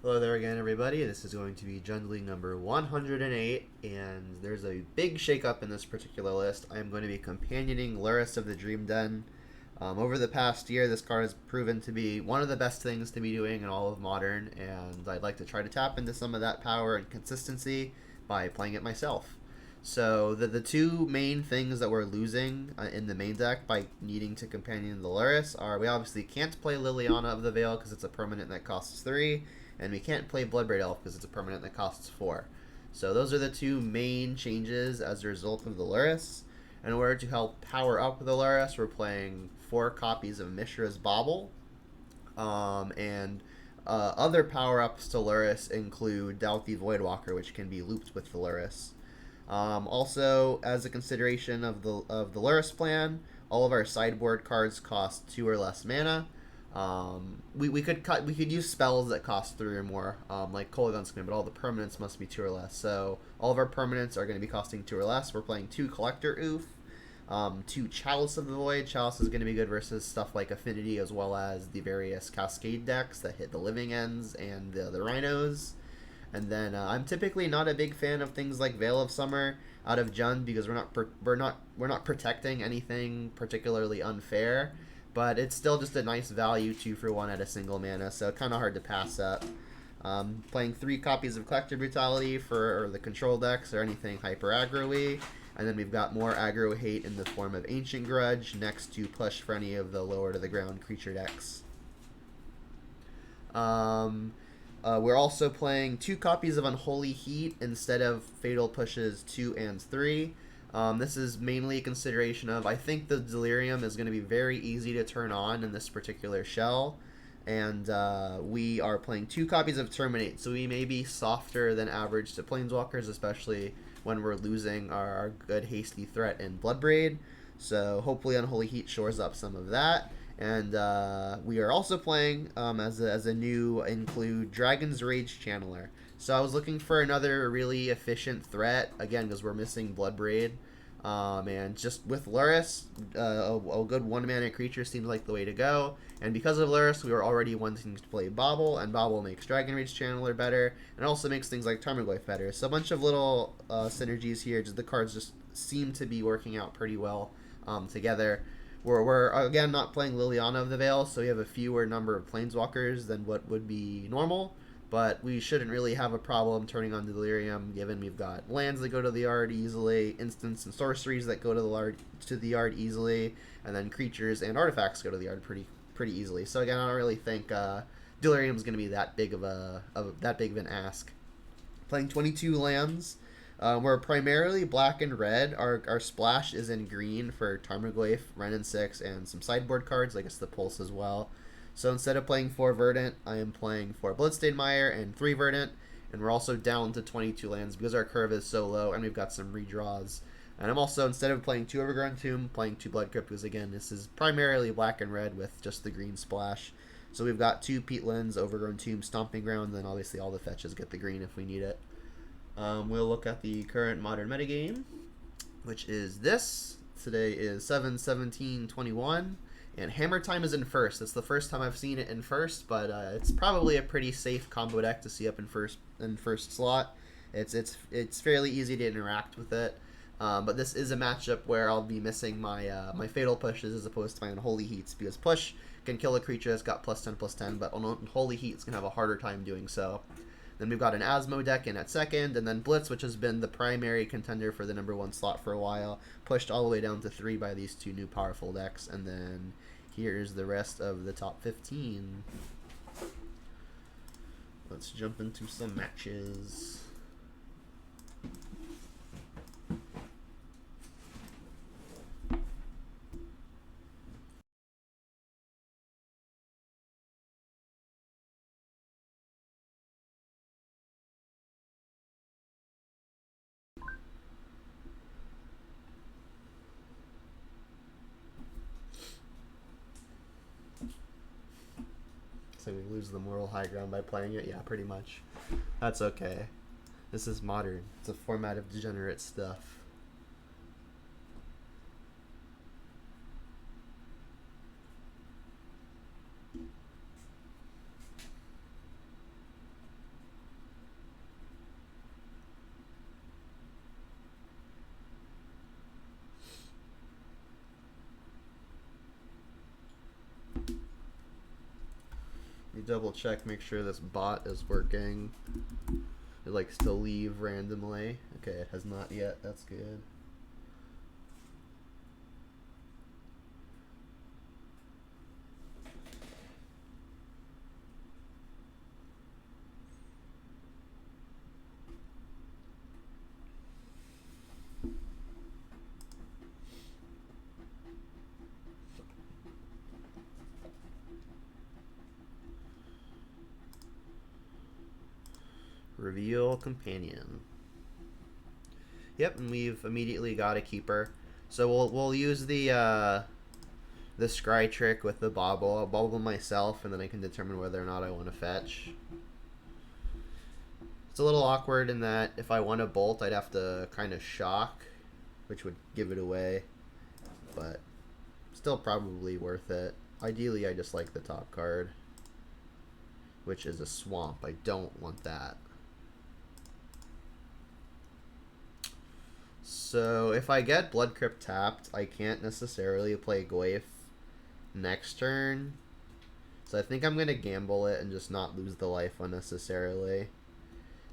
Hello there again, everybody. This is going to be Jundling number 108, and there's a big shakeup in this particular list. I am going to be companioning Lurrus of the Dream Den. Over the past year, this card has proven to be one of the best things to be doing in all of Modern, and I'd like to try to tap into some of that power and consistency by playing it myself. So the two main things that we're losing in the main deck by needing to companion the Lurrus are we obviously can't play Liliana of the Veil because it's a permanent that costs 3, and we can't play Bloodbraid Elf because it's a permanent that costs 4. So those are the two main changes as a result of the Lurrus. In order to help power up the Lurrus, we're playing 4 copies of Mishra's Bauble, and other power-ups to Lurrus include Doubt the Voidwalker, which can be looped with the Lurrus. Also, as a consideration of the Lurrus plan, all of our sideboard cards cost 2 or less mana. We could use spells that cost 3 or more, like Kolaghan's Command, but all the permanents must be 2 or less. So all of our permanents are going to be costing 2 or less. We're playing 2 Collector Oof, 2 Chalice of the Void. Chalice is going to be good versus stuff like Affinity, as well as the various Cascade decks that hit the Living Ends and the Rhinos. And then I'm typically not a big fan of things like Veil of Summer out of Jund because we're not protecting anything particularly unfair, but it's still just a nice value 2 for 1 at a single mana, so kind of hard to pass up. Playing 3 copies of Collector Brutality for the control decks or anything hyper aggro-y, and then we've got more aggro hate in the form of Ancient Grudge next to push for any of the lower to the ground creature decks. We're also playing 2 copies of Unholy Heat instead of Fatal Pushes 2 and 3. This is mainly a consideration of I think the Delirium is going to be very easy to turn on in this particular shell. And we are playing 2 copies of Terminate, so we may be softer than average to Planeswalkers, especially when we're losing our good hasty threat in Bloodbraid. So hopefully Unholy Heat shores up some of that. And we are also playing, as a new include, Dragon's Rage Channeler. So I was looking for another really efficient threat, again, because we're missing Bloodbraid. And just with Lurrus, a good 1-mana creature seems like the way to go. And because of Lurrus, we were already wanting to play Bauble, and Bauble makes Dragon Rage Channeler better, and also makes things like Tarmogoyf better. So a bunch of little synergies here. Just the cards just seem to be working out pretty well together. We're again not playing Liliana of the Veil, so we have a fewer number of Planeswalkers than what would be normal, but we shouldn't really have a problem turning on Delirium, given we've got lands that go to the yard easily, instants and sorceries that go to the yard easily, and then creatures and artifacts go to the yard pretty easily. So again, I don't really think Delirium is going to be that big of an ask. Playing 22 lands. We're primarily black and red. Our splash is in green for Tarmogoyf, Wrenn and 6, and some sideboard cards, I guess the Pulse as well. So instead of playing 4 Verdant, I am playing 4 Bloodstained Mire and 3 Verdant, and we're also down to 22 lands because our curve is so low, and we've got some redraws. And I'm also, instead of playing 2 Overgrown Tomb, playing 2 Blood Crypt, because again, this is primarily black and red with just the green splash. So we've got 2 Peatlands, Overgrown Tomb, Stomping Ground, and then obviously all the fetches get the green if we need it. We'll look at the current Modern metagame, which is this. Today is 7/17/21, and Hammer Time is in first. It's the first time I've seen it in first, but it's probably a pretty safe combo deck to see up in first slot. It's fairly easy to interact with it, but this is a matchup where I'll be missing my Fatal Pushes as opposed to my Unholy Heats, because Push can kill a creature that's got +10/+10, but Unholy Heat's gonna have a harder time doing so. Then we've got an Asmo deck in at second, and then Blitz, which has been the primary contender for the #1 slot for a while, pushed all the way down to 3 by these 2 new powerful decks. And then here's the rest of the top 15. Let's jump into some matches. So we lose the moral high ground by playing it? Yeah, pretty much. That's okay. This is Modern. It's a format of degenerate stuff. double check, make sure this bot is working. It likes to leave randomly. Okay, it has not yet. That's good. Reveal companion. Yep, and we've immediately got a keeper. So we'll use the scry trick with the bobble. I'll bobble myself, and then I can determine whether or not I want to fetch. It's a little awkward in that if I want to bolt, I'd have to kind of shock, which would give it away, but still probably worth it. Ideally, I just like the top card, which is a swamp. I don't want that. So if I get Blood Crypt tapped, I can't necessarily play Gwaif next turn. So I think I'm going to gamble it and just not lose the life unnecessarily.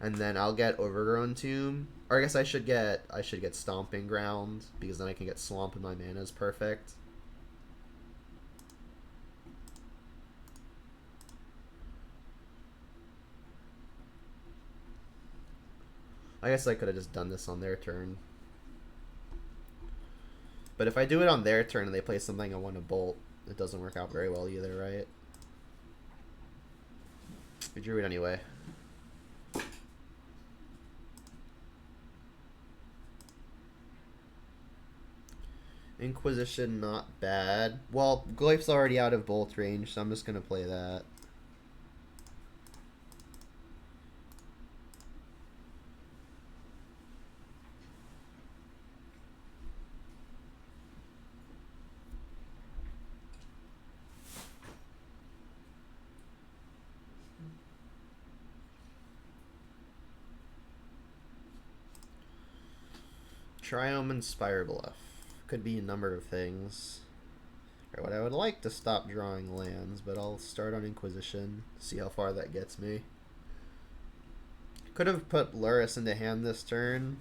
And then I'll get Overgrown Tomb. Or I guess I should get Stomping Ground, because then I can get Swamp and my mana is perfect. I guess I could have just done this on their turn. But if I do it on their turn and they play something I want to bolt, it doesn't work out very well either, right? We drew it anyway. Inquisition, not bad. Well, Glyph's already out of bolt range, so I'm just going to play that. Triome and Spire Bluff. Could be a number of things. Right, what I would like to stop drawing lands, but I'll start on Inquisition, see how far that gets me. Could have put Lurrus into hand this turn,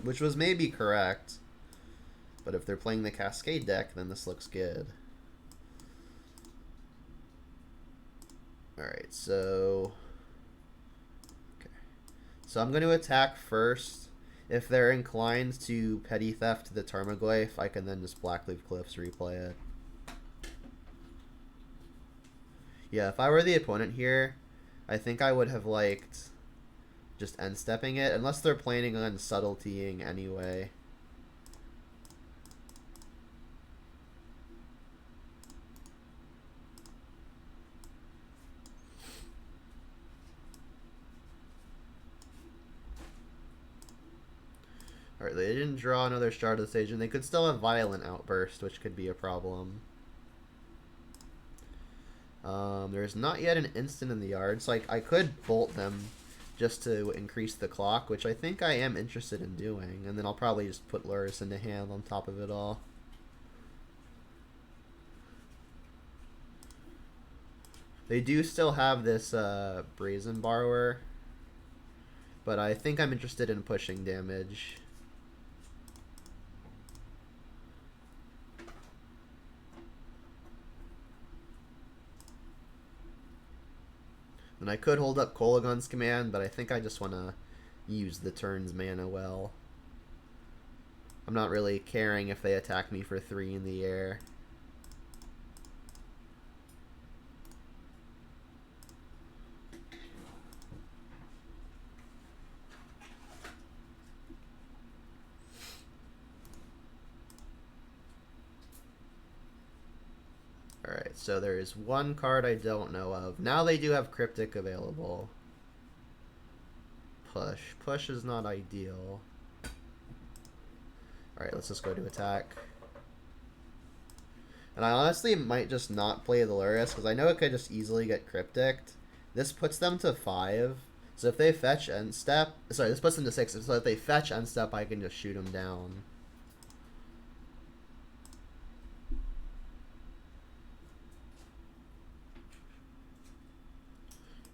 which was maybe correct. But if they're playing the Cascade deck, then this looks good. Alright, so... okay. So I'm going to attack first. If they're inclined to Petty Theft the Tarmogoyf, I can then just Blackleaf Cliffs replay it. Yeah, if I were the opponent here, I think I would have liked just end-stepping it, unless they're planning on subtletying anyway. Alright, they didn't draw another Shard of the Sage, and they could still have Violent Outburst, which could be a problem. There's not yet an instant in the yard, so I could bolt them just to increase the clock, which I think I am interested in doing, and then I'll probably just put Lurrus into hand on top of it all. They do still have this Brazen Borrower, but I think I'm interested in pushing damage. And I could hold up Kolagon's command, but I think I just want to use the turn's mana well. I'm not really caring if they attack me for 3 in the air. Alright, so there is one card I don't know of. Now they do have Cryptic available. Push. Push is not ideal. Alright, let's just go to attack. And I honestly might just not play the Lurrus, because I know it could just easily get Cryptic. This puts them to 5. So if they fetch end step... sorry, this puts them to 6. So if they fetch end step, I can just shoot them down.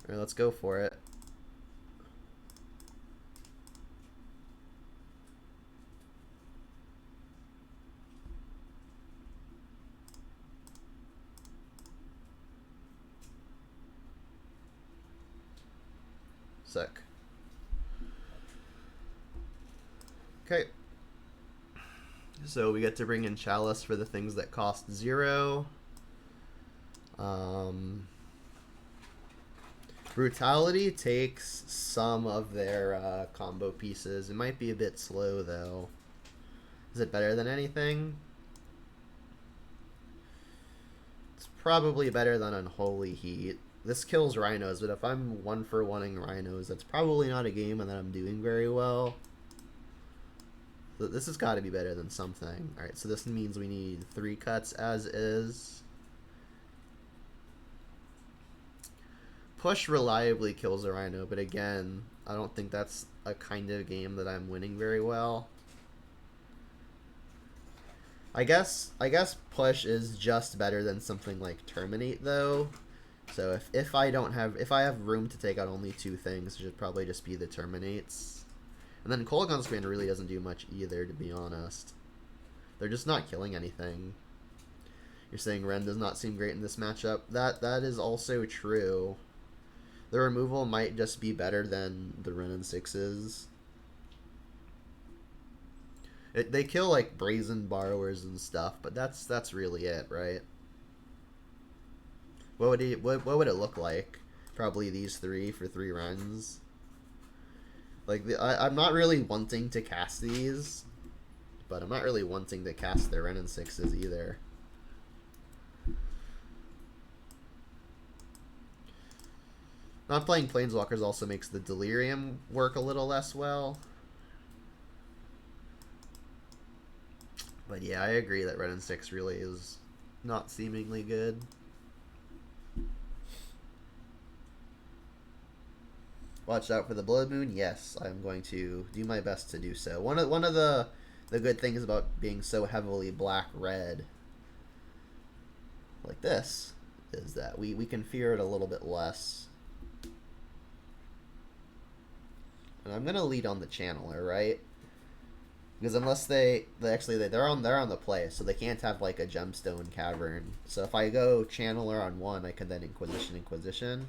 Alright, let's go for it. Sick. Okay. So we get to bring in Chalice for the things that cost 0. Brutality takes some of their combo pieces. It might be a bit slow, though. Is it better than anything? It's probably better than Unholy Heat. This kills Rhinos, but if I'm 1-for-1ing Rhinos, that's probably not a game that I'm doing very well. So this has got to be better than something. Alright, so this means we need 3 cuts as is. Push reliably kills a Rhino, but again, I don't think that's a kind of game that I'm winning very well. I guess push is just better than something like terminate, though. So if I have room to take out only 2 things, it should probably just be the terminates. And then Kolaghan's Command really doesn't do much either, to be honest. They're just not killing anything. You're saying Ren does not seem great in this matchup. That is also true. The removal might just be better than the Ren and 6s. They kill like Brazen Borrowers and stuff, but that's really it, right? What would it look like? Probably these 3 for 3 runs. Like I'm not really wanting to cast these, but I'm not really wanting to cast their Ren and 6s either. Not playing Planeswalkers also makes the Delirium work a little less well. But yeah, I agree that Ren and 6 really is not seemingly good. Watch out for the Blood Moon. Yes, I'm going to do my best to do so. One of the good things about being so heavily black-red like this is that we can fear it a little bit less. And I'm gonna lead on the Channeler, right? Because unless they're on the play, so they can't have like a Gemstone Cavern. So if I go Channeler on 1, I can then Inquisition.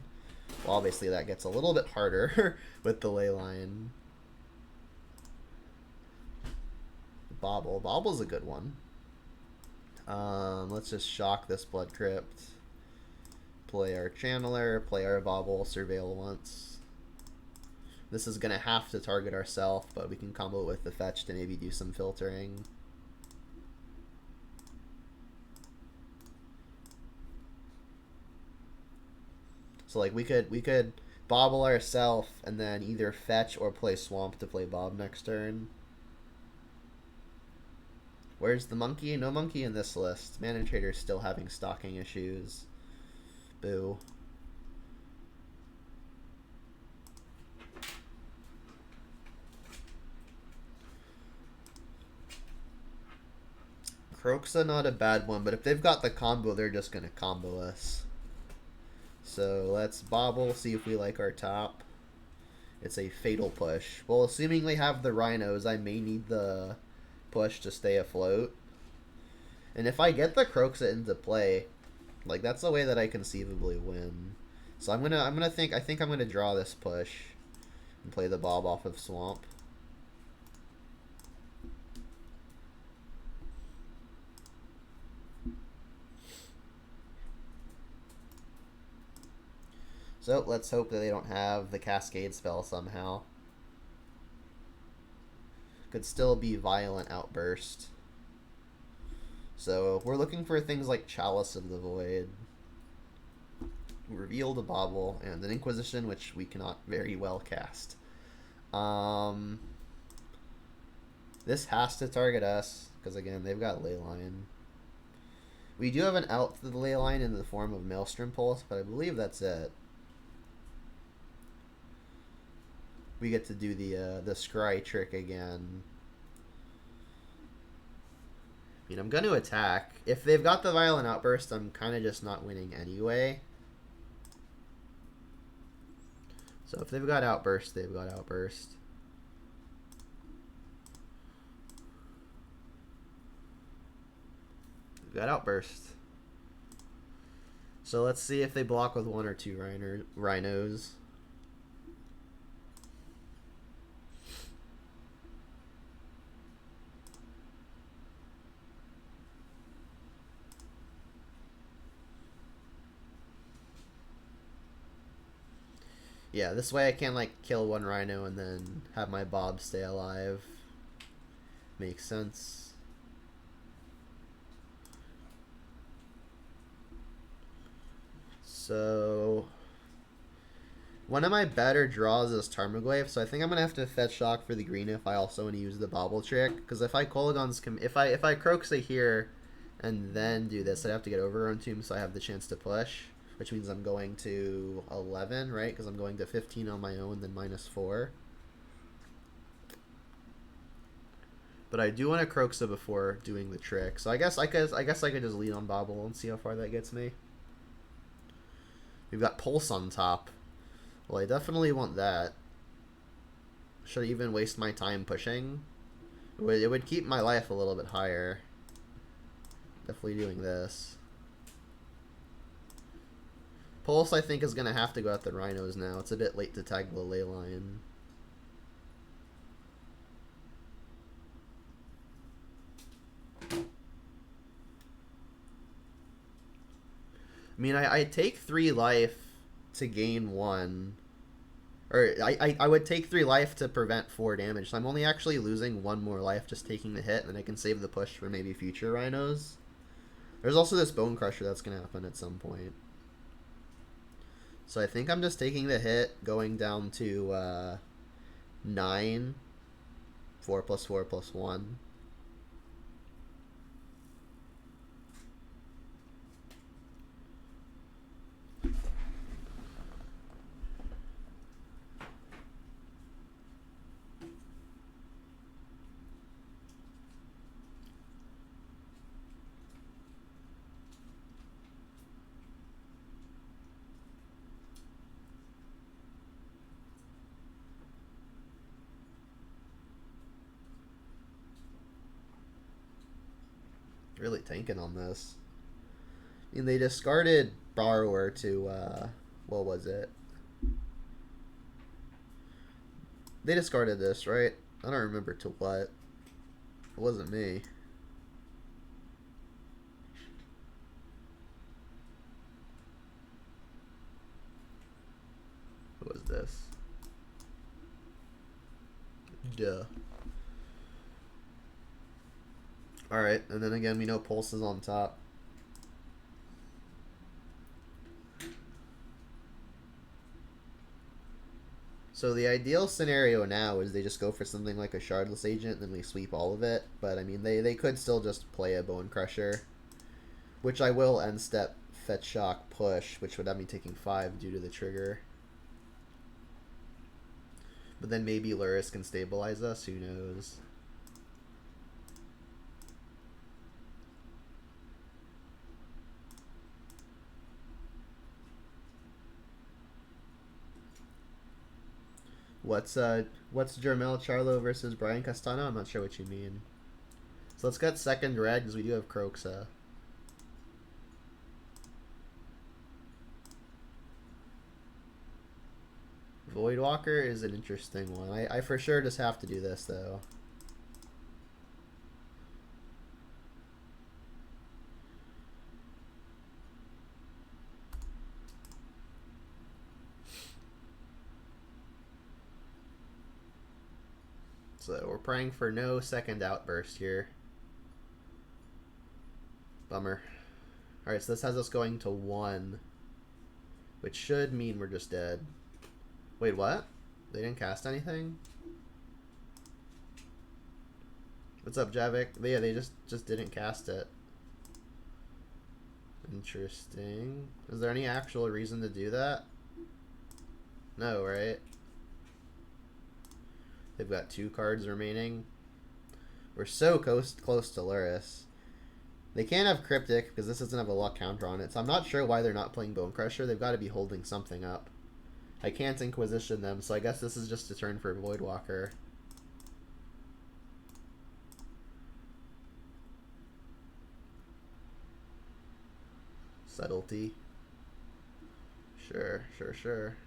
Well, obviously that gets a little bit harder with the Leyline. Bobble's a good one. Let's just shock this Blood Crypt. Play our Channeler, play our Bobble, Surveil once. This is gonna have to target ourselves, but we can combo it with the fetch to maybe do some filtering. So like we could bobble ourselves and then either fetch or play Swamp to play Bob next turn. Where's the monkey? No monkey in this list. Mana Trader's still having stocking issues. Boo. Kroxa not a bad one, but if they've got the combo, they're just going to combo us. So let's bobble, see if we like our top. It's a Fatal Push. Well, assuming they have the Rhinos, I may need the push to stay afloat. And if I get the Kroxa into play, like that's the way that I conceivably win. So I think I'm gonna draw this push and play the Bob off of Swamp. So let's hope that they don't have the Cascade spell somehow. Could still be Violent Outburst. So we're looking for things like Chalice of the Void, Reveal the Bobble, and an Inquisition, which we cannot very well cast. This has to target us, because again, they've got Leyline. We do have an out to the Leyline in the form of Maelstrom Pulse, but I believe that's it. We get to do the scry trick again. I mean, I'm going to attack. If they've got the Violent Outburst, I'm kind of just not winning anyway. So if they've got Outburst, they've got Outburst. They've got Outburst. So let's see if they block with 1 or 2 rhinos. Yeah, this way I can like kill 1 rhino and then have my Bob stay alive. Makes sense. So one of my better draws is Tarmogoyf, so I think I'm gonna have to fetch shock for the green if I also want to use the bobble trick. Because if I Kolaghan's if I Croxa here and then do this, I'd have to get Overgrown Tomb, so I have the chance to push, which means I'm going to 11, right? Because I'm going to 15 on my own, then -4. But I do want to Croxa before doing the trick, so I guess I could just lead on Bobble and see how far that gets me. We've got Pulse on top. Well, I definitely want that. Should I even waste my time pushing? It would keep my life a little bit higher. Definitely doing this. Pulse, I think, is going to have to go at the rhinos now. It's a bit late to tag the Leyline. I mean, I take 3 life to gain 1. Or I would take 3 life to prevent 4 damage. So I'm only actually losing 1 more life just taking the hit, and then I can save the push for maybe future rhinos. There's also this Bone Crusher that's going to happen at some point. So I think I'm just taking the hit, going down to 9, 4 + 4 + 1. Really tanking on this. I mean, they discarded Borrower to, what was it? They discarded this, right? I don't remember to what. It wasn't me. What was this? Duh. Alright, and then again, we know Pulse is on top. So the ideal scenario now is they just go for something like a Shardless Agent, and then we sweep all of it. But, I mean, they could still just play a Bone Crusher, which I will end step Fetch Shock push, which would have me taking 5 due to the trigger. But then maybe Lurrus can stabilize us, who knows. What's Jermel Charlo versus Brian Castano? I'm not sure what you mean. So let's get second red because we do have Croxa. Voidwalker is an interesting one. I for sure just have to do this though. So we're praying for no second outburst here. Bummer. Alright, so this has us going to 1. Which should mean we're just dead. Wait, what? They didn't cast anything? What's up, Javik? Yeah, they just didn't cast it. Interesting. Is there any actual reason to do that? No, right? They've got 2 cards remaining. We're so close to Lurrus. They can't have Cryptic because this doesn't have a luck counter on it, so I'm not sure why they're not playing Bone Crusher. They've got to be holding something up. I can't Inquisition them, so I guess this is just a turn for Voidwalker. Subtlety. Sure.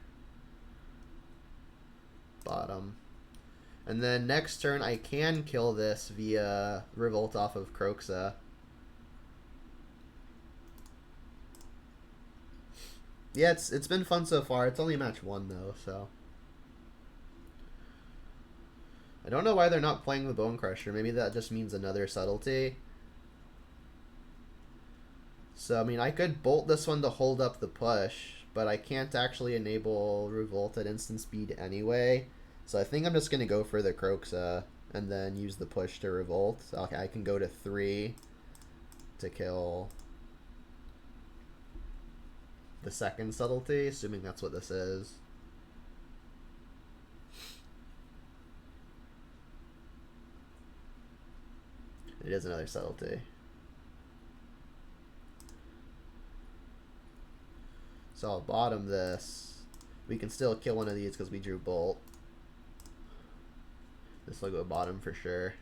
Bottom. And then next turn I can kill this via Revolt off of Kroxa. Yeah, it's been fun so far. It's only match 1 though, so I don't know why they're not playing the Bone Crusher. Maybe that just means another Subtlety. So I mean, I could bolt this one to hold up the push, but I can't actually enable Revolt at instant speed anyway. So I think I'm just gonna go for the Kroxa and then use the push to Revolt. Okay, I can go to 3 to kill the second Subtlety, assuming that's what this is. It is another Subtlety. So I'll bottom this. We can still kill one of these because we drew Bolt. This will go bottom for sure.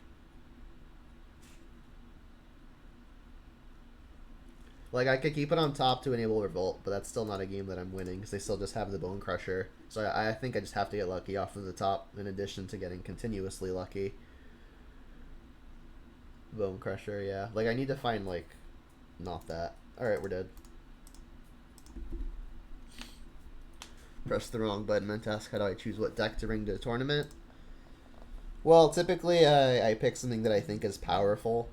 Like, I could keep it on top to enable Revolt, but that's still not a game that I'm winning because they still just have the Bone Crusher. So I think I just have to get lucky off of the top in addition to getting continuously lucky. Bone Crusher, yeah. Like, I need to find, like, not that. Alright, we're dead. Press the wrong button and ask how do I choose what deck to bring to the tournament. Well, typically I pick something that I think is powerful.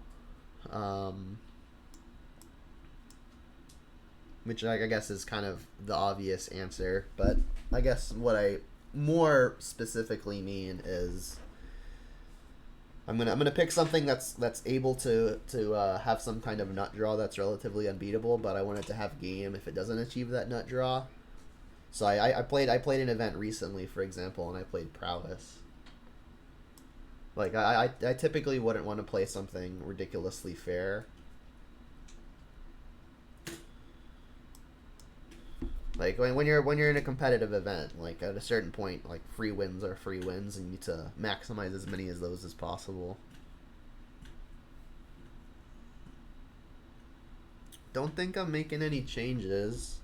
Which I guess is kind of the obvious answer, but I guess what I more specifically mean is I'm gonna pick something that's able to have some kind of nut draw that's relatively unbeatable, but I want it to have game if it doesn't achieve that nut draw. So I played an event recently, for example, and I played Prowess. Like I typically wouldn't want to play something ridiculously fair. Like when you're in a competitive event, like at a certain point, like free wins are free wins, and you need to maximize as many of those as possible. Don't think I'm making any changes.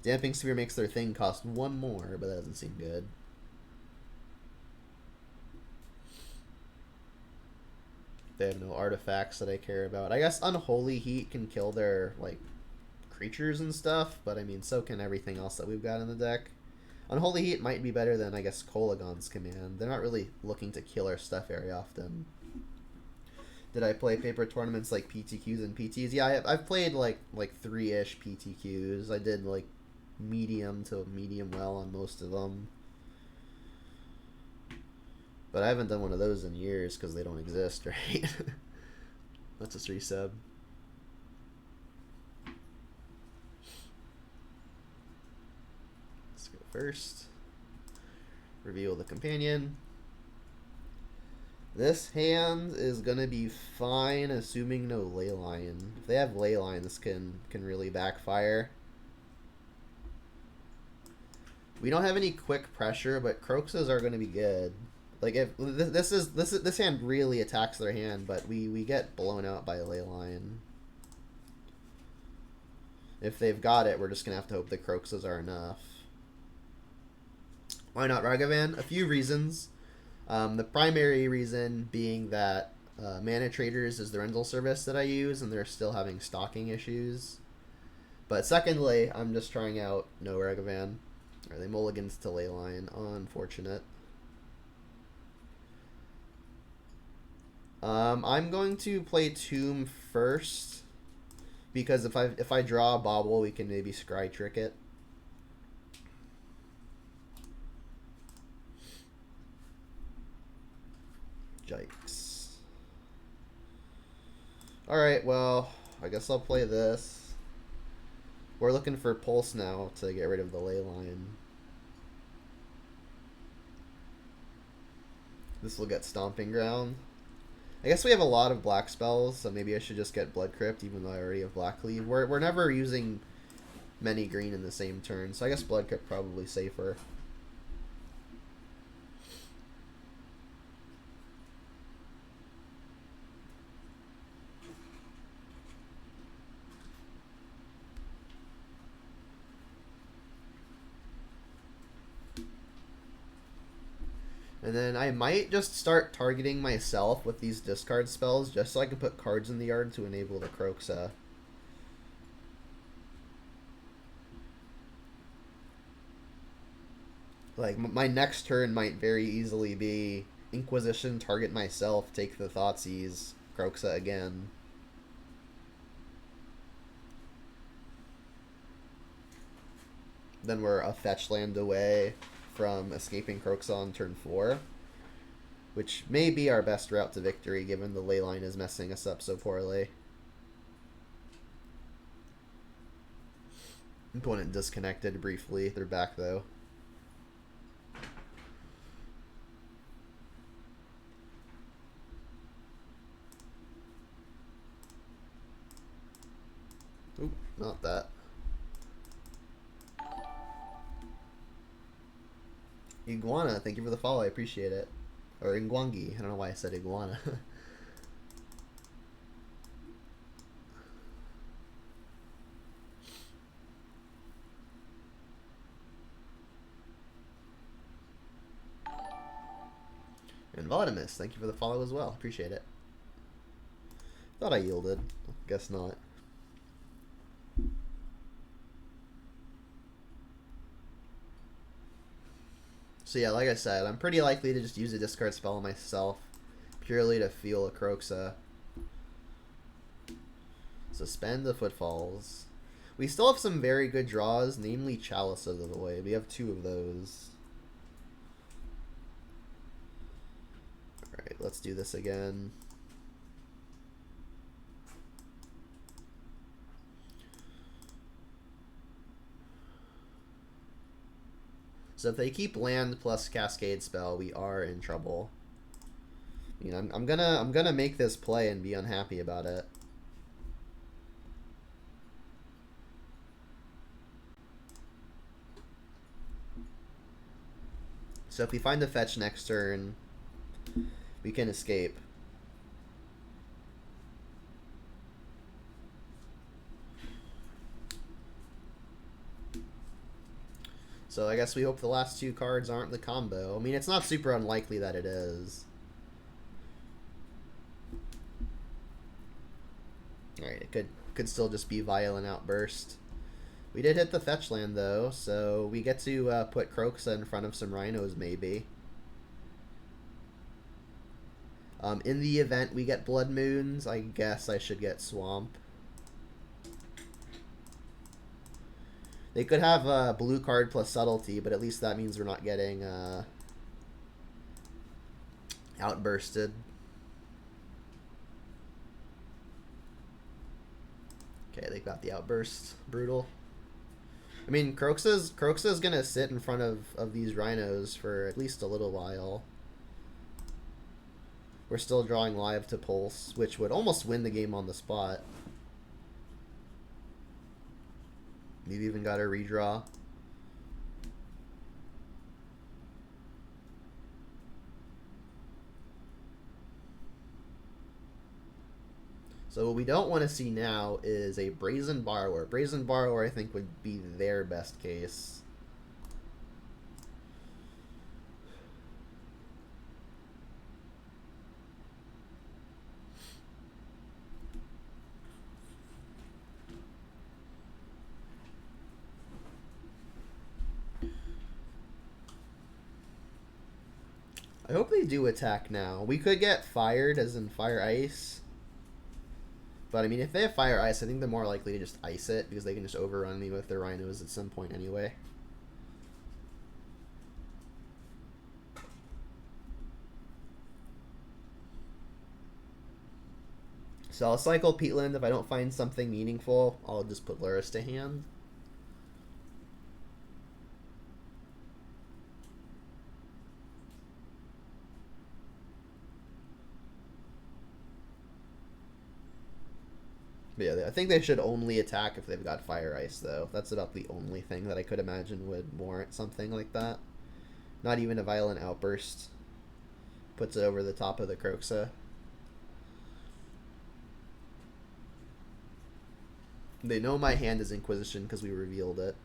Damping Sphere makes their thing cost 1 more, but that doesn't seem good. They have no artifacts that I care about. I guess Unholy Heat can kill their, like, creatures and stuff, but I mean, so can everything else that we've got in the deck. Unholy Heat might be better than, I guess, Kolagon's Command. They're not really looking to kill our stuff very often. Did I play paper tournaments like PTQs and PTs? Yeah, I've played, like 3-ish PTQs. I did, like, medium to medium well on most of them. But I haven't done one of those in years because they don't exist, right? Let's just resub. Let's go first. Reveal the companion. This hand is going to be fine, assuming no Leyline. If they have Leyline, this can really backfire. We don't have any quick pressure, but Kroxas are going to be good. Like if this hand really attacks their hand, but we get blown out by a Leyline. If they've got it, we're just gonna have to hope the Kroxas are enough. Why not Ragavan? A few reasons. The primary reason being that Mana Traders is the rental service that I use, and they're still having stocking issues. But secondly, I'm just trying out no Ragavan. Are they mulligans to Leyline? Unfortunate. I'm going to play Tomb first because if I draw a Bobble, we can maybe Scry Trick it. Yikes. Alright, well, I guess I'll play this. We're looking for Pulse now to get rid of the Leyline. This will get Stomping Ground. I guess we have a lot of black spells, so maybe I should just get Blood Crypt, even though I already have Black Cleave. We're never using many green in the same turn, so I guess Blood Crypt probably safer. And then I might just start targeting myself with these discard spells just so I can put cards in the yard to enable the Kroxa. Like, my next turn might very easily be Inquisition, target myself, take the Thoughtseize, Kroxa again. Then we're a fetch land away from escaping Kroxa on turn 4, which may be our best route to victory given the leyline is messing us up so poorly. Opponent disconnected briefly. They're back though. Oop, not that. Iguana, thank you for the follow. I appreciate it. Or Ingwangi. I don't know why I said iguana. And Vodimus, thank you for the follow as well. Appreciate it. Thought I yielded. Guess not. So yeah, like I said, I'm pretty likely to just use a discard spell on myself, purely to feel a Kroxa. Suspend the Footfalls. We still have some very good draws, namely Chalice of the Void. We have 2 of those. Alright, let's do this again. So if they keep land plus Cascade spell, we are in trouble. I mean, I'm gonna make this play and be unhappy about it. So if we find a fetch next turn, we can escape. So I guess we hope the last 2 cards aren't the combo. I mean, it's not super unlikely that it is. Alright, it could still just be Violent Outburst. We did hit the fetch land, though, so we get to put Kroxa in front of some Rhinos, maybe. In the event we get Blood Moons, I guess I should get Swamp. They could have a blue card plus Subtlety, but at least that means we're not getting outbursted. Okay, they got the outburst. Brutal. I mean, Kroxa's gonna sit in front of these Rhinos for at least a little while. We're still drawing live to Pulse, which would almost win the game on the spot. We've even got a redraw. So what we don't want to see now is a Brazen Borrower. Brazen Borrower, I think, would be their best case. I hope they do attack now. We could get fired, as in Fire Ice. But, I mean, if they have Fire Ice, I think they're more likely to just ice it, because they can just overrun me with their Rhinos at some point anyway. So I'll cycle Peatland. If I don't find something meaningful, I'll just put Lurrus to hand. But yeah, I think they should only attack if they've got Fire Ice, though. That's about the only thing that I could imagine would warrant something like that. Not even a Violent Outburst. Puts it over the top of the Kroxa. They know my hand is Inquisition because we revealed it.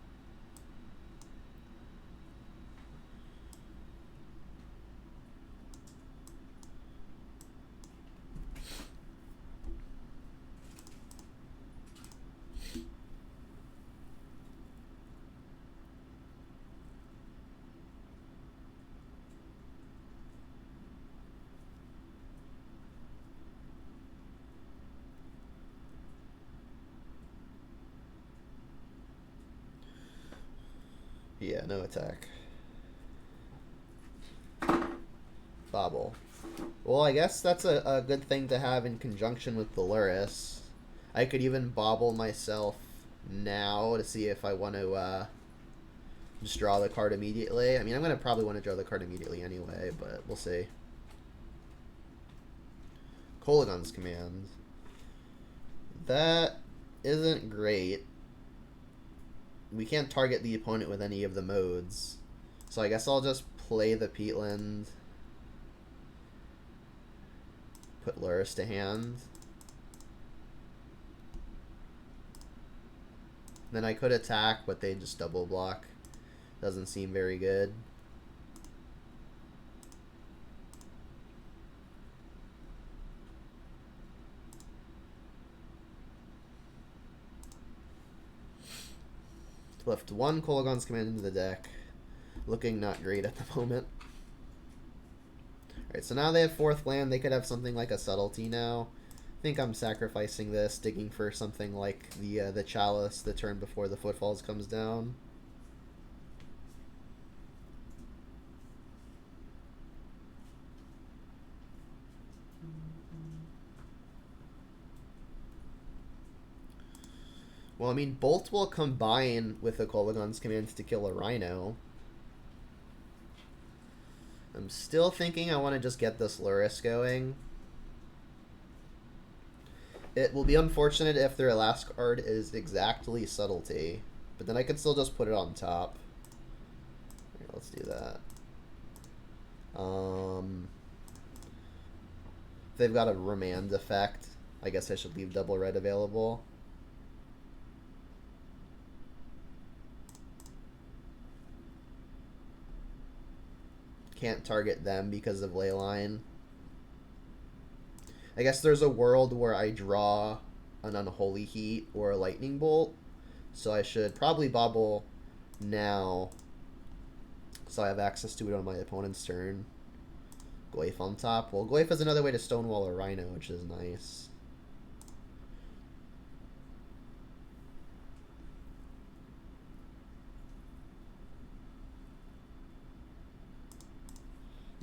Yeah, no attack. Bobble. Well, I guess that's a good thing to have in conjunction with the Lurrus. I could even bobble myself now to see if I want to just draw the card immediately. I mean, I'm going to probably want to draw the card immediately anyway, but we'll see. Kolaghan's Command. That isn't great. We can't target the opponent with any of the modes. So I guess I'll just play the Peatland. Put Lurrus to hand. Then I could attack, but they just double block. Doesn't seem very good. Left one Kolaghan's Command into the deck. Looking not great at the moment. Alright, so now they have fourth land. They could have something like a Subtlety now. I think I'm sacrificing this, digging for something like the Chalice the turn before the Footfalls comes down. Well, I mean, Bolt will combine with the Kolaghan's Command to kill a Rhino. I'm still thinking I want to just get this Lurrus going. It will be unfortunate if their last card is exactly Subtlety, but then I could still just put it on top. Here, let's do that. If they've got a Remand effect, I guess I should leave double red available. Can't target them because of Leyline. I guess there's a world where I draw an Unholy Heat or a Lightning Bolt, so I should probably bobble now so I have access to it on my opponent's turn. Goyf on top. Well, Goyf is another way to stonewall a Rhino, which is nice.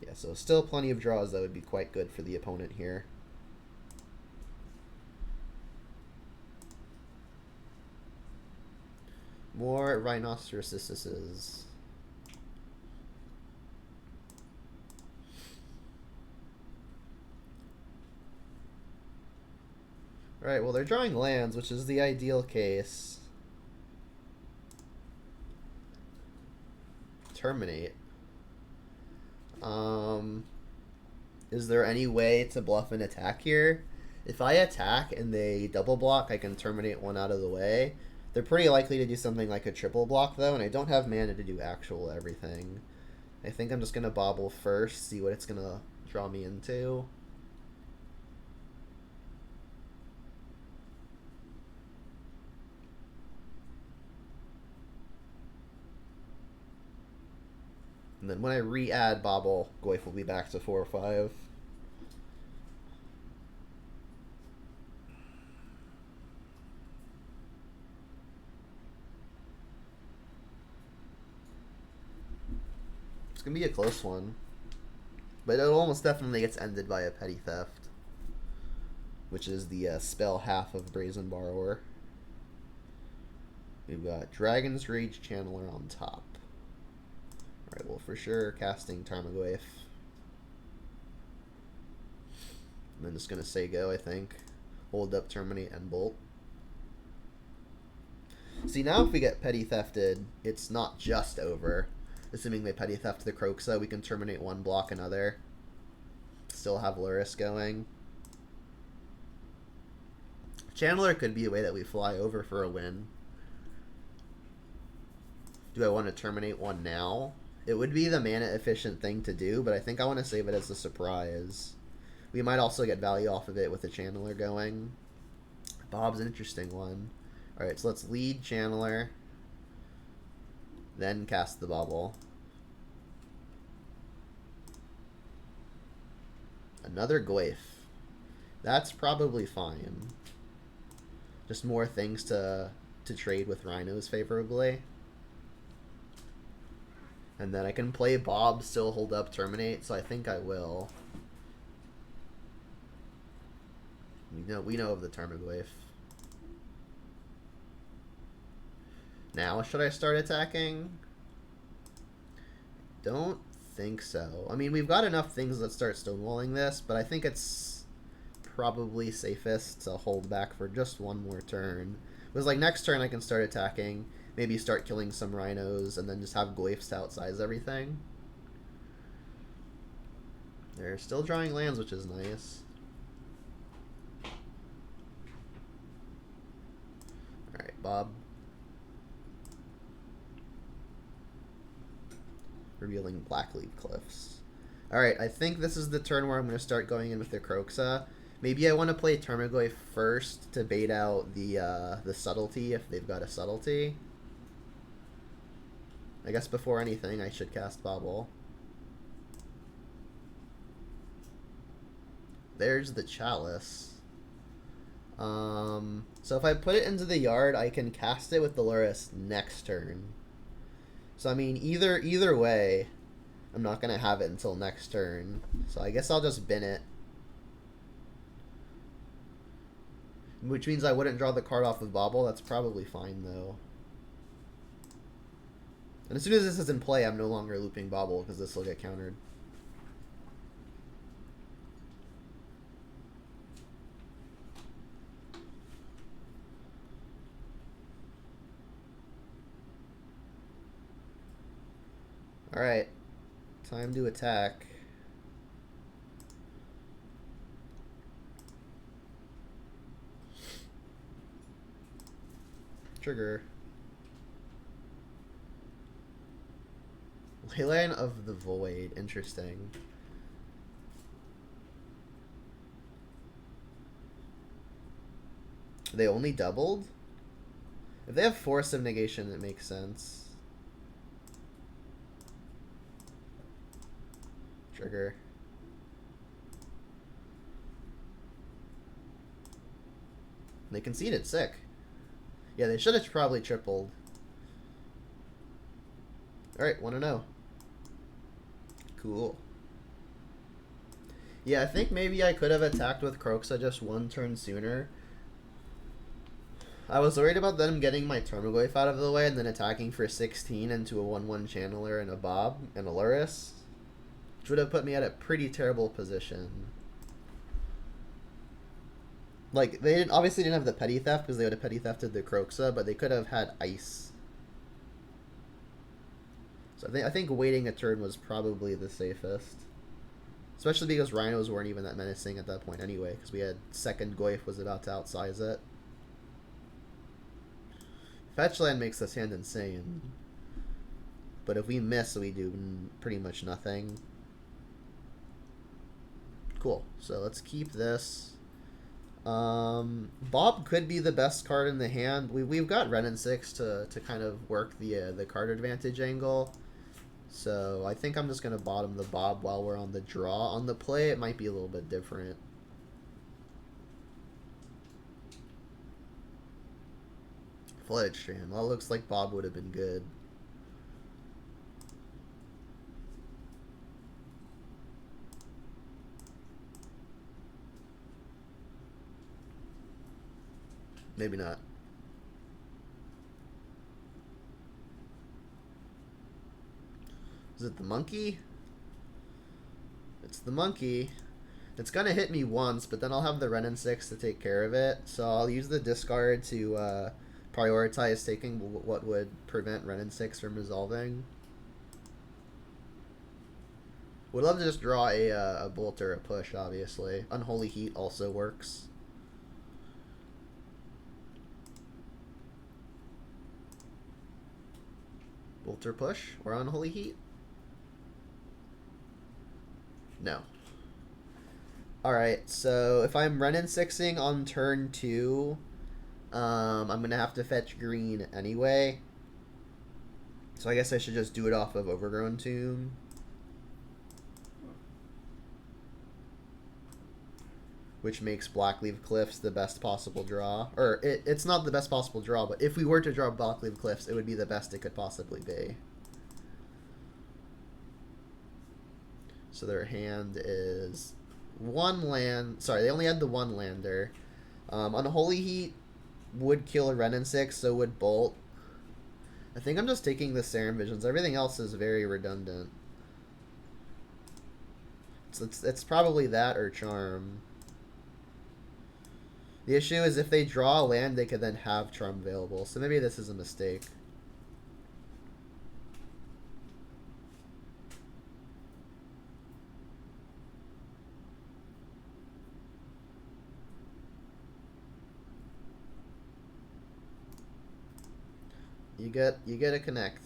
Yeah, so still plenty of draws that would be quite good for the opponent here. More Rhinoceroses. Alright, well they're drawing lands, which is the ideal case. Terminate. Is there any way to bluff an attack here? If I attack and they double block, I can terminate one out of the way. They're pretty likely to do something like a triple block, though, and I don't have mana to do actual everything. I think I'm just going to bobble first, see what it's going to draw me into. And then when I re-add bobble, Goyf will be back to 4 or 5. It's going to be a close one. But it almost definitely gets ended by a Petty Theft, which is the spell half of Brazen Borrower. We've got Dragon's Rage Channeler on top. Alright, well, for sure, casting Tarmogoyf. And then just going to say go, I think. Hold up, terminate, and bolt. See, now if we get Petty Thefted, it's not just over. Assuming they Petty Theft the Kroxa, we can terminate one, block another. Still have Lurrus going. Channeler could be a way that we fly over for a win. Do I want to terminate one now? It would be the mana efficient thing to do, but I think I want to save it as a surprise. We might also get value off of it with the Channeler going. Bob's an interesting one. Alright, so let's lead Channeler. Then cast the bubble. Another Goyf. That's probably fine. Just more things to trade with Rhinos favorably. And then I can play Bob, still hold up, terminate, so I think I will. We know of the Tarmogoyf. Now, should I start attacking? Don't think so. I mean, we've got enough things that start stonewalling this, but I think it's probably safest to hold back for just one more turn. It was like next turn I can start attacking, maybe start killing some rhinos, and then just have Goyfs to outsize everything. They're still drawing lands, which is nice. Alright, Bob. Revealing Blackleaf Cliffs. Alright, I think this is the turn where I'm going to start going in with the Kroxa. Maybe I want to play Tarmogoyf first to bait out the subtlety if they've got a subtlety. I guess before anything I should cast Bobble. There's the Chalice. So if I put it into the yard, I can cast it with the Lurrus next turn. So I mean, either way, I'm not gonna have it until next turn. So I guess I'll just bin it. Which means I wouldn't draw the card off of Bobble. That's probably fine though. And as soon as this is in play, I'm no longer looping Bobble because this will get countered. Alright, time to attack. Trigger. Leyline of the Void, interesting. They only doubled? If they have Force of Negation, it makes sense. Trigger. They conceded, sick. Yeah, they should have probably tripled. Alright, 1-0. Cool. Yeah, I think maybe I could have attacked with Kroxa just one turn sooner. I was worried about them getting my Tarmogoyf out of the way and then attacking for 16 into a 1-1 Channeler and a Bob and a Lurrus. Which would have put me at a pretty terrible position. Like, they obviously didn't have the Petty Theft because they would have Petty Thefted the Kroxa, but they could have had Ice. So I think waiting a turn was probably the safest. Especially because Rhinos weren't even that menacing at that point anyway, because we had second Goyf was about to outsize it. Fetchland makes this hand insane. But if we miss, we do pretty much nothing. Cool. So let's keep this. Bob could be the best card in the hand. We've got Ren and 6 to kind of work the card advantage angle. So I think I'm just going to bottom the Bob while we're on the draw. On the play, it might be a little bit different. Flooded Strand. Well, it looks like Bob would have been good. Maybe not. Is it the monkey? It's the monkey. It's gonna hit me once, but then I'll have the Ren and 6 to take care of it. So I'll use the discard to prioritize taking what would prevent Ren and 6 from resolving. Would love to just draw a bolt or a push, obviously. Unholy Heat also works. Bolt or push or Unholy Heat? No. Alright, so if I'm Ren and 6ing on turn 2, I'm going to have to fetch green anyway. So I guess I should just do it off of Overgrown Tomb. Which makes Blackleaf Cliffs the best possible draw. Or, it's not the best possible draw, but if we were to draw Blackleaf Cliffs, it would be the best it could possibly be. So their hand is one land. Sorry, they only had the one lander. Unholy Heat would kill a Renin 6, so would Bolt. I think I'm just taking the Serum Visions. Everything else is very redundant. So it's probably that or Charm. The issue is if they draw a land, they could then have Charm available. So maybe this is a mistake. You get a connect.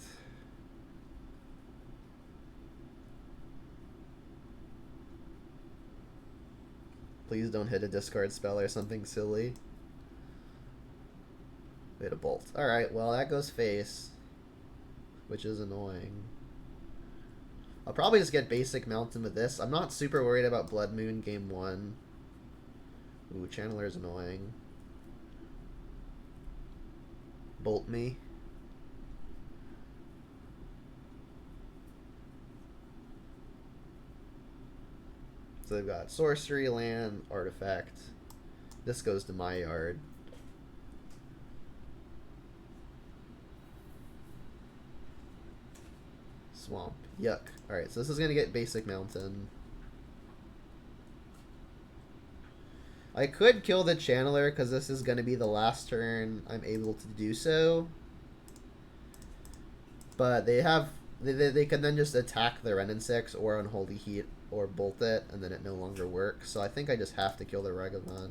Please don't hit a discard spell or something silly. We hit a bolt. Alright, well that goes face. Which is annoying. I'll probably just get basic Mountain with this. I'm not super worried about Blood Moon game 1. Ooh, Channeler's annoying. Bolt me. So they've got sorcery, land, artifact. This goes to my yard. Swamp. Yuck. Alright, so this is going to get basic Mountain. I could kill the Channeler because this is going to be the last turn I'm able to do so. But they have... They can then just attack the Renin 6 or Unholy Heat or bolt it, and then it no longer works. So I think I just have to kill the Ragavan.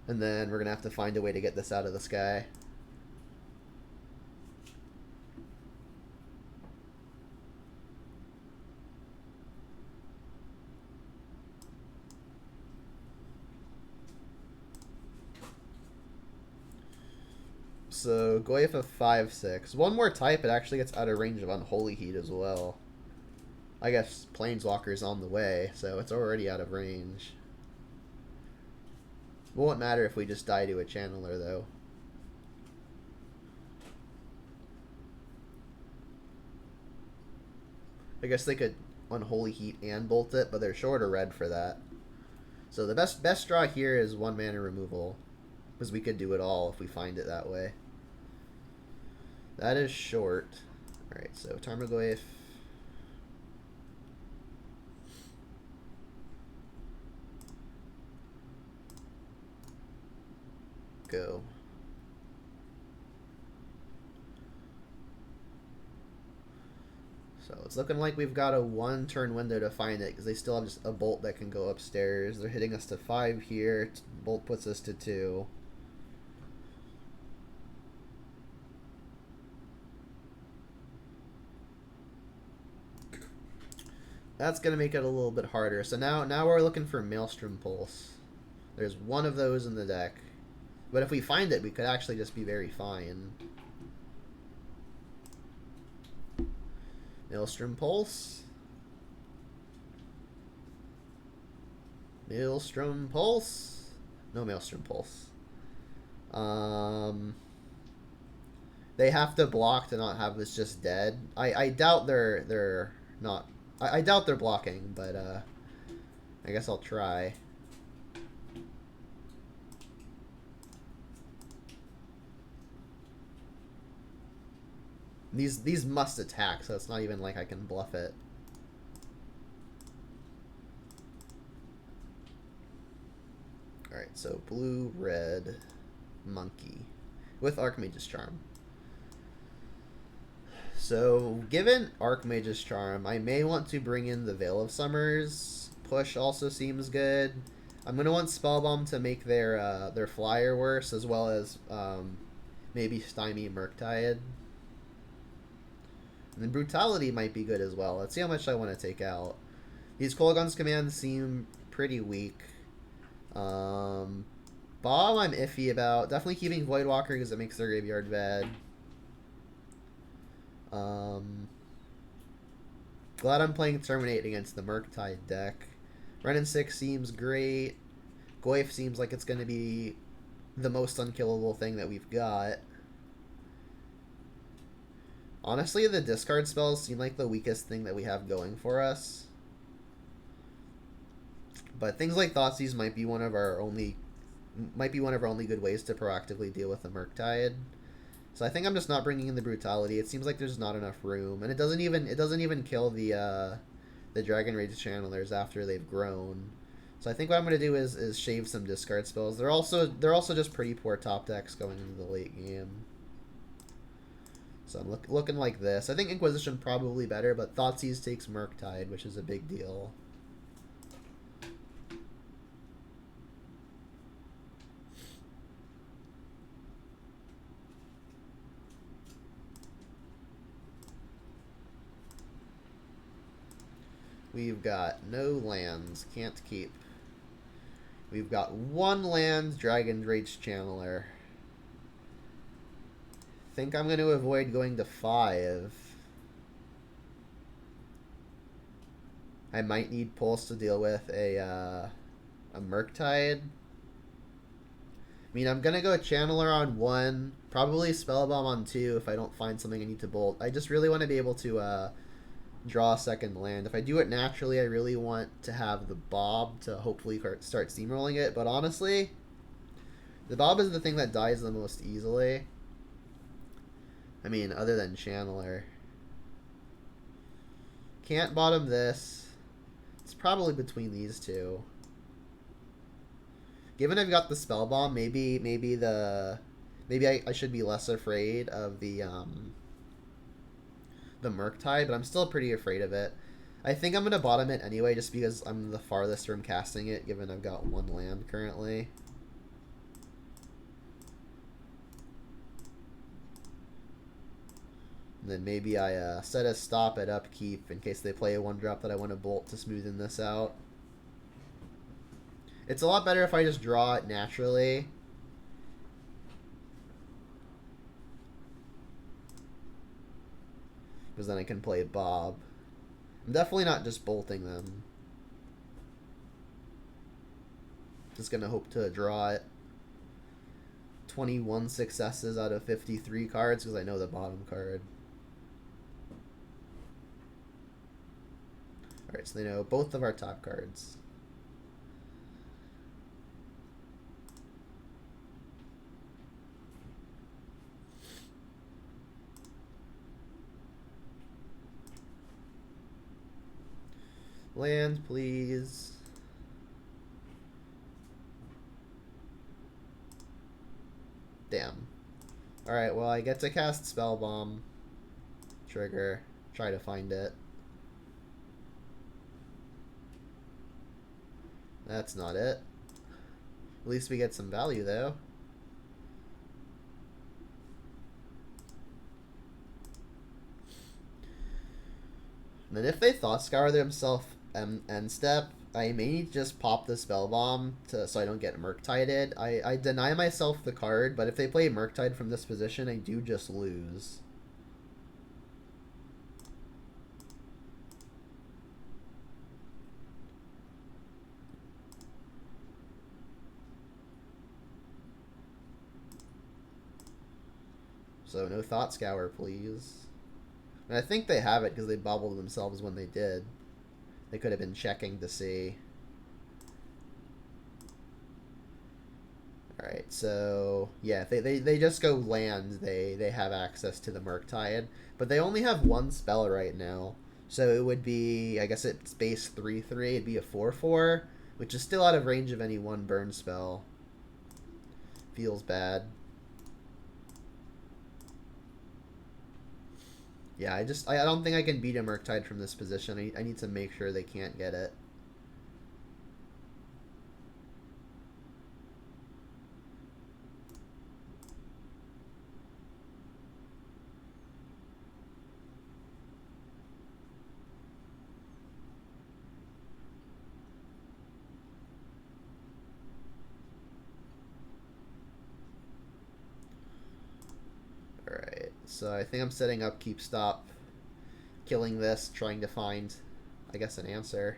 And then we're going to have to find a way to get this out of the sky. So, Goyf of 5/6. One more type, it actually gets out of range of Unholy Heat as well. I guess Planeswalker's on the way, so it's already out of range. Won't matter if we just die to a Channeler, though. I guess they could Unholy Heat and bolt it, but they're short of red for that. So the best draw here is 1 mana removal, because we could do it all if we find it that way. That is short. Alright, so Tarmogoyf. Go. So it's looking like we've got a 1-turn window to find it, because they still have just a bolt that can go upstairs. They're hitting us to 5 here. Bolt puts us to 2. That's going to make it a little bit harder. So now we're looking for Maelstrom Pulse. There's one of those in the deck. But if we find it, we could actually just be very fine. Maelstrom Pulse. Maelstrom Pulse. No Maelstrom Pulse. They have to block to not have this just dead. I doubt they're not... I doubt they're blocking, but I guess I'll try. These must attack, so it's not even like I can bluff it. Alright, so blue, red, monkey with Archmage's Charm. So, given Archmage's Charm, I may want to bring in the Veil of Summers. Push also seems good. I'm going to want Spellbomb to make their flyer worse, as well as maybe Stymie Murktide. And then Brutality might be good as well. Let's see how much I want to take out. These Kolaghan's commands seem pretty weak. Bomb I'm iffy about. Definitely keeping Voidwalker because it makes their graveyard bad. Glad I'm playing Terminate against the Murktide deck. Renin 6 seems great. Goyf seems like it's going to be the most unkillable thing that we've got. Honestly, the discard spells seem like the weakest thing that we have going for us. But things like Thoughtseize might be one of our only good ways to proactively deal with the Murktide. So I think I'm just not bringing in the Brutality. It seems like there's not enough room, and it doesn't even kill the Dragon Rage Channelers after they've grown. So I think what I'm gonna do is shave some discard spells. They're also just pretty poor top decks going into the late game. So I'm looking like this. I think Inquisition probably better, but Thoughtseize takes Murktide, which is a big deal. We've got no lands, can't keep. We've got one land, Dragon Rage Channeler. Think I'm going to avoid going to 5. I might need Pulse to deal with a Murktide. I mean, I'm going to go Channeler on 1, probably Spellbomb on 2 if I don't find something I need to bolt. I just really want to be able to draw a second land. If I do it naturally, I really want to have the Bob to hopefully start steamrolling it, but honestly, the Bob is the thing that dies the most easily. I mean, other than Channeler. Can't bottom this. It's probably between these two. Given I've got the Spellbomb, maybe I should be less afraid of the Murktide, but I'm still pretty afraid of it. I think I'm going to bottom it anyway, just because I'm the farthest from casting it, given I've got one land currently. And then maybe I set a stop at upkeep in case they play a 1-drop that I want to bolt to smoothen this out. It's a lot better if I just draw it naturally. Because then I can play Bob. I'm definitely not just bolting them. Just going to hope to draw it. 21 successes out of 53 cards because I know the bottom card. Alright, so they know both of our top cards. Land, please. Damn. Alright, well, I get to cast Spellbomb. Trigger. Try to find it. That's not it. At least we get some value, though. And then if they Thought Scour themselves end step, I may need to just pop the Spellbomb so I don't get Murktided. I deny myself the card, but if they play Murktide from this position, I do just lose. So no Thought Scour, please. And I think they have it because they bobbled themselves when they did. They could have been checking to see. Alright, so yeah, if they just go land, they have access to the Murktide. But they only have one spell right now. So it would be, I guess it's base 3/3, it'd be a 4/4, which is still out of range of any one burn spell. Feels bad. Yeah, I don't think I can beat a Murktide from this position. I need to make sure they can't get it. Alright, so I think I'm setting up Keep Stop, killing this, trying to find, I guess, an answer.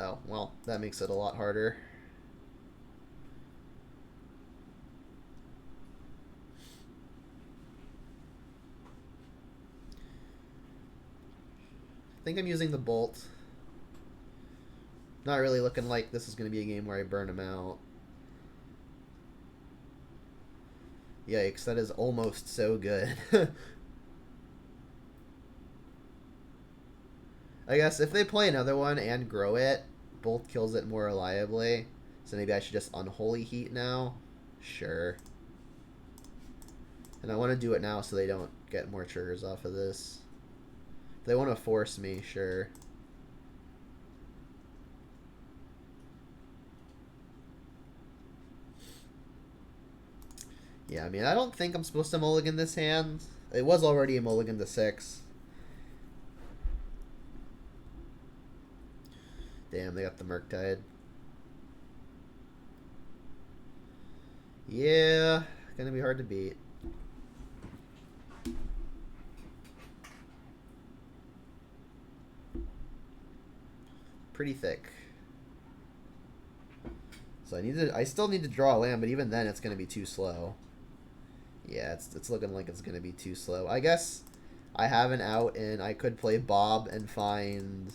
Oh, well, that makes it a lot harder. I think I'm using the bolt. Not really looking like this is going to be a game where I burn him out. Yikes, that is almost so good. I guess if they play another one and grow it, bolt kills it more reliably. So maybe I should just Unholy Heat now? Sure. And I want to do it now so they don't get more triggers off of this. If they want to force me, sure. Yeah, I mean, I don't think I'm supposed to mulligan this hand. It was already a mulligan to 6. Damn, they got the Murktide. Yeah, gonna be hard to beat. Pretty thick. So I still need to draw a land, but even then it's gonna be too slow. Yeah, it's looking like it's gonna be too slow. I guess I have an out, and I could play Bob and find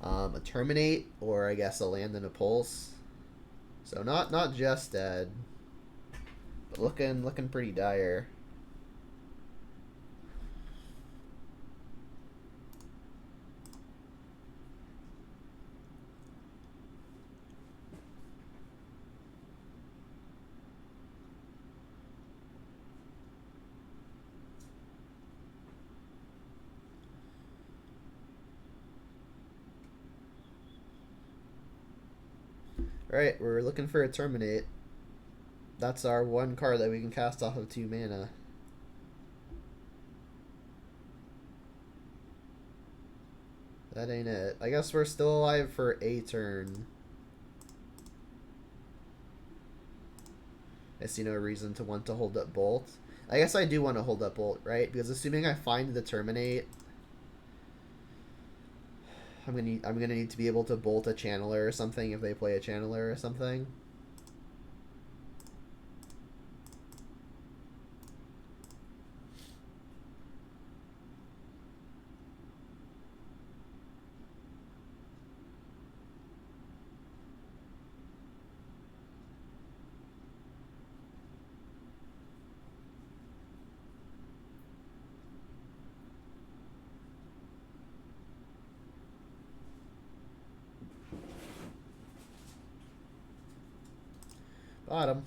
a Terminate, or I guess a land and a Pulse. So not just dead, but looking pretty dire. Alright, we're looking for a Terminate. That's our one card that we can cast off of 2 mana. That ain't it. I guess we're still alive for a turn. I see no reason to want to hold up Bolt. I guess I do want to hold up Bolt, right? Because assuming I find the Terminate, I'm gonna need to be able to bolt a Channeler or something if they play a Channeler or something. Bottom.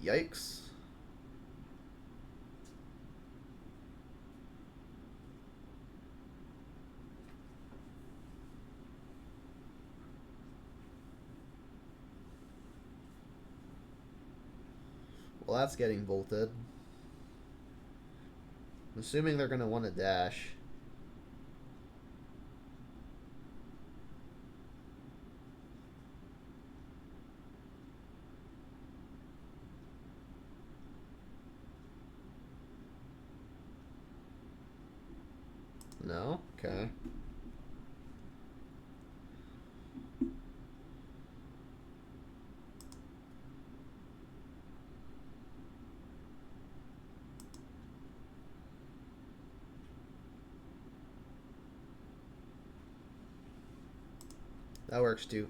Yikes. Well, that's getting bolted. I'm assuming they're going to want to dash. No? Okay. That works too.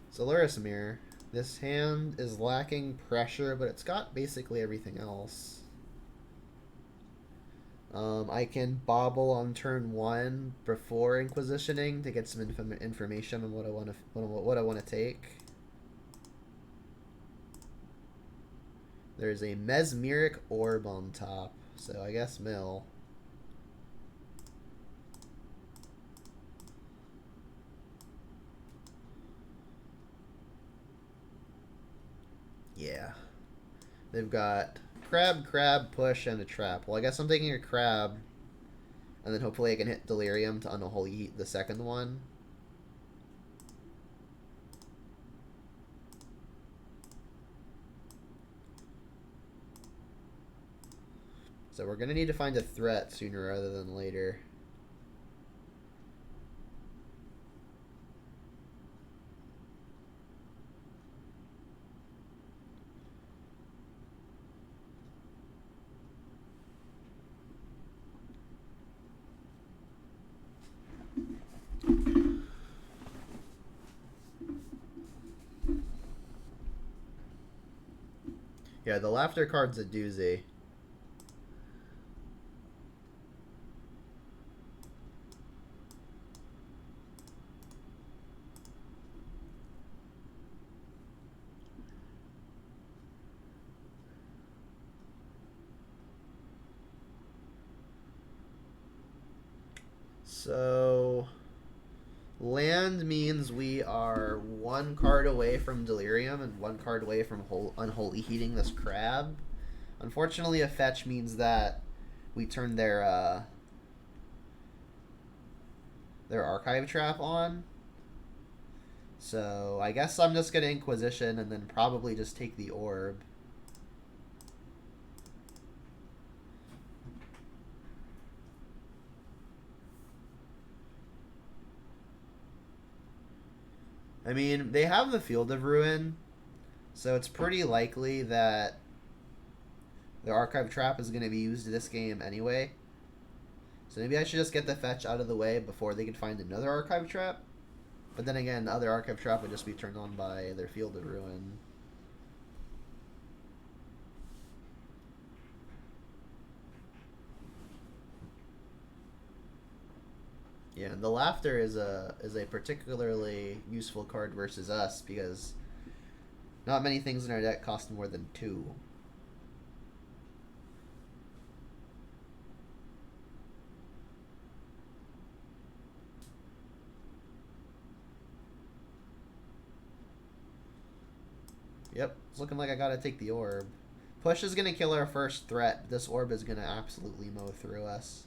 So Lurrus Mirror. This hand is lacking pressure, but it's got basically everything else. I can bobble on turn 1 before Inquisitioning to get some information on what I want to what I want to take. There's a Mesmeric Orb on top, so I guess mill. Yeah. They've got crab, push, and a trap. Well, I guess I'm taking a crab, and then hopefully I can hit Delirium to Unholy Heat the second one. So we're going to need to find a threat sooner rather than later. Yeah, the Laughter card's a doozy. So, land means we are 1 card away from Delirium and 1 card away from Unholy Heating this crab. Unfortunately, a fetch means that we turn their Archive Trap on. So, I guess I'm just going to Inquisition and then probably just take the Orb. I mean, they have the Field of Ruin, so it's pretty likely that the Archive Trap is going to be used in this game anyway. So maybe I should just get the fetch out of the way before they can find another Archive Trap. But then again, the other Archive Trap would just be turned on by their Field of Ruin. Yeah, and the Laughter is a particularly useful card versus us because not many things in our deck cost more than 2. Yep, it's looking like I gotta take the Orb. Push is gonna kill our first threat. This Orb is gonna absolutely mow through us.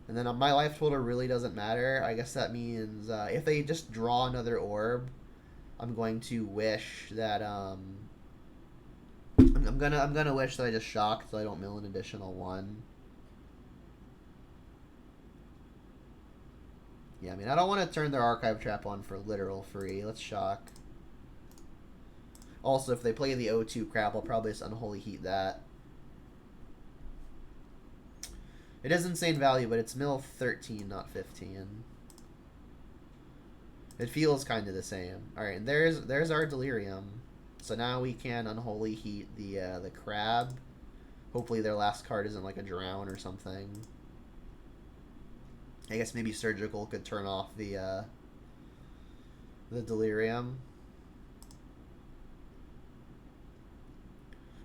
And then my life total really doesn't matter. I guess that means if they just draw another Orb, I'm going to wish that I'm gonna wish that I just shock so I don't mill an additional 1. Yeah, I mean I don't want to turn their Archive Trap on for literal free. Let's shock. Also, if they play the O2 crap, I'll probably just Unholy Heat that. It is insane value, but it's mill 13, not 15. It feels kind of the same. All right, and there's our Delirium. So now we can Unholy Heat the crab. Hopefully their last card isn't like a drown or something. I guess maybe Surgical could turn off the Delirium.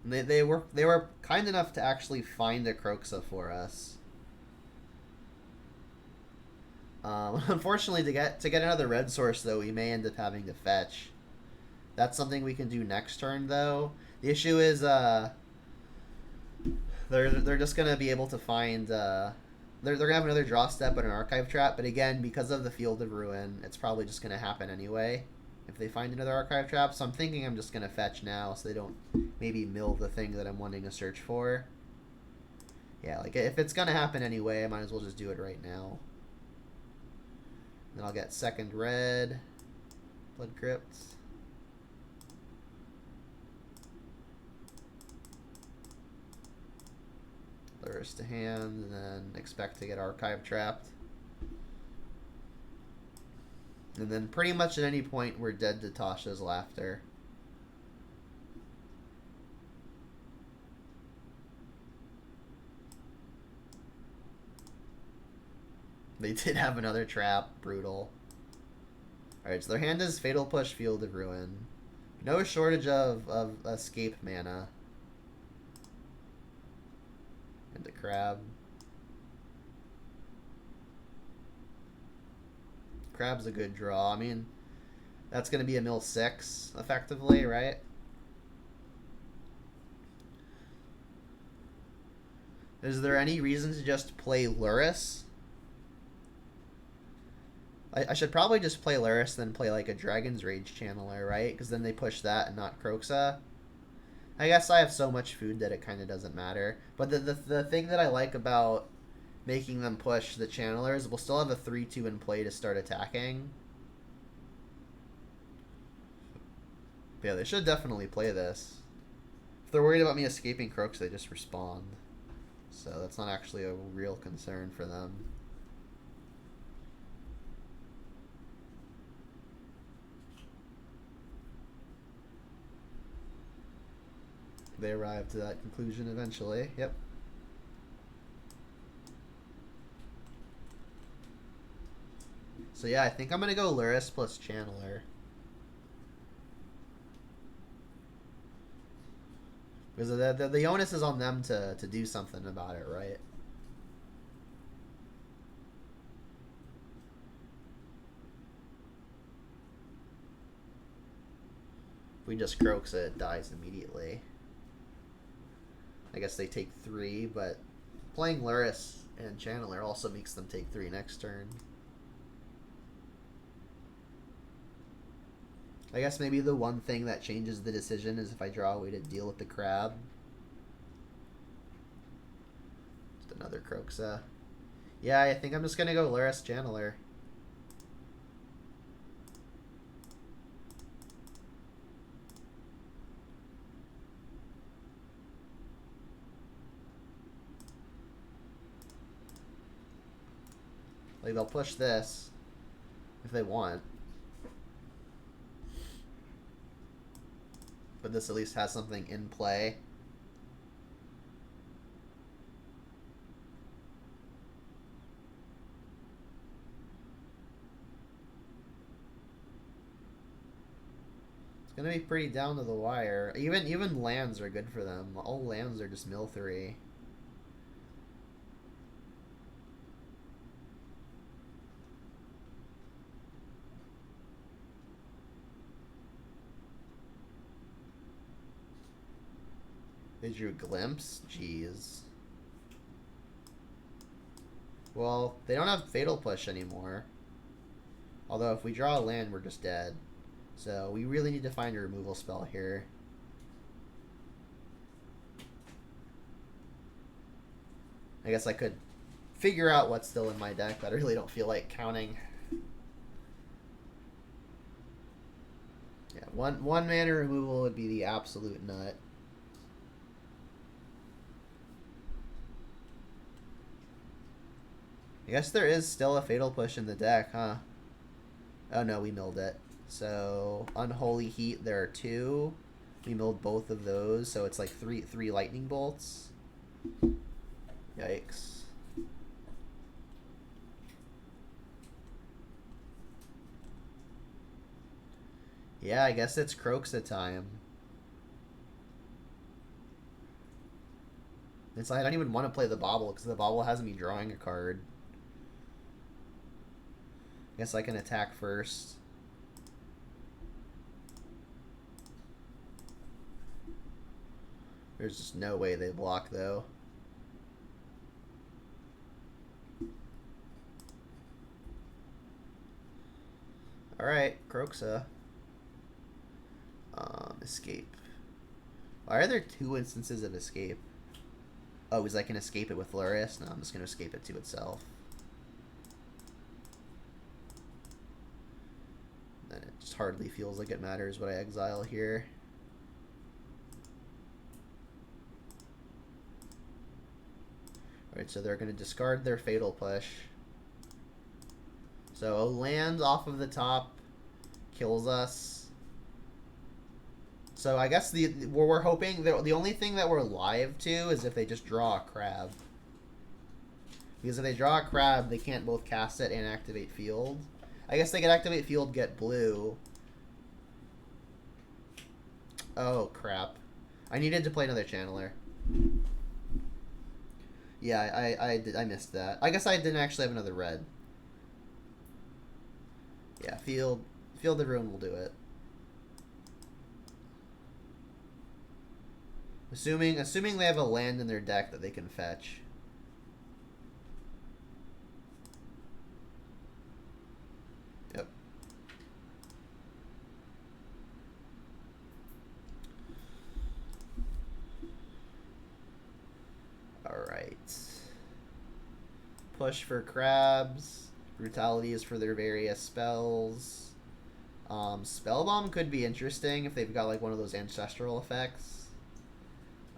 And they were kind enough to actually find a Kroxa for us. Unfortunately, to get another red source though, we may end up having to fetch. That's something we can do next turn though. The issue is they're just gonna be able to find they're gonna have another draw step and an Archive Trap, but again, because of the Field of Ruin, it's probably just gonna happen anyway if they find another Archive Trap. So I'm thinking I'm just gonna fetch now so they don't maybe mill the thing that I'm wanting to search for. Yeah, like if it's gonna happen anyway, I might as well just do it right now. Then I'll get second red, Blood Crypt. Lurrus to hand, and then expect to get Archive Trapped. And then pretty much at any point we're dead to Tasha's Laughter. They did have another trap. Brutal. Alright, so their hand is Fatal Push, Field of Ruin. No shortage of escape mana. And the crab. Crab's a good draw. I mean, that's going to be a mill 6, effectively, right? Is there any reason to just play Lurrus? I should probably just play Lurrus, then play like a Dragon's Rage Channeler, right? Because then they push that and not Kroxa. I guess I have so much food that it kind of doesn't matter. But the thing that I like about making them push the Channelers, we'll still have a 3-2 in play to start attacking. But yeah, they should definitely play this. If they're worried about me escaping Kroxa, they just respond. So that's not actually a real concern for them. They arrived to that conclusion eventually. Yep. So yeah, I think I'm gonna go Lurrus plus Channeler. Because the onus is on them to do something about it, right? If we just Kroxa, it dies immediately. I guess they take 3, but playing Lurrus and Channeler also makes them take 3 next turn. I guess maybe the one thing that changes the decision is if I draw a way to deal with the crab. Just another Kroxa. Yeah, I think I'm just going to go Lurrus Channeler. Like, they'll push this if they want. But this at least has something in play. It's gonna be pretty down to the wire. Even lands are good for them. All lands are just mill 3. They drew Glimpse? Jeez. Well, they don't have Fatal Push anymore. Although if we draw a land, we're just dead. So we really need to find a removal spell here. I guess I could figure out what's still in my deck, but I really don't feel like counting. Yeah, one mana removal would be the absolute nut. I guess there is still a Fatal Push in the deck, huh? Oh no, we milled it. So, Unholy Heat, there are 2. We milled both of those, so it's like three lightning bolts. Yikes. Yeah, I guess it's Kroxa time. It's like I don't even want to play the Bauble because the Bauble has me drawing a card. I guess I can attack first. There's just no way they block, though. Alright, Kroxa. Escape. Why are there 2 instances of escape? Oh, is I can escape it with Lurrus? No, I'm just going to escape it to itself. Then it just hardly feels like it matters what I exile here. Alright, so they're going to discard their Fatal Push. So a land off of the top kills us. So I guess we're hoping that the only thing that we're live to is if they just draw a crab. Because if they draw a crab, they can't both cast it and activate field. I guess they could activate field, get blue. Oh, crap. I needed to play another channeler. Yeah, I missed that. I guess I didn't actually have another red. Yeah, field of ruin will do it. Assuming they have a land in their deck that they can fetch. Yep. Alright. Push for crabs. Brutality is for their various spells. Spellbomb could be interesting if they've got like one of those ancestral effects.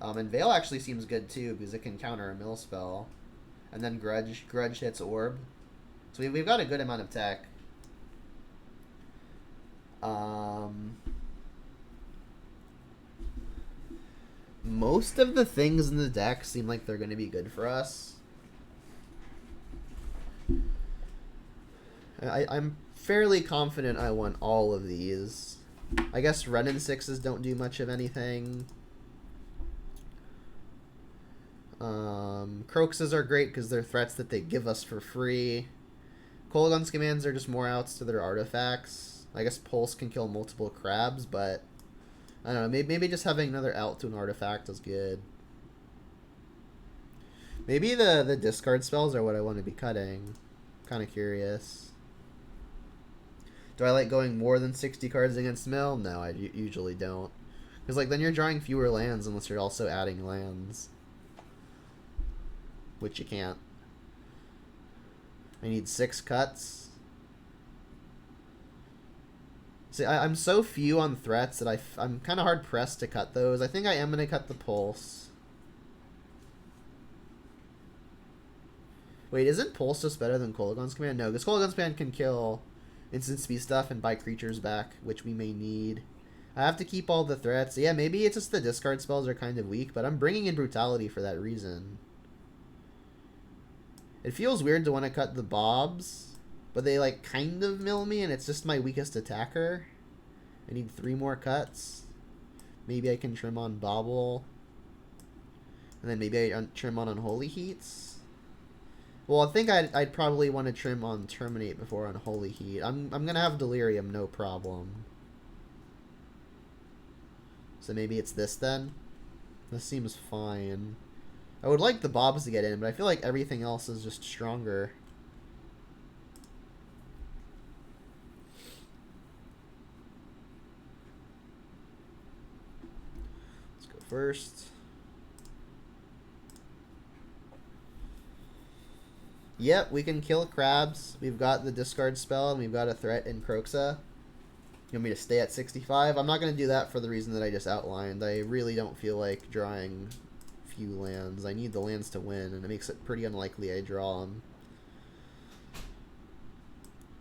And Veil actually seems good too because it can counter a mill spell. And then Grudge hits Orb. So we've got a good amount of tech. Most of the things in the deck seem like they're going to be good for us. I'm fairly confident I want all of these. I guess Ren and 6s don't do much of anything. Croxes are great because they're threats that they give us for free. Kolaghan's commands are just more outs to their artifacts. I guess Pulse can kill multiple crabs, but I don't know. Maybe just having another out to an artifact is good. Maybe the discard spells are what I want to be cutting. Kind of curious. Do I like going more than 60 cards against mill? No, I usually don't. Because like then you're drawing fewer lands unless you're also adding lands. Which you can't. I need 6 cuts. See, I'm so few on threats that I'm kind of hard pressed to cut those. I think I am going to cut the Pulse. Wait, isn't Pulse just better than Kolaghan's Command? No, because Kolaghan's Command can kill instant speed stuff and buy creatures back, which we may need. I have to keep all the threats. Yeah, maybe it's just the discard spells are kind of weak, but I'm bringing in Brutality for that reason. It feels weird to want to cut the Bobs, but they like kind of mill me and it's just my weakest attacker. I need 3 more cuts. Maybe I can trim on Bobble. And then maybe I trim on Unholy Heats. Well, I think I'd probably want to trim on Terminate before Unholy Heat. I'm going to have Delirium, no problem. So maybe it's this then? This seems fine. I would like the Bobs to get in, but I feel like everything else is just stronger. Let's go first. Yep, we can kill crabs. We've got the discard spell, and we've got a threat in Croxa. You want me to stay at 65? I'm not going to do that for the reason that I just outlined. I really don't feel like drawing few lands. I need the lands to win, and it makes it pretty unlikely I draw them.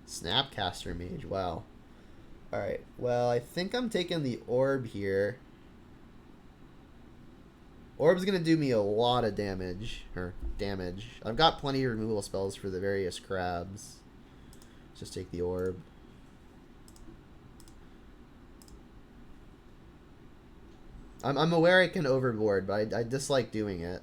Snapcaster Mage, wow. Alright, well, I think I'm taking the Orb here. Orb's gonna do me a lot of damage. I've got plenty of removal spells for the various crabs. Let's just take the Orb. I'm aware I can overboard, but I dislike doing it.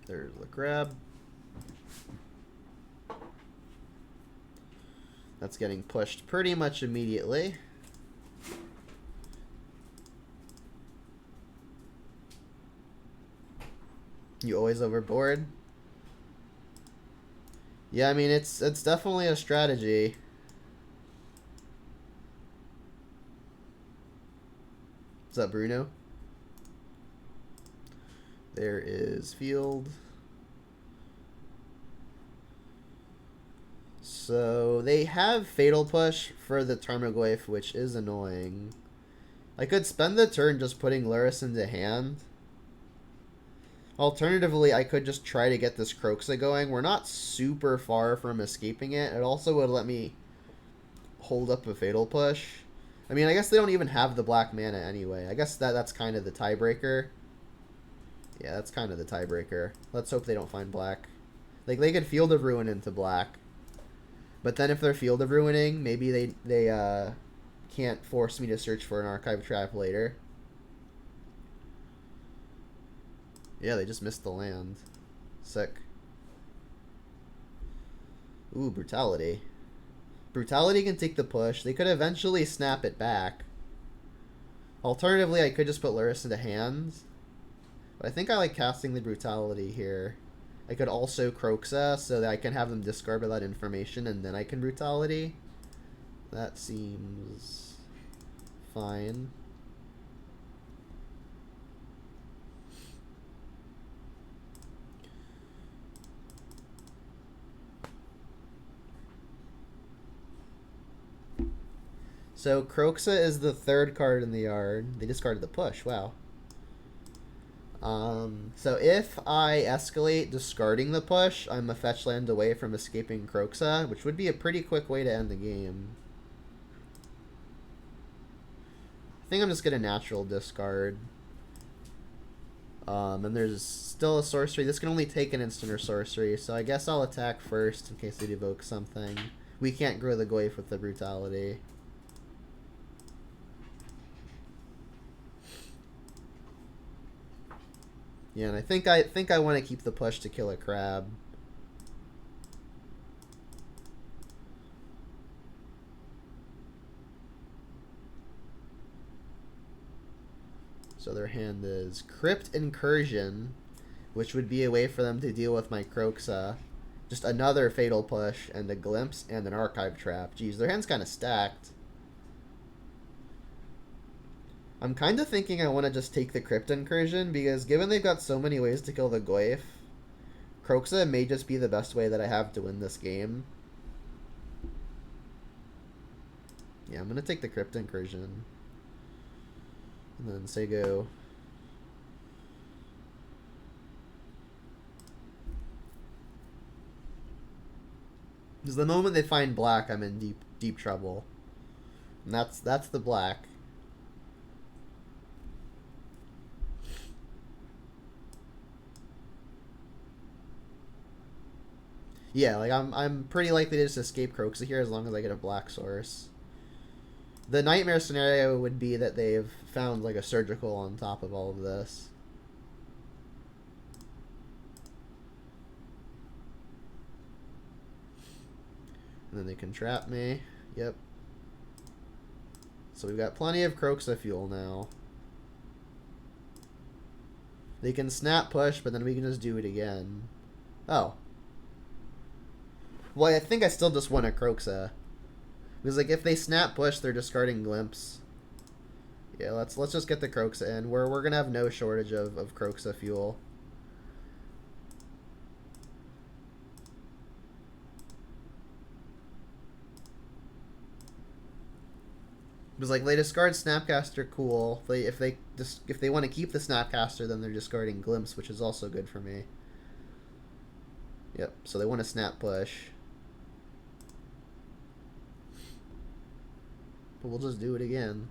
There's the crab. That's getting pushed pretty much immediately. You always overboard? Yeah, I mean, it's definitely a strategy. What's up, Bruno? There is field. So they have Fatal Push for the Tarmogoyf, which is annoying. I could spend the turn just putting Lurrus into hand. Alternatively, I could just try to get this Croxa going. We're not super far from escaping it. It also would let me hold up a Fatal Push. I mean, I guess they don't even have the black mana anyway. I guess that's kind of the tiebreaker. Yeah, that's kind of the tiebreaker. Let's hope they don't find black. Like, they could Field of Ruin into black. But then if they're Field of Ruining, maybe they can't force me to search for an Archive Trap later. Yeah, they just missed the land. Sick. Ooh, Brutality. Brutality can take the push. They could eventually snap it back. Alternatively, I could just put Lurrus into hands. But I think I like casting the Brutality here. I could also Croxa so that I can have them discard all that information and then I can Brutality. That seems fine. So Croxa is the third card in the yard. They discarded the push. Wow. So if I escalate discarding the push, I'm a fetch land away from escaping Croxa, which would be a pretty quick way to end the game. I think I'm just gonna natural discard. And there's still a sorcery. This can only take an instant or sorcery, so I guess I'll attack first in case they evoke something. We can't grow the Goyf with the Brutality. Yeah, and I think I want to keep the push to kill a crab. So their hand is Crypt Incursion, which would be a way for them to deal with my Croxa. Just another Fatal Push and a Glimpse and an Archive Trap. Jeez, their hand's kind of stacked. I'm kind of thinking I want to just take the Crypt Incursion, because given they've got so many ways to kill the Goyf, Croxa may just be the best way that I have to win this game. Yeah, I'm going to take the Crypt Incursion. And then say go. Because the moment they find black, I'm in deep trouble. And that's the black. Yeah, like I'm pretty likely to just escape Croxa here as long as I get a black source. The nightmare scenario would be that they've found like a surgical on top of all of this. And then they can trap me. Yep. So we've got plenty of Croxa fuel now. They can snap push, but then we can just do it again. Oh. Well, I think I still just want a Croxa. Because like if they snap push, they're discarding Glimpse. Yeah, let's just get the Croxa in. We're gonna have no shortage of Croxa fuel. Because like they discard Snapcaster, cool. If they want to keep the Snapcaster, then they're discarding Glimpse, which is also good for me. Yep. So they want to snap push. But we'll just do it again.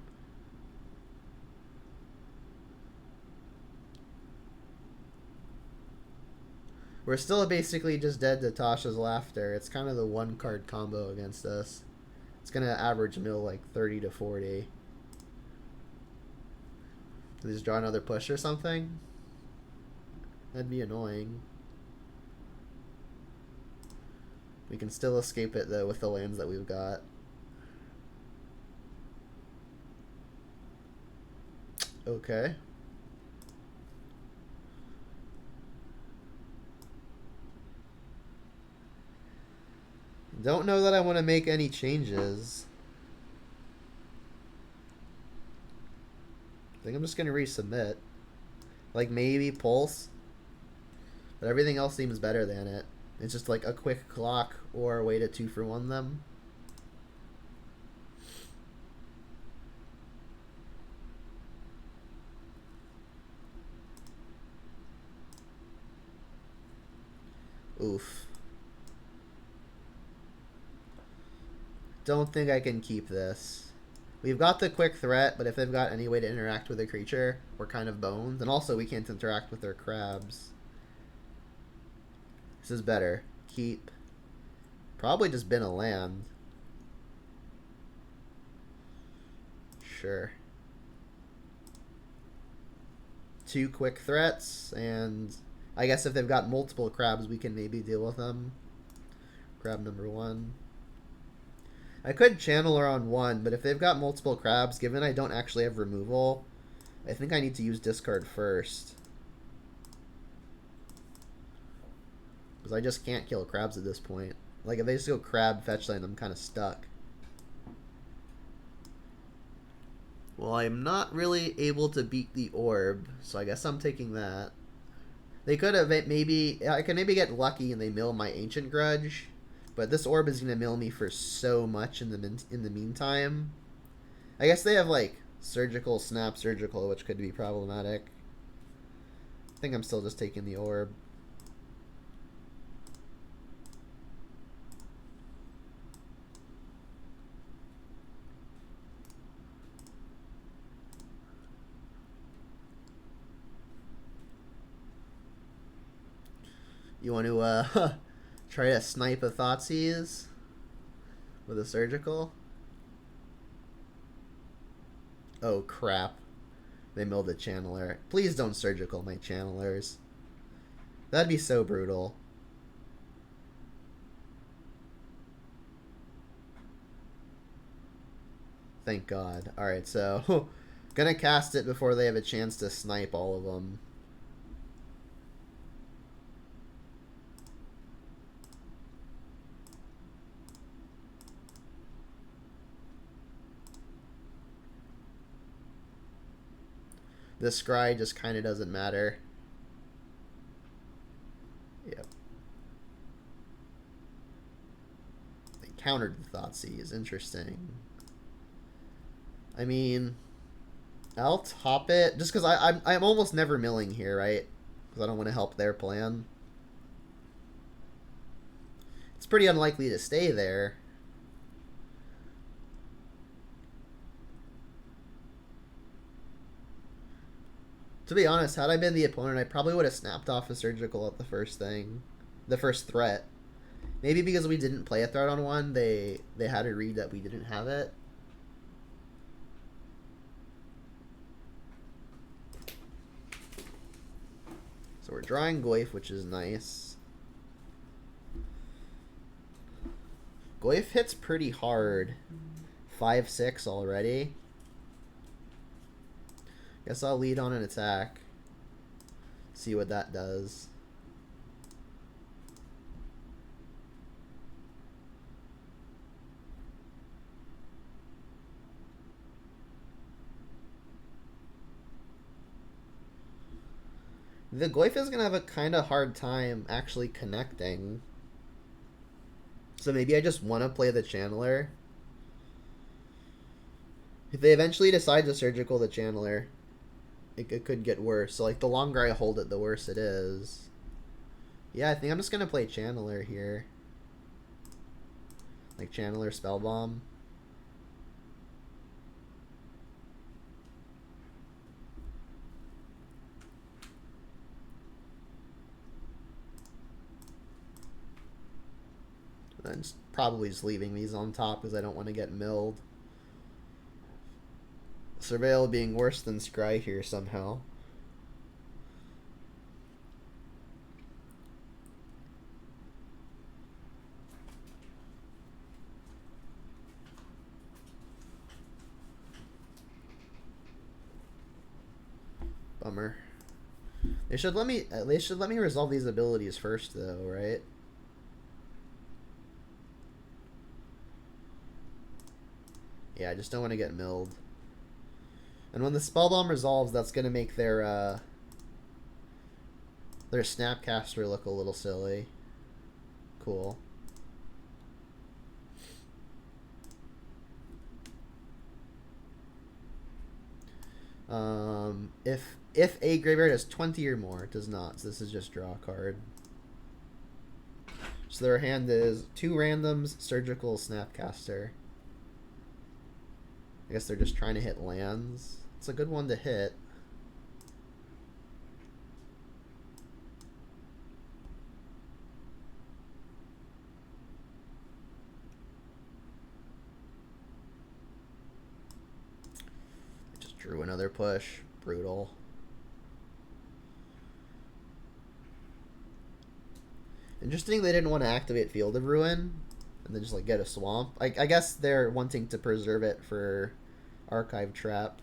We're still basically just dead to Tasha's Laughter. It's kind of the one card combo against us. It's going to average mill like 30 to 40. They just draw another push or something? That'd be annoying. We can still escape it though with the lands that we've got. Okay. Don't know that I want to make any changes. I think I'm just going to resubmit. Like maybe Pulse. But everything else seems better than it. It's just like a quick clock or a way to 2-for-1 them. Oof. Don't think I can keep this. We've got the quick threat, but if they've got any way to interact with a creature, we're kind of boned. And also, we can't interact with their crabs. This is better. Keep. Probably just bin a land. Sure. 2 quick threats, and I guess if they've got multiple crabs, we can maybe deal with them. Crab number 1. I could channel her on 1, but if they've got multiple crabs, given I don't actually have removal, I think I need to use discard first. Because I just can't kill crabs at this point. Like, if they just go crab fetch land, I'm kind of stuck. Well, I'm not really able to beat the orb, so I guess I'm taking that. They could have maybe... I can maybe get lucky and they mill my Ancient Grudge, but this orb is going to mill me for so much in the meantime. I guess they have, like, Surgical, Snap, Surgical, which could be problematic. I think I'm still just taking the orb. You want to try to snipe a Thoughtseize with a Surgical? Oh crap. They milled a Channeler. Please don't Surgical my Channelers. That'd be so brutal. Thank God. Alright, so gonna cast it before they have a chance to snipe all of them. The scry just kind of doesn't matter. Yep. They countered the Thoughtseize. Interesting. I mean, I'll top it just because I'm almost never milling here, right? Because I don't want to help their plan. It's pretty unlikely to stay there. To be honest, had I been the opponent, I probably would have snapped off a Surgical at the first thing. The first threat. Maybe because we didn't play a threat on 1, they had a read that we didn't have it. So we're drawing Goyf, which is nice. Goyf hits pretty hard. 5-6 already. Guess I'll lead on an attack. See what that does. The Goyf is going to have a kind of hard time actually connecting. So maybe I just want to play the Channeler. If they eventually decide to Surgical the Channeler, it could get worse. So, like, the longer I hold it, the worse it is. Yeah, I think I'm just going to play Channeler here. Like, Channeler Spellbomb. And probably just leaving these on top because I don't want to get milled. Surveil being worse than Scry here somehow. Bummer. They should let me resolve these abilities first though, right? Yeah, I just don't want to get milled. And when the Spellbomb resolves, that's going to make their Snapcaster look a little silly. Cool. If a graveyard has 20 or more, it does not. So this is just draw a card. So their hand is 2 randoms, Surgical, Snapcaster. I guess they're just trying to hit lands. It's a good one to hit. I just drew another push. Brutal. Interesting they didn't want to activate Field of Ruin and then just like get a swamp. I guess they're wanting to preserve it for Archive Trap.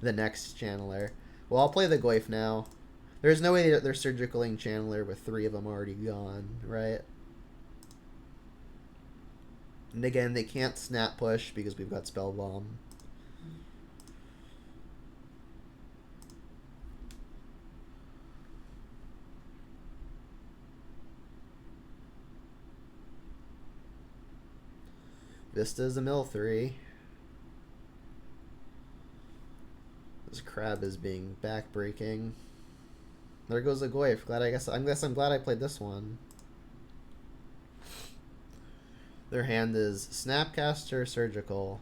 The next Channeler. Well, I'll play the Goyf now. There's no way that they're surgicaling Channeler with 3 of them already gone, right? And again, they can't snap push because we've got Spell Bomb. Vista's a mill 3. This crab is being backbreaking. There goes a Goyf. I'm glad I played this one. Their hand is Snapcaster, Surgical.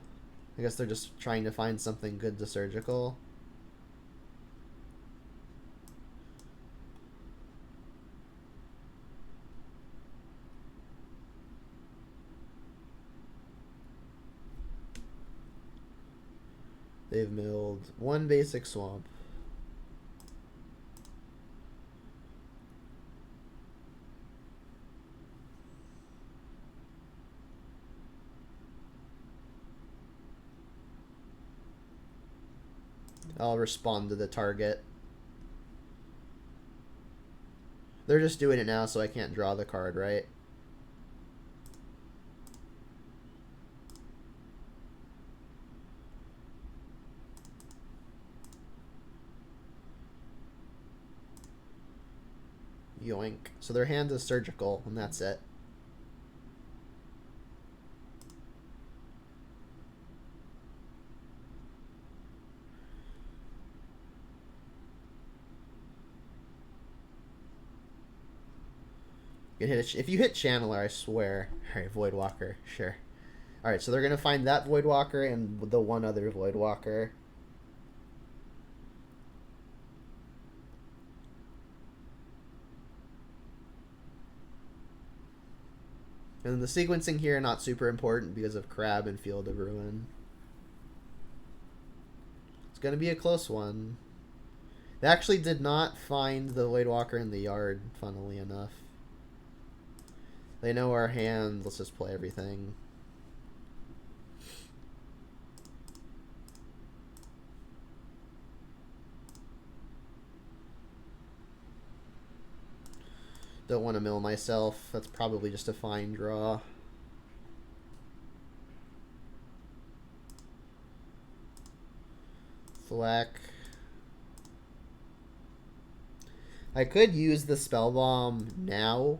I guess they're just trying to find something good to Surgical. They've milled 1 basic swamp. I'll respond to the target. They're just doing it now so I can't draw the card, right? Yoink. So their hand is Surgical, and that's it. You can hit if you hit Channeler, I swear. Alright, Voidwalker, sure. Alright, so they're gonna find that Voidwalker and the one other Voidwalker. And the sequencing here not super important because of Crab and Field of Ruin. It's gonna be a close one. They actually did not find the Voidwalker in the yard, funnily enough. They know our hand. Let's just play everything. Don't want to mill myself. That's probably just a fine draw. Thwack. I could use the Spell Bomb now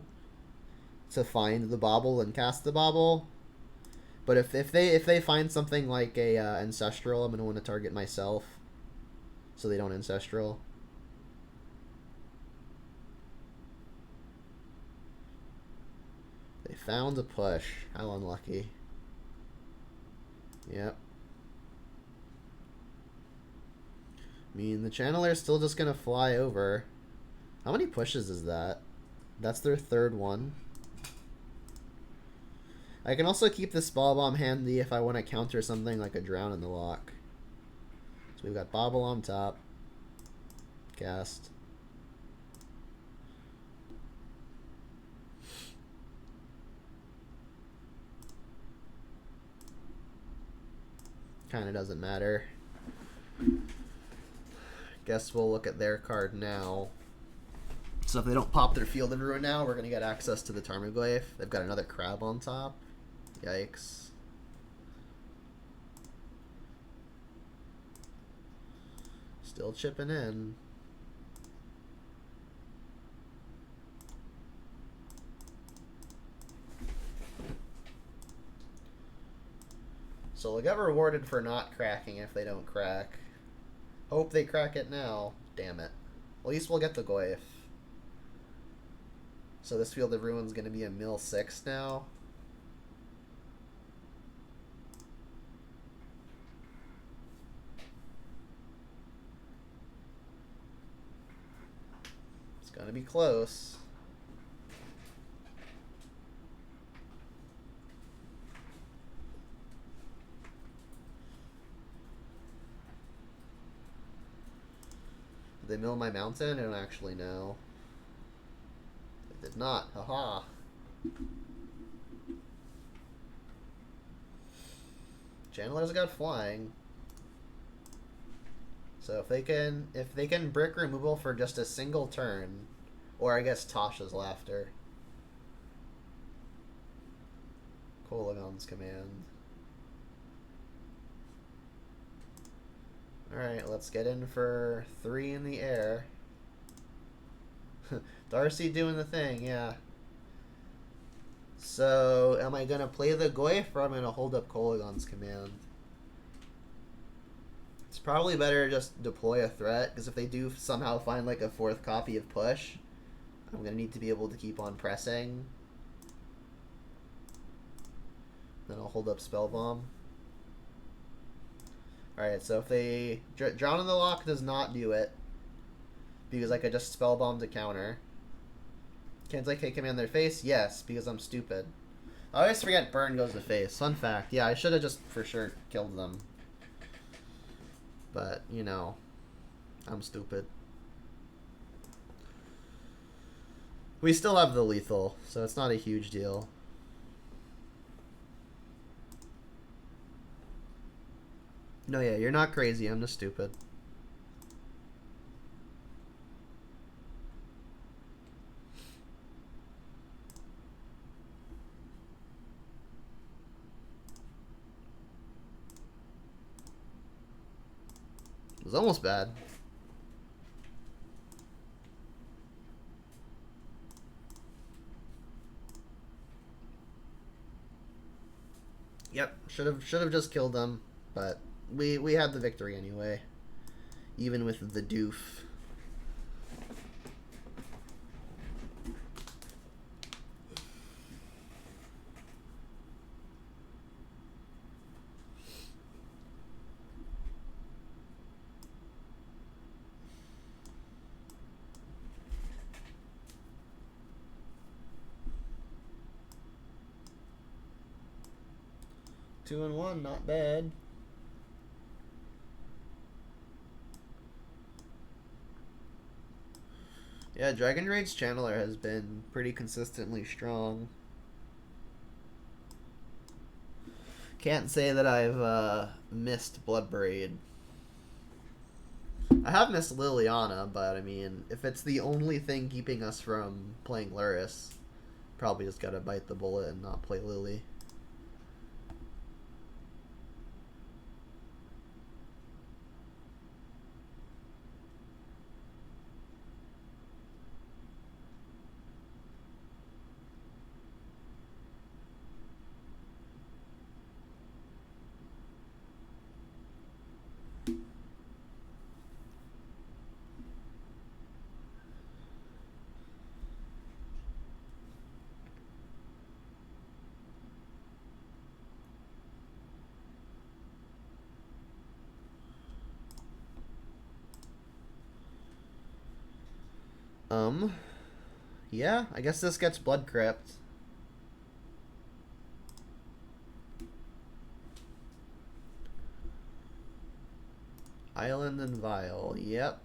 to find the Bobble and cast the Bobble, but if they find something like a Ancestral, I'm gonna want to target myself, so they don't Ancestral. They found a push. How unlucky. Yep. I mean, the Channeler's still just gonna fly over. How many pushes is that? That's their 3rd one. I can also keep the Spell Bomb handy if I want to counter something like a Drown in the Lock. So we've got Bobble on top. Cast. Kind of doesn't matter. Guess we'll look at their card now. So if they don't pop their Field of Ruin now, we're going to get access to the Tarmogoyf. They've got another Crab on top. Yikes. Still chipping in. So they'll get rewarded for not cracking if they don't crack. Hope they crack it now. Damn it. At least we'll get the Goyf. So this Field of Ruin's going to be a mill 6 now. gonna be close. Did they mill my mountain? I don't actually know. They did not. Haha. Chandler's got flying. So if they can brick removal for just a single turn, or I guess Tasha's Laughter. Kolagon's Command. Alright, let's get in for 3 in the air. Darcy doing the thing, yeah. So, am I going to play the Goyf or am I going to hold up Kolagon's Command? It's probably better to just deploy a threat, because if they do somehow find like a 4th copy of Push, I'm going to need to be able to keep on pressing. Then I'll hold up Spellbomb. Alright, so if they... Drown in the Lock does not do it, because I could just Spellbomb to counter. Can't I command their face? Yes, because I'm stupid. I always forget burn goes to face. Fun fact. Yeah, I should have just for sure killed them. But, you know, I'm stupid. We still have the lethal, so it's not a huge deal. No, yeah, you're not crazy. I'm just stupid. It was almost bad. Yep, should have just killed them, but we had the victory anyway, even with the doof. Two and one, not bad. Yeah, Dragon Raid's Channeler has been pretty consistently strong. Can't say that I've missed Bloodbraid. I have missed Liliana, but I mean, if it's the only thing keeping us from playing Lurrus, probably just gotta bite the bullet and not play Lily. Yeah, I guess this gets Blood Crypt. Island and Vial, yep.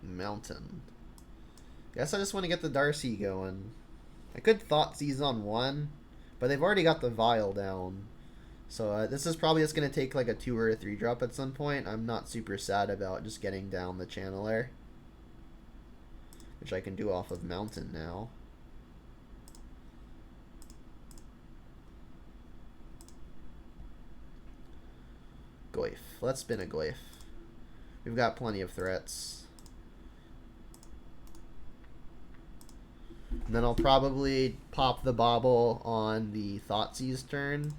Mountain. Guess I just want to get the Darcy going. I could Thoughtseize on 1, but they've already got the Vial down. So this is probably just going to take like a 2 or a 3 drop at some point. I'm not super sad about just getting down the Channeler, which I can do off of Mountain now. Goyf. Let's spin a Goyf. We've got plenty of threats. And then I'll probably pop the Bauble on the Thoughtseize turn.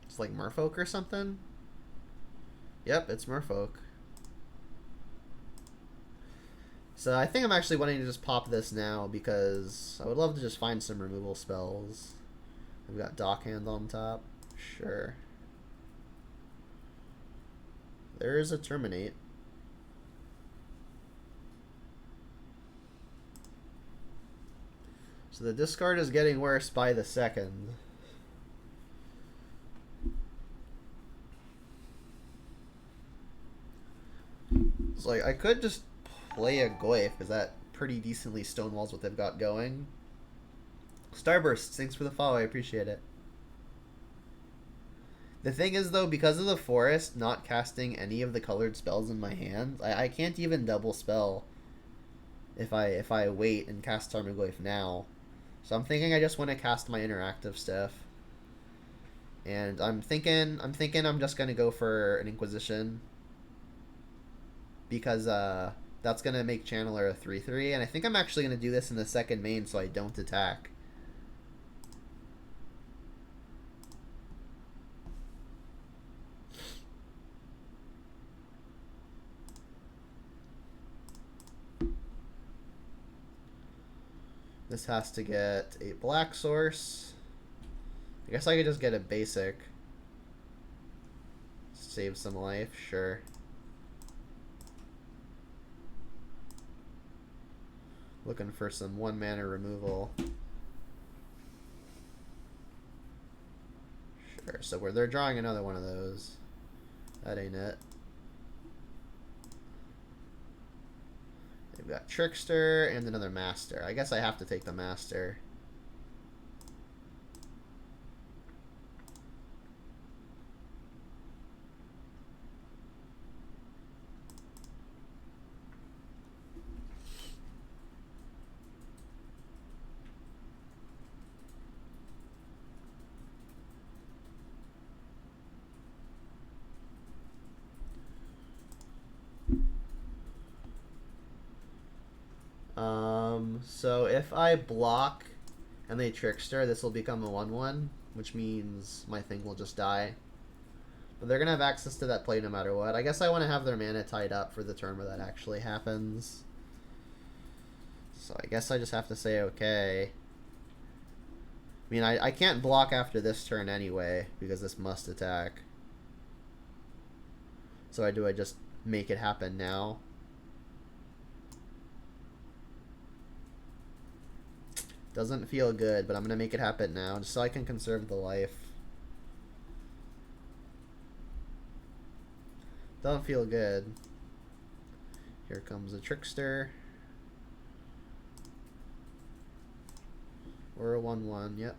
It's like Merfolk or something. Yep, it's Merfolk. So I think I'm actually wanting to just pop this now because I would love to just find some removal spells. We've got Dockhand on top. Sure. there is a terminate. So the discard is getting worse by the second. It's like, I could just play a Goyf, because that pretty decently stonewalls what they've got going. Starburst, thanks for the follow, I appreciate it. The thing is, though, because of the forest not casting any of the colored spells in my hand, I can't even double spell if I wait and cast Tarmogoyf now. So I'm thinking I just want to cast my interactive stuff. And I'm thinking I'm just gonna go for an Inquisition, because that's gonna make Channeler a 3/3, and I think I'm actually gonna do this in the second main so I don't attack. This has to get a black source. I guess I could just get a basic. Save some life, sure. Looking for some 1 mana removal. Sure, so where they're drawing another one of those. That ain't it. They've got Trickster and another Master. I guess I have to take the Master. So if I block and they Trickster, this will become a 1/1, which means my thing will just die. But they're going to have access to that play no matter what. I guess I want to have their mana tied up for the turn where that actually happens. So I guess I just have to say okay. I mean, I can't block after this turn anyway, because this must attack. So I just make it happen now? Doesn't feel good, but I'm going to make it happen now, just so I can conserve the life. Don't feel good. Here comes a Trickster. Or a 1/1, yep.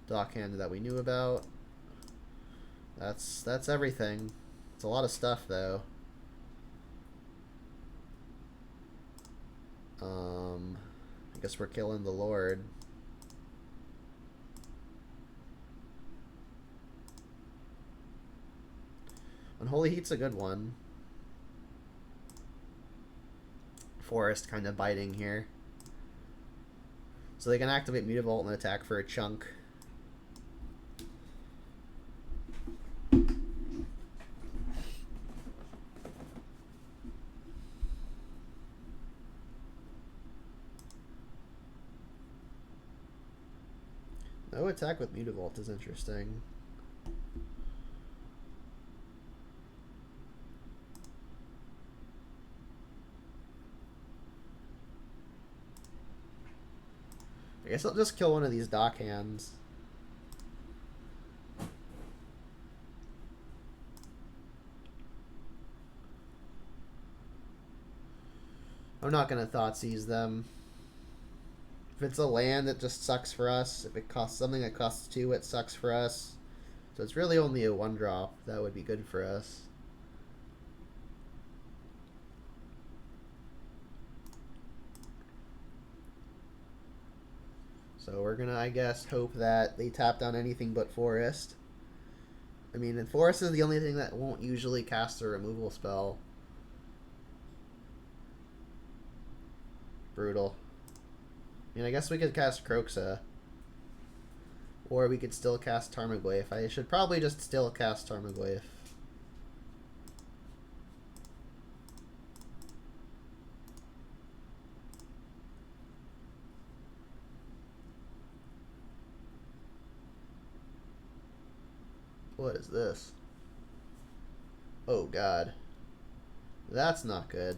Dockhand that we knew about. That's everything. It's a lot of stuff, though. I guess we're killing the Lord. Unholy Heat's a good one. Forest kind of biting here. So they can activate Mutavault and attack for a chunk. No attack with Mutavault is interesting. I guess I'll just kill one of these Dockhands. I'm not going to Thoughtseize them. If it's a land, it just sucks for us. If it costs something that costs 2, it sucks for us. So it's really only a 1-drop. That would be good for us. So we're going to, I guess, hope that they tap down anything but Forest. I mean, and Forest is the only thing that won't usually cast a removal spell. Brutal. I mean, I guess we could cast Kroxa. Or we could still cast Tarmogoyf. I should probably just still cast Tarmogoyf. What is this? Oh god. That's not good.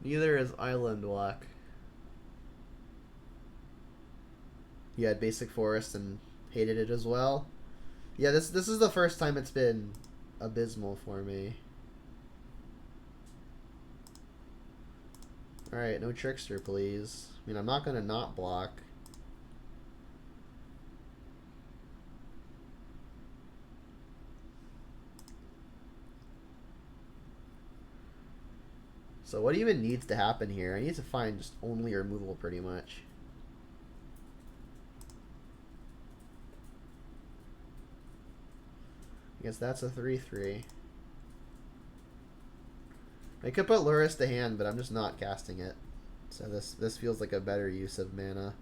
Neither is Island Walk. You had Basic Forest and hated it as well. Yeah, this is the first time it's been abysmal for me. Alright, no Trickster, please. I mean, I'm not going to not block. So what even needs to happen here? I need to find just only removal pretty much. I guess that's a 3/3. I could put Lurrus to hand, but I'm just not casting it. So this feels like a better use of mana.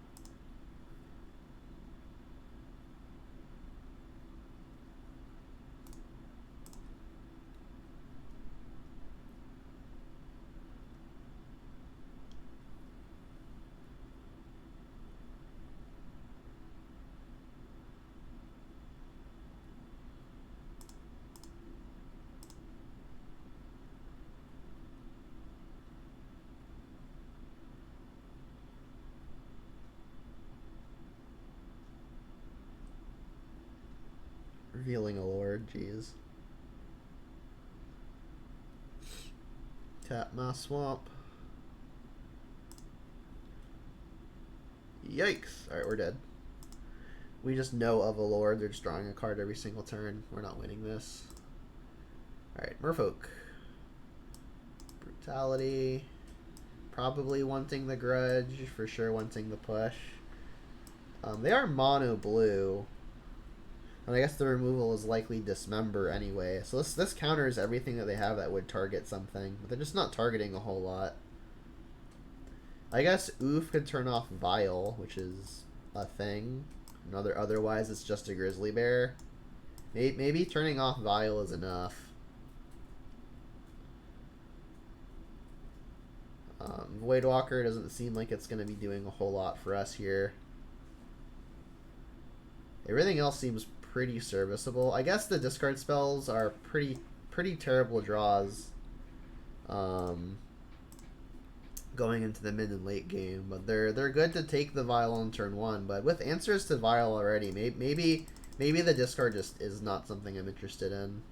Revealing a Lord, jeez. Tap my swamp. Yikes. Alright, we're dead. We just know of a Lord. They're just drawing a card every single turn. We're not winning this. Alright, Merfolk. Brutality. Probably wanting the Grudge. For sure wanting the push. They are mono blue. And I guess the removal is likely Dismember anyway. So this counters everything that they have that would target something. But they're just not targeting a whole lot. I guess Oof could turn off Vile, which is a thing. Otherwise, it's just a Grizzly Bear. Maybe turning off Vile is enough. Voidwalker doesn't seem like it's going to be doing a whole lot for us here. Everything else seems pretty serviceable. I guess the discard spells are pretty terrible draws going into the mid and late game, but they're good to take the Vile on turn 1. But with answers to Vile already, maybe the discard just is not something I'm interested in.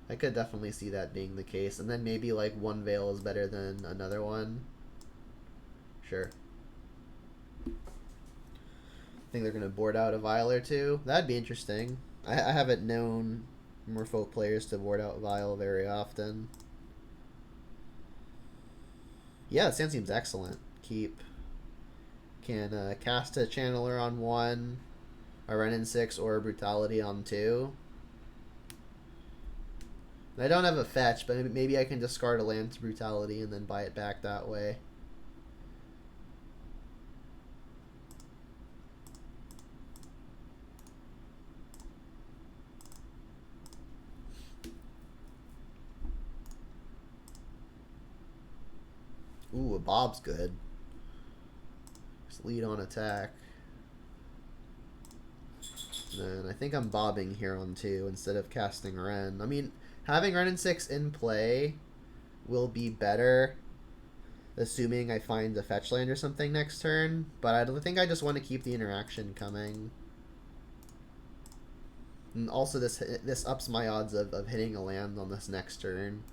I could definitely see that being the case, and then maybe like one Veil is better than another one. Sure. I think they're going to board out a Vile or two. That'd be interesting. I haven't known Merfolk players to board out Vile very often. Yeah, the stand seems excellent. Keep. Can cast a Channeler on 1, a Renin 6, or a Brutality on 2. I don't have a fetch, but maybe I can discard a land to Brutality and then buy it back that way. Ooh, a Bob's good. Just lead on attack. And I think I'm bobbing here on 2 instead of casting Ren. I mean, having Renin 6 in play will be better, assuming I find a fetch land or something next turn. But I think I just want to keep the interaction coming. And also, this ups my odds of hitting a land on this next turn.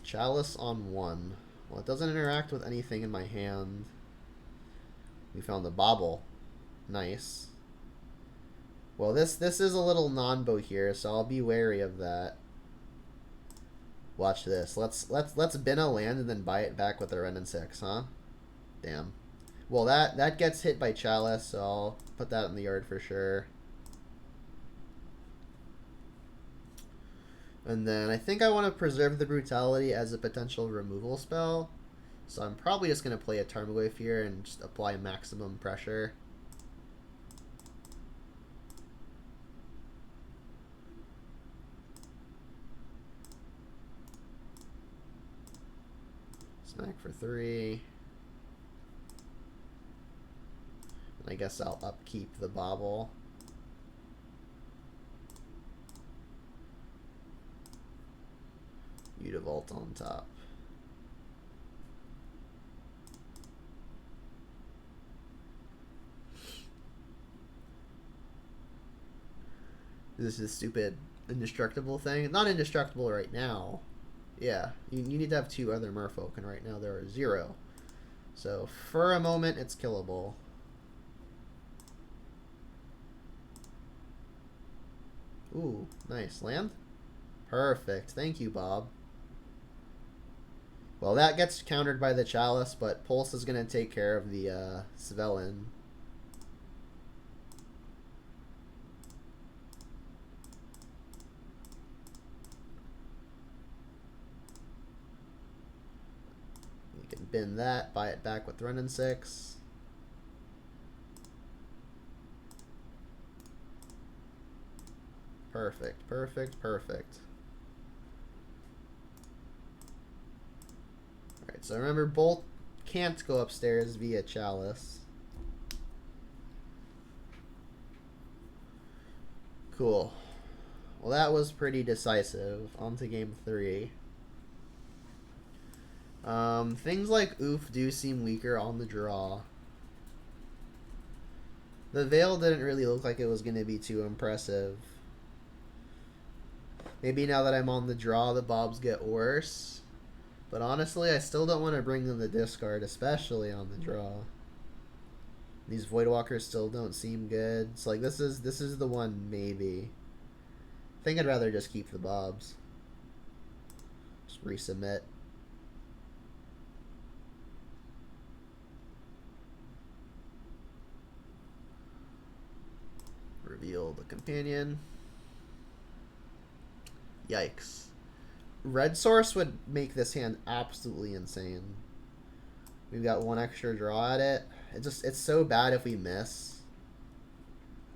Chalice on 1. Well, it doesn't interact with anything in my hand. We found the Bobble. Nice. Well, this is a little non-bow here, so I'll be wary of that. Watch this. Let's bin a land and then buy it back with a Renin 6, huh? Damn. Well, that gets hit by Chalice, so I'll put that in the yard for sure. And then I think I want to preserve the Brutality as a potential removal spell. So I'm probably just going to play a Tarmogoyf here and just apply maximum pressure. Smack for 3. And I guess I'll upkeep the bauble. Utavault on top. This is a stupid indestructible thing. Not indestructible right now. Yeah, you need to have 2 other merfolk, and right now there are 0. So for a moment, it's killable. Ooh, nice. Land? Perfect. Thank you, Bob. Well, that gets countered by the Chalice, but Pulse is going to take care of the Svelin. We can bin that, buy it back with Renin 6. Perfect, perfect, perfect. Alright, so remember, Bolt can't go upstairs via Chalice. Cool. Well, that was pretty decisive. On to game 3. Things like Oof do seem weaker on the draw. The Veil didn't really look like it was going to be too impressive. Maybe now that I'm on the draw, the Bobs get worse. But honestly, I still don't want to bring them the discard, especially on the draw. These Voidwalkers still don't seem good. It's like this is the one maybe. I think I'd rather just keep the Bobs. Just resubmit. Reveal the companion. Yikes. Red Source would make this hand absolutely insane. We've got 1 extra draw at it. It's so bad if we miss.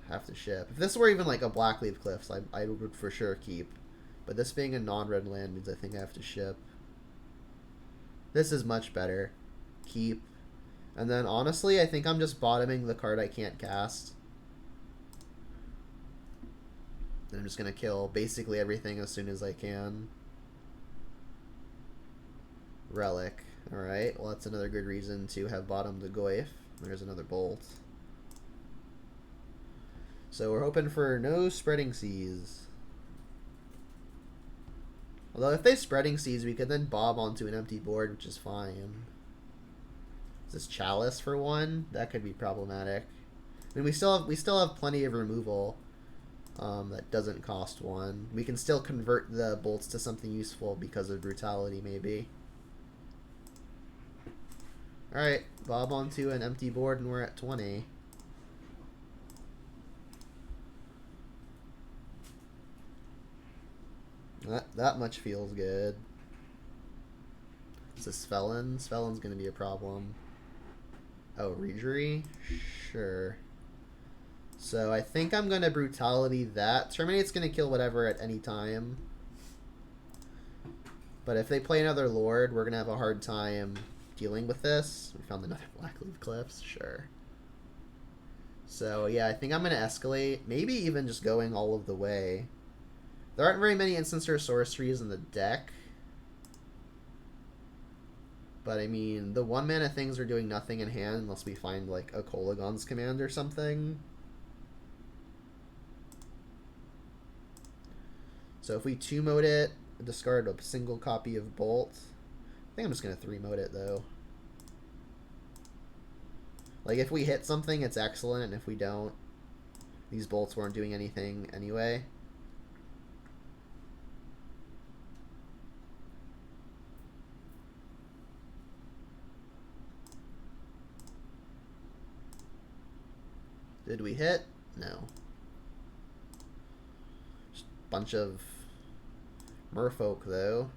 Have to ship. If this were even like a Blackleaf Cliffs, I would for sure keep. But this being a non-red land means I think I have to ship. This is much better. Keep. And then honestly, I think I'm just bottoming the card I can't cast. And I'm just going to kill basically everything as soon as I can. Relic. Alright, well that's another good reason to have bottomed the Goyf. There's another Bolt. So we're hoping for no Spreading Seas. Although if they Spreading Seas, we could then bob onto an empty board, which is fine. Is this Chalice for 1? That could be problematic. I mean, we still have plenty of removal. That doesn't cost 1. We can still convert the bolts to something useful because of brutality, maybe. Alright, bob onto an empty board and we're at 20. That much feels good. Is this Svelin? Svelin's gonna be a problem. Oh, Regery? Sure. So I think I'm going to Brutality that. Terminate's going to kill whatever at any time. But if they play another Lord, we're going to have a hard time dealing with this. We found another Blackleaf Cliffs. Sure. So yeah, I think I'm going to escalate. Maybe even just going all of the way. There aren't very many instants or sorceries in the deck. But I mean, the 1-mana things are doing nothing in hand unless we find like a Kolaghan's Command or something. So if we 2-mode it, discard a single copy of Bolt. I think I'm just going to 3-mode it, though. Like, if we hit something, it's excellent, and if we don't, these bolts weren't doing anything anyway. Did we hit? No. Just a bunch of merfolk, though.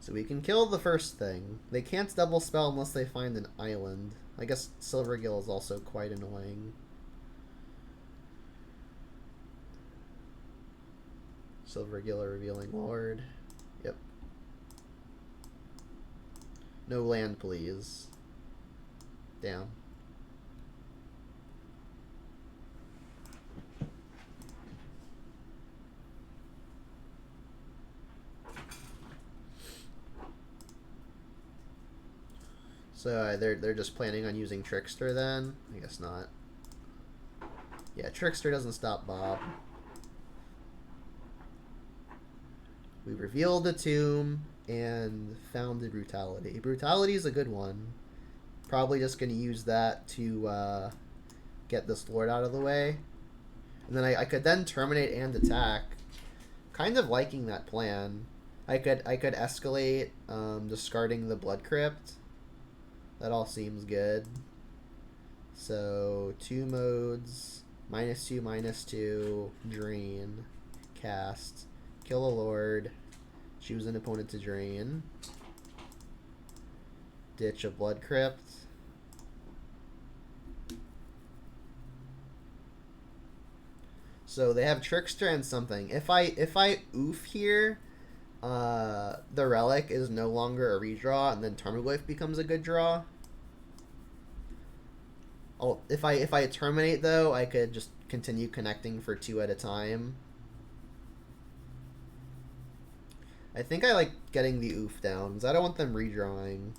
So we can kill the first thing. They can't double spell unless they find an island. I guess Silvergill is also quite annoying. Silvergill, a revealing lord. Yep. No land, please. Damn. So they're just planning on using Trickster then? I guess not. Yeah, Trickster doesn't stop Bob. We revealed the tomb and found the Brutality. Brutality is a good one. Probably just going to use that to get this Lord out of the way. And then I could then terminate and attack. Kind of liking that plan. I could escalate, discarding the Blood Crypt. That all seems good. So 2 modes, -2, -2, drain, cast, kill a Lord, choose an opponent to drain, ditch a Blood Crypt. So they have Trickster and something. If I oof here, the Relic is no longer a redraw, and then Tarmogoyf becomes a good draw. Oh, if I terminate though, I could just continue connecting for 2 at a time. I think I like getting the oof down because I don't want them redrawing.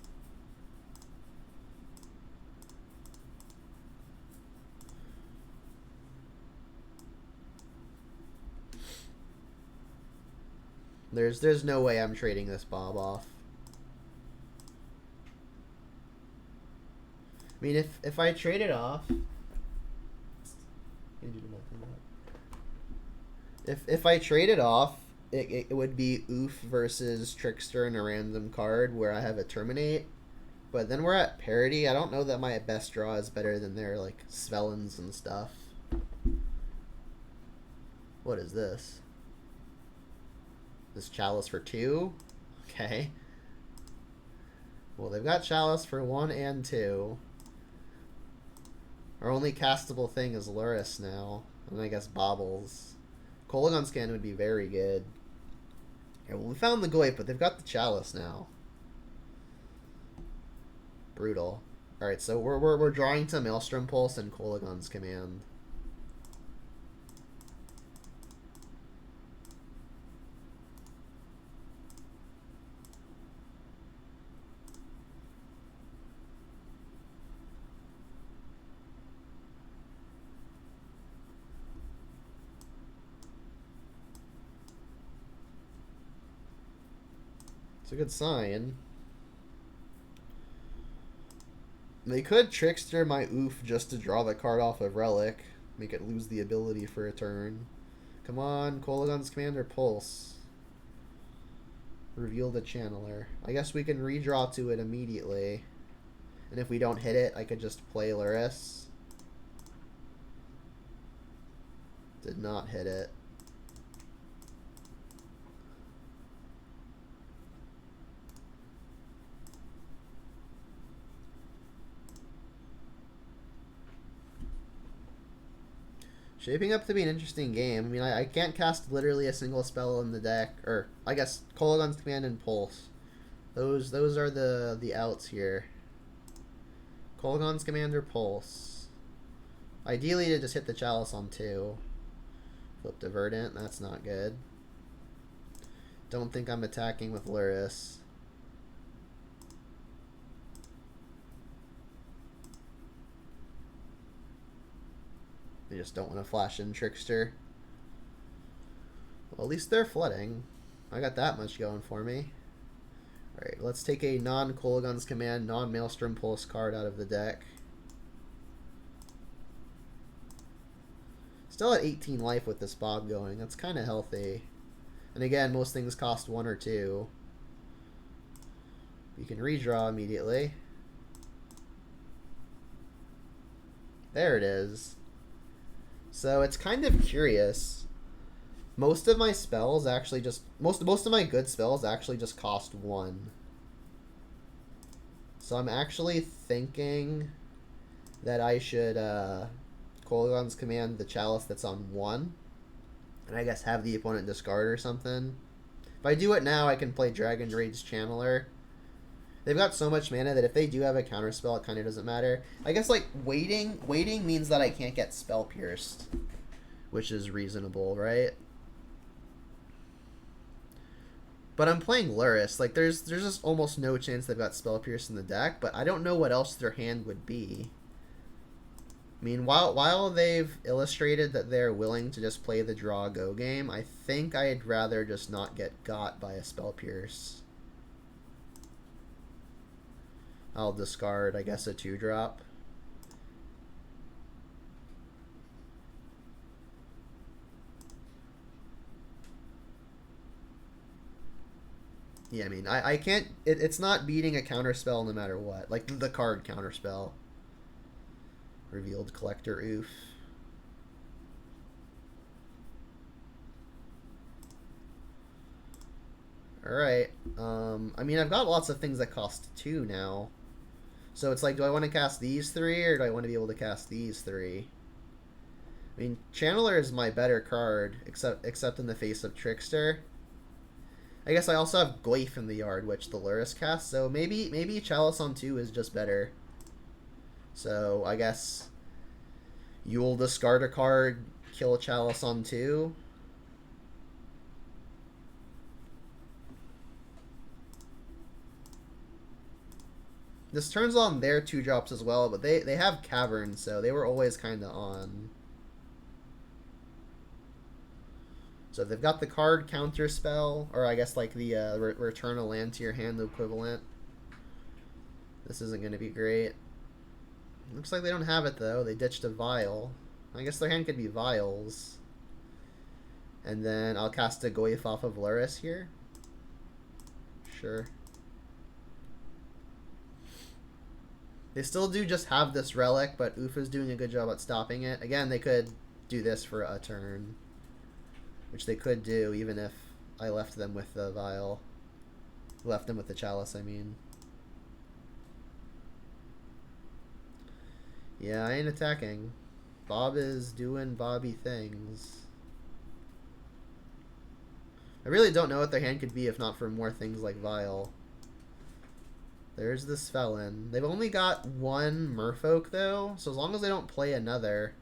There's no way I'm trading this Bob off. I mean, if I trade it off, if I trade it off, it would be oof versus Trickster and a random card where I have a terminate. But then we're at parity. I don't know that my best draw is better than their like Svelens and stuff. What is this? This Chalice for 2? Okay. Well, they've got Chalice for 1 and 2. Our only castable thing is Lurrus now. And I guess Baubles. Kolaghan Scan would be very good. Yeah, well, we found the Goyf, but they've got the Chalice now. Brutal. Alright, so we're drawing to Maelstrom Pulse and Kolaghan's Command. It's a good sign. They could Trickster my oof just to draw the card off of Relic. Make it lose the ability for a turn. Come on, Kolaghan's Commander Pulse. Reveal the Channeler. I guess we can redraw to it immediately. And if we don't hit it, I could just play Lurrus. Did not hit it. Shaping up to be an interesting game. I mean, I can't cast literally a single spell in the deck. Or, I guess, Kolaghan's Command and Pulse. Those are the outs here. Kolaghan's Command or Pulse. Ideally, to just hit the Chalice on 2. Flip to Verdant. That's not good. Don't think I'm attacking with Lurrus. They just don't want to flash in Trickster. Well, at least they're flooding. I got that much going for me. Alright, let's take a non-Kolaghan's Command, non-Maelstrom Pulse card out of the deck. Still at 18 life with this Bob going. That's kind of healthy. And again, most things cost 1 or 2. You can redraw immediately. There it is. So it's kind of curious. Most of my spells actually just most of my good spells actually just cost 1. So I'm actually thinking that I should Kolaghan's Command the Chalice that's on 1, and I guess have the opponent discard or something. If I do it now, I can play Dragon Rage Channeler. They've got so much mana that if they do have a counterspell, it kind of doesn't matter. I guess like waiting means that I can't get Spell Pierced, which is reasonable, right? But I'm playing Lurrus. Like there's just almost no chance they've got Spell Pierced in the deck, but I don't know what else their hand would be. I mean, while they've illustrated that they're willing to just play the draw go game, I think I'd rather just not get got by a Spell Pierce. I'll discard, I guess, a 2-drop. Yeah, I mean, I can't... It's not beating a counterspell no matter what. Like, the card counterspell. Revealed Collector, oof. Alright. I mean, I've got lots of things that cost 2 now. So it's like, do I want to cast these 3, or do I want to be able to cast these 3? I mean, Channeler is my better card, except in the face of Trickster. I guess I also have Gwaif in the yard, which the Lurrus casts, so maybe Chalice on 2 is just better. So I guess you'll discard a card, kill a Chalice on 2. This turns on their 2-drops as well, but they have Cavern, so they were always kind of on. So they've got the card counter spell, or I guess like the return a land to your hand equivalent. This isn't going to be great. Looks like they don't have it though. They ditched a Vial. I guess their hand could be Vials. And then I'll cast a Gwaif off of Lurrus here. Sure. They still do just have this relic, but Ufa's doing a good job at stopping it. Again, they could do this for a turn, which they could do even if I left them with the Vial. Left them with the Chalice, I mean. Yeah, I ain't attacking. Bob is doing Bobby things. I really don't know what their hand could be if not for more things like Vial. There's this Felon. They've only got 1 Merfolk though, so as long as they don't play another,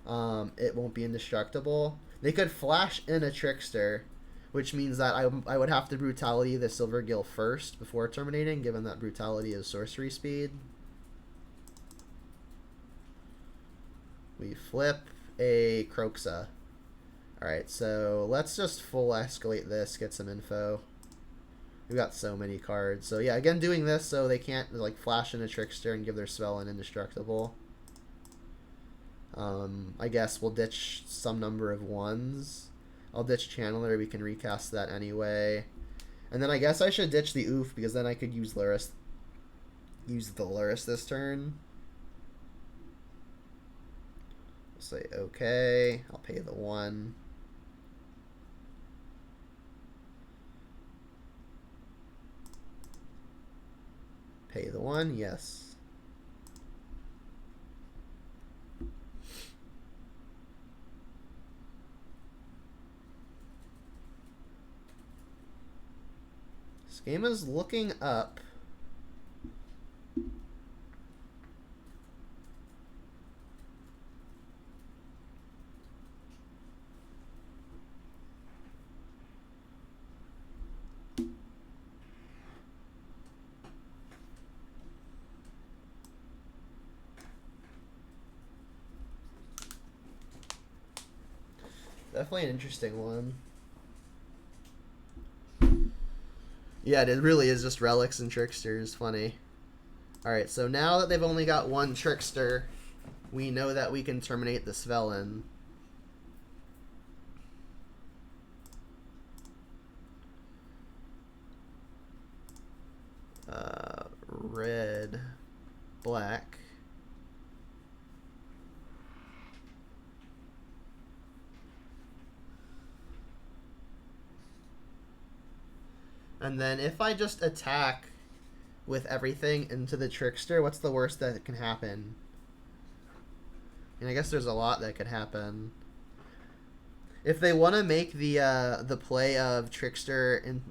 it won't be indestructible. They could flash in a Trickster, which means that I would have to Brutality the Silvergill first before terminating, given that Brutality is sorcery speed. We flip a Kroxa. Alright, so let's just full escalate this, get some info. We've got so many cards. So yeah, again doing this so they can't like flash in a Trickster and give their spell an indestructible. I guess we'll ditch some number of 1s. I'll ditch Channeler, we can recast that anyway. And then I guess I should ditch the Oof because then I could use Lurrus. Use the Lurrus this turn. We'll say okay. I'll pay the 1. Pay the 1, yes. This game is looking up. Definitely an interesting one. Yeah, it really is just relics and tricksters. Funny. Alright, so now that they've only got 1 trickster, we know that we can terminate the Svelin. Red, black. And then if I just attack with everything into the Trickster, what's the worst that can happen? And I guess there's a lot that could happen. If they want to make the play of Trickster and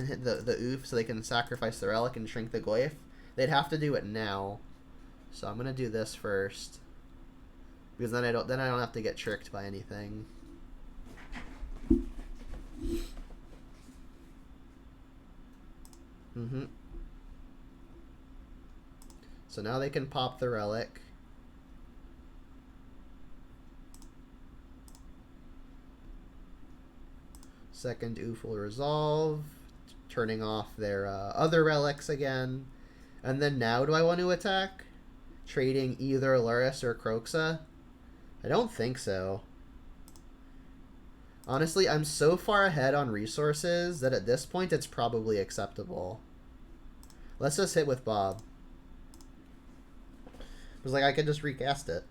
hit the oof so they can sacrifice the relic and shrink the Goyf, they'd have to do it now. So I'm gonna do this first, because then I don't have to get tricked by anything. So now they can pop the relic. Second oof will resolve, turning off their other relics again. And then now do I want to attack? Trading either Lurrus or Kroxa? I don't think so. Honestly, I'm so far ahead on resources that at this point it's probably acceptable. Let's just hit with Bob. It was like I could just recast it.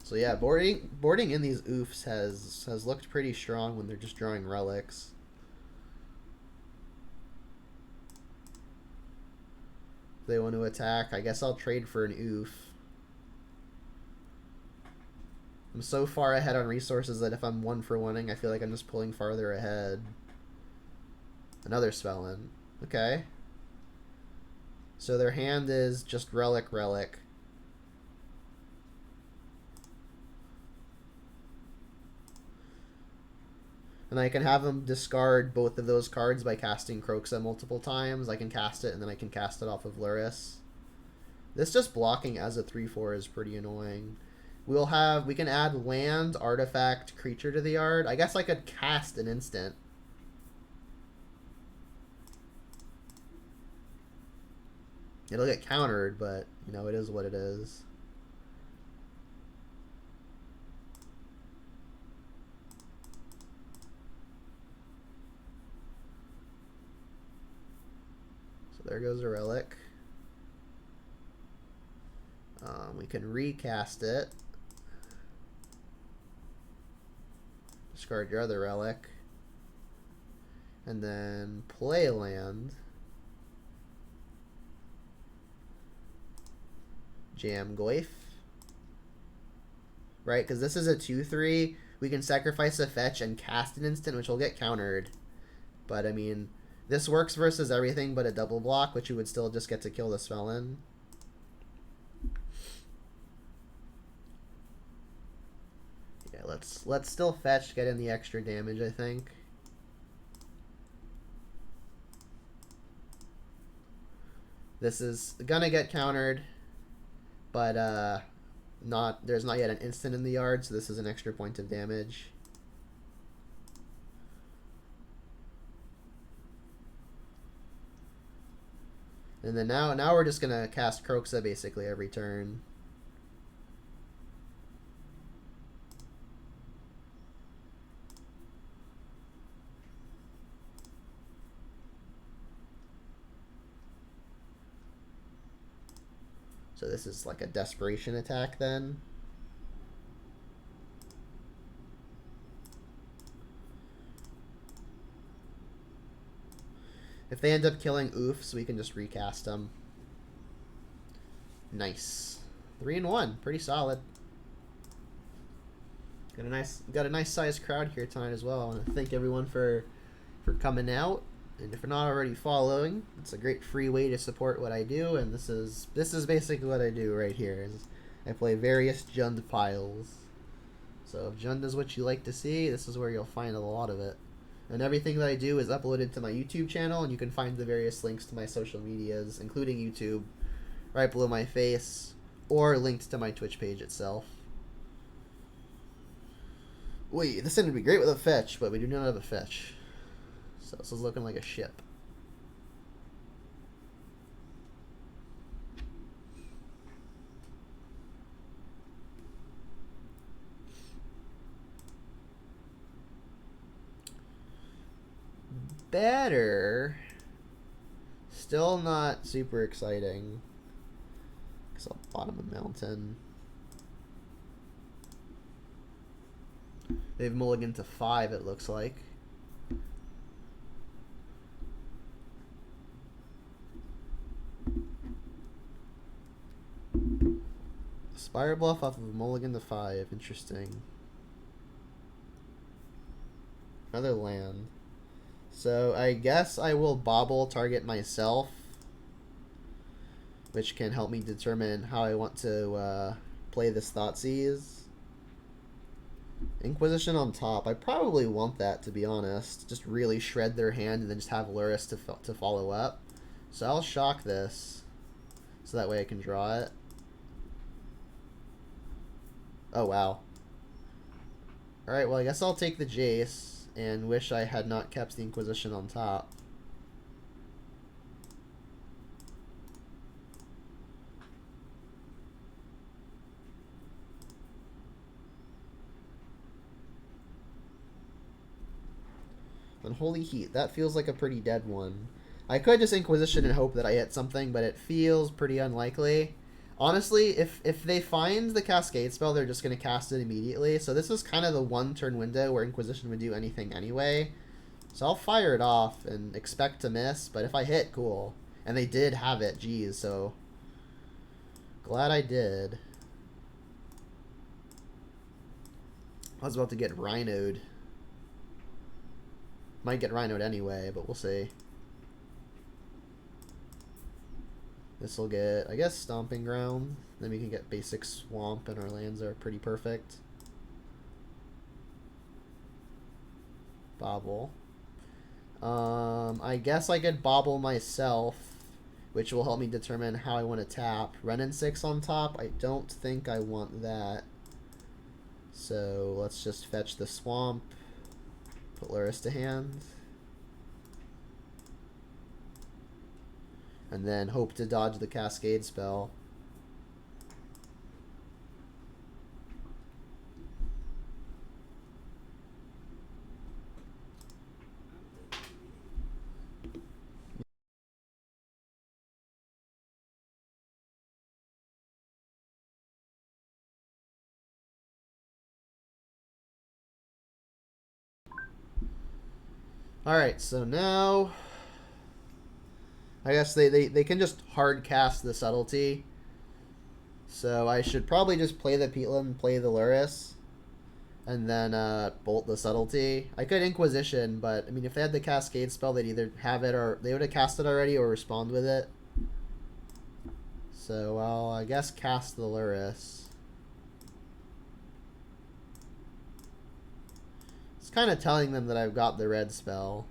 So yeah, boarding in these oofs has looked pretty strong when they're just drawing relics. If they want to attack, I guess I'll trade for an oof. I'm so far ahead on resources that if I'm 1-for-1ing, I feel like I'm just pulling farther ahead. Another Spellin. Okay. So their hand is just relic. And I can have them discard both of those cards by casting Kroxa multiple times. I can cast it, and then I can cast it off of Lurrus. This just blocking as a 3/4 is pretty annoying. We can add land, artifact, creature to the yard. I guess I could cast an instant. It'll get countered, but, you know, it is what it is. So there goes a relic. We can recast it. Discard your other relic. And then play land. Jam Goyf. Right, because this is a 2/3. We can sacrifice a fetch and cast an instant, which will get countered. But, I mean, this works versus everything but a double block, which you would still just get to kill the Spellin. Yeah, let's still fetch, get in the extra damage, I think. This is gonna get countered, but there's not yet an instant in the yard, so this is an extra point of damage. And then now we're just gonna cast Kroxa basically every turn. So this is like a desperation attack then. If they end up killing oofs, we can just recast them. Nice. 3-1, pretty solid. Got a nice sized crowd here tonight as well. I want to thank everyone for coming out. And if you're not already following, it's a great free way to support what I do. And this is basically what I do right here. Is I play various Jund piles. So if Jund is what you like to see, this is where you'll find a lot of it. And everything that I do is uploaded to my YouTube channel, and you can find the various links to my social medias, including YouTube, right below my face, or linked to my Twitch page itself. Wait, this would be great with a fetch, but we do not have a fetch. So this is looking like a ship. Better. Still not super exciting. Because I'll bottom a mountain. They've mulliganed to 5, it looks like. Spire Bluff off of a mulligan to 5. Interesting. Another land. So I guess I will bobble target myself, which can help me determine how I want to play this Thoughtseize. Inquisition on top. I probably want that, to be honest. Just really shred their hand and then just have Lurrus to follow up. So I'll shock this, so that way I can draw it. Oh, wow. Alright, well, I guess I'll take the Jace and wish I had not kept the Inquisition on top. Unholy Heat. That feels like a pretty dead one. I could just Inquisition and hope that I hit something, but it feels pretty unlikely. Honestly, if they find the Cascade spell, they're just going to cast it immediately. So this is kind of the one turn window where Inquisition would do anything anyway. So I'll fire it off and expect to miss. But if I hit, cool. And they did have it. Geez, so glad I did. I was about to get Rhino'd. Might get Rhino'd anyway, but we'll see. This will get, I guess, Stomping Ground. Then we can get basic Swamp, and our lands are pretty perfect. Bobble. I guess I could Bobble myself, which will help me determine how I want to tap. Renin 6 on top. I don't think I want that. So let's just fetch the Swamp. Put Lurrus to hand. And then hope to dodge the Cascade spell. Alright, so now I guess they can just hard cast the Subtlety. So I should probably just play the Peatland, play the Lurrus, and then bolt the Subtlety. I could Inquisition, but I mean, if they had the Cascade spell, they'd either have it or they would have cast it already or respond with it. So I'll, I guess, cast the Lurrus. It's kind of telling them that I've got the red spell.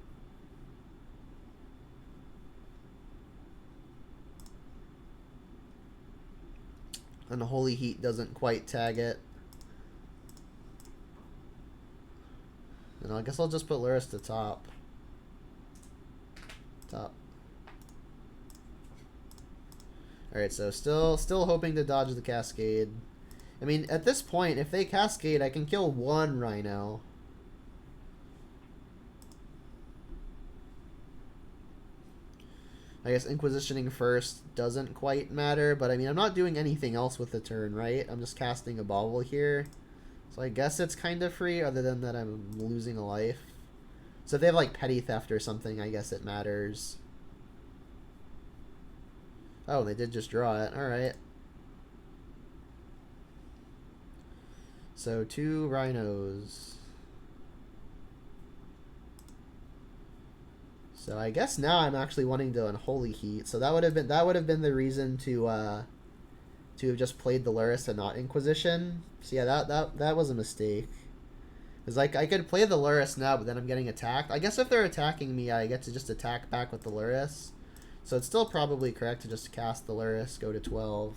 And the Holy Heat doesn't quite tag it. And I guess I'll just put Lurrus to top. Top. Alright, so still hoping to dodge the Cascade. I mean, at this point, if they Cascade, I can kill one Rhino. I guess Inquisitioning first doesn't quite matter, but I mean, I'm not doing anything else with the turn, right? I'm just casting a Bobble here. So I guess it's kind of free, other than that I'm losing a life. So if they have like Petty Theft or something, I guess it matters. Oh, they did just draw it. Alright. So 2 Rhinos. So I guess now I'm actually wanting to Unholy Heat. So that would have been the reason to have just played the Lurrus and not Inquisition. So yeah, that was a mistake. Because like I could play the Lurrus now, but then I'm getting attacked. I guess if they're attacking me, I get to just attack back with the Lurrus. So it's still probably correct to just cast the Lurrus, go to 12.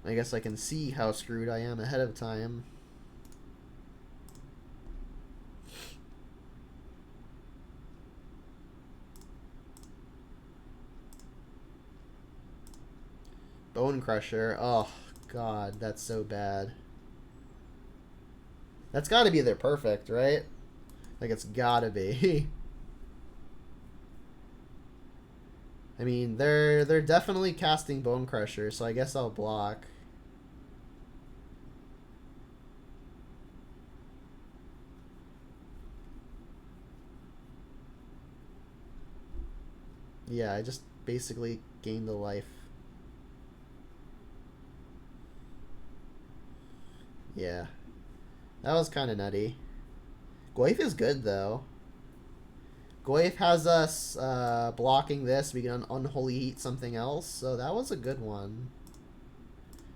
I guess I can see how screwed I am ahead of time. Bone Crusher. Oh, God, that's so bad. That's got to be their perfect, right? Like, it's got to be. I mean, they're definitely casting Bone Crusher, so I guess I'll block. Yeah, I just basically gained a life. Yeah. That was kind of nutty. Goyf is good, though. Goyf has us blocking this. We can unholy heat something else. So that was a good one.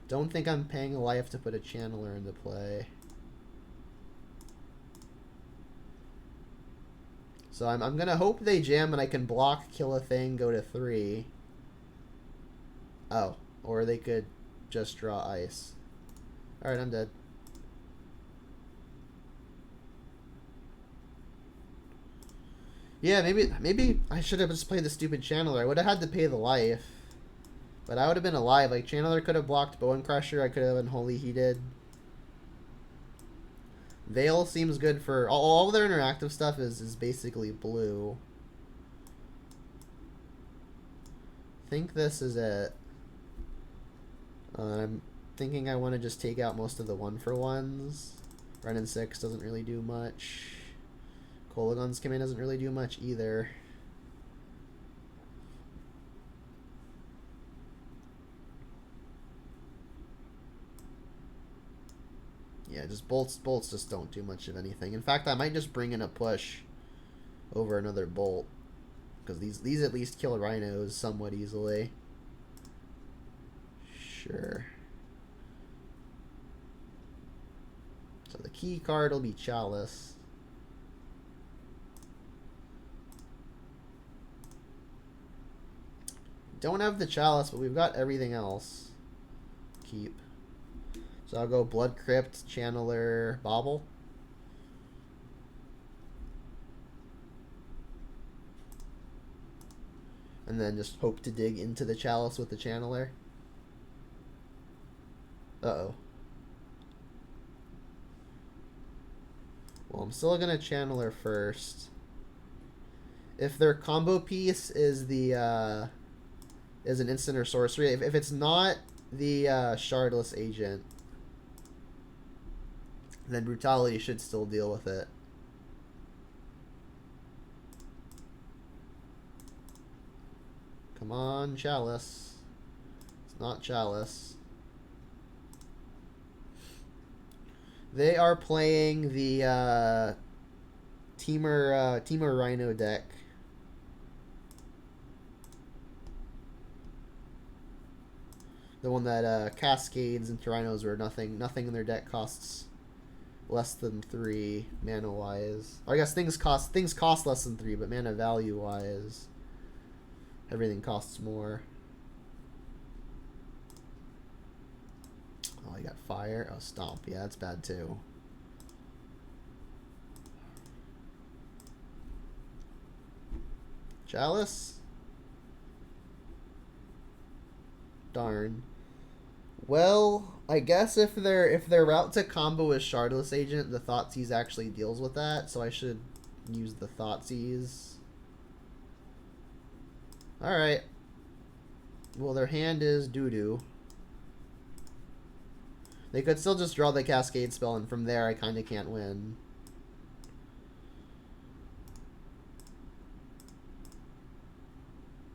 Don't think I'm paying a life to put a channeler into play. So I'm going to hope they jam and I can block, kill a thing, go to 3. Oh, or they could just draw ice. Alright, I'm dead. Yeah, maybe I should have just played the stupid channeler. I would have had to pay the life. But I would have been alive. Like, channeler could have blocked Bone Crusher. I could have unholy heated. Veil seems good for... All their interactive stuff is basically blue. I think this is it. I'm thinking I want to just take out most of the 1-for-1s. Renin 6 doesn't really do much. Kolagon's command doesn't really do much either. Yeah, just bolts just don't do much of anything. In fact, I might just bring in a push over another bolt. Because these at least kill rhinos somewhat easily. Sure. So the key card will be Chalice. Don't have the Chalice, but we've got everything else. Keep. So I'll go Blood Crypt, Channeler, Bauble. And then just hope to dig into the Chalice with the Channeler. Uh-oh. Well, I'm still going to Channeler first. If their combo piece is the... is an instant or sorcery. If it's not the Shardless Agent, then Brutality should still deal with it. Come on, Chalice. It's not Chalice. They are playing the Teamer Rhino deck. The one that Cascades and Rhinos where nothing in their deck costs less than 3 mana wise. Or I guess things cost less than 3, but mana value wise, everything costs more. Oh, you got fire. Oh, Stomp. Yeah, that's bad too. Chalice. Darn. Well, I guess if their route to combo is Shardless Agent, the Thoughtseize actually deals with that, so I should use the Thoughtseize. Alright. Well, their hand is doo-doo. They could still just draw the Cascade spell, and from there I kind of can't win.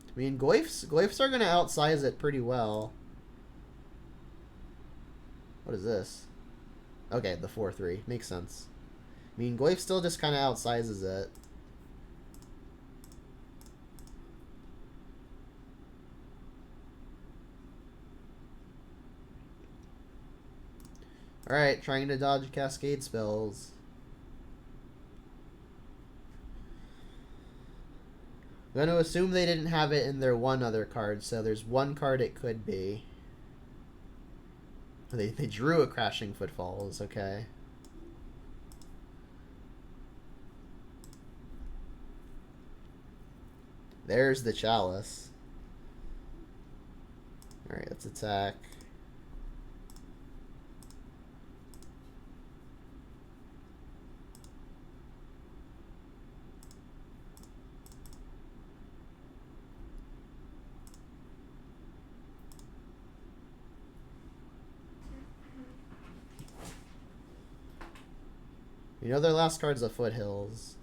I mean, Glyphs are going to outsize it pretty well. What is this? Okay, the 4-3. Makes sense. I mean, Glyph still just kind of outsizes it. Alright, trying to dodge Cascade spells. I'm going to assume they didn't have it in their one other card, so there's one card it could be. They drew a Crashing Footfalls, okay. There's the Chalice. Alright, let's attack. You know their last card's a Foothills.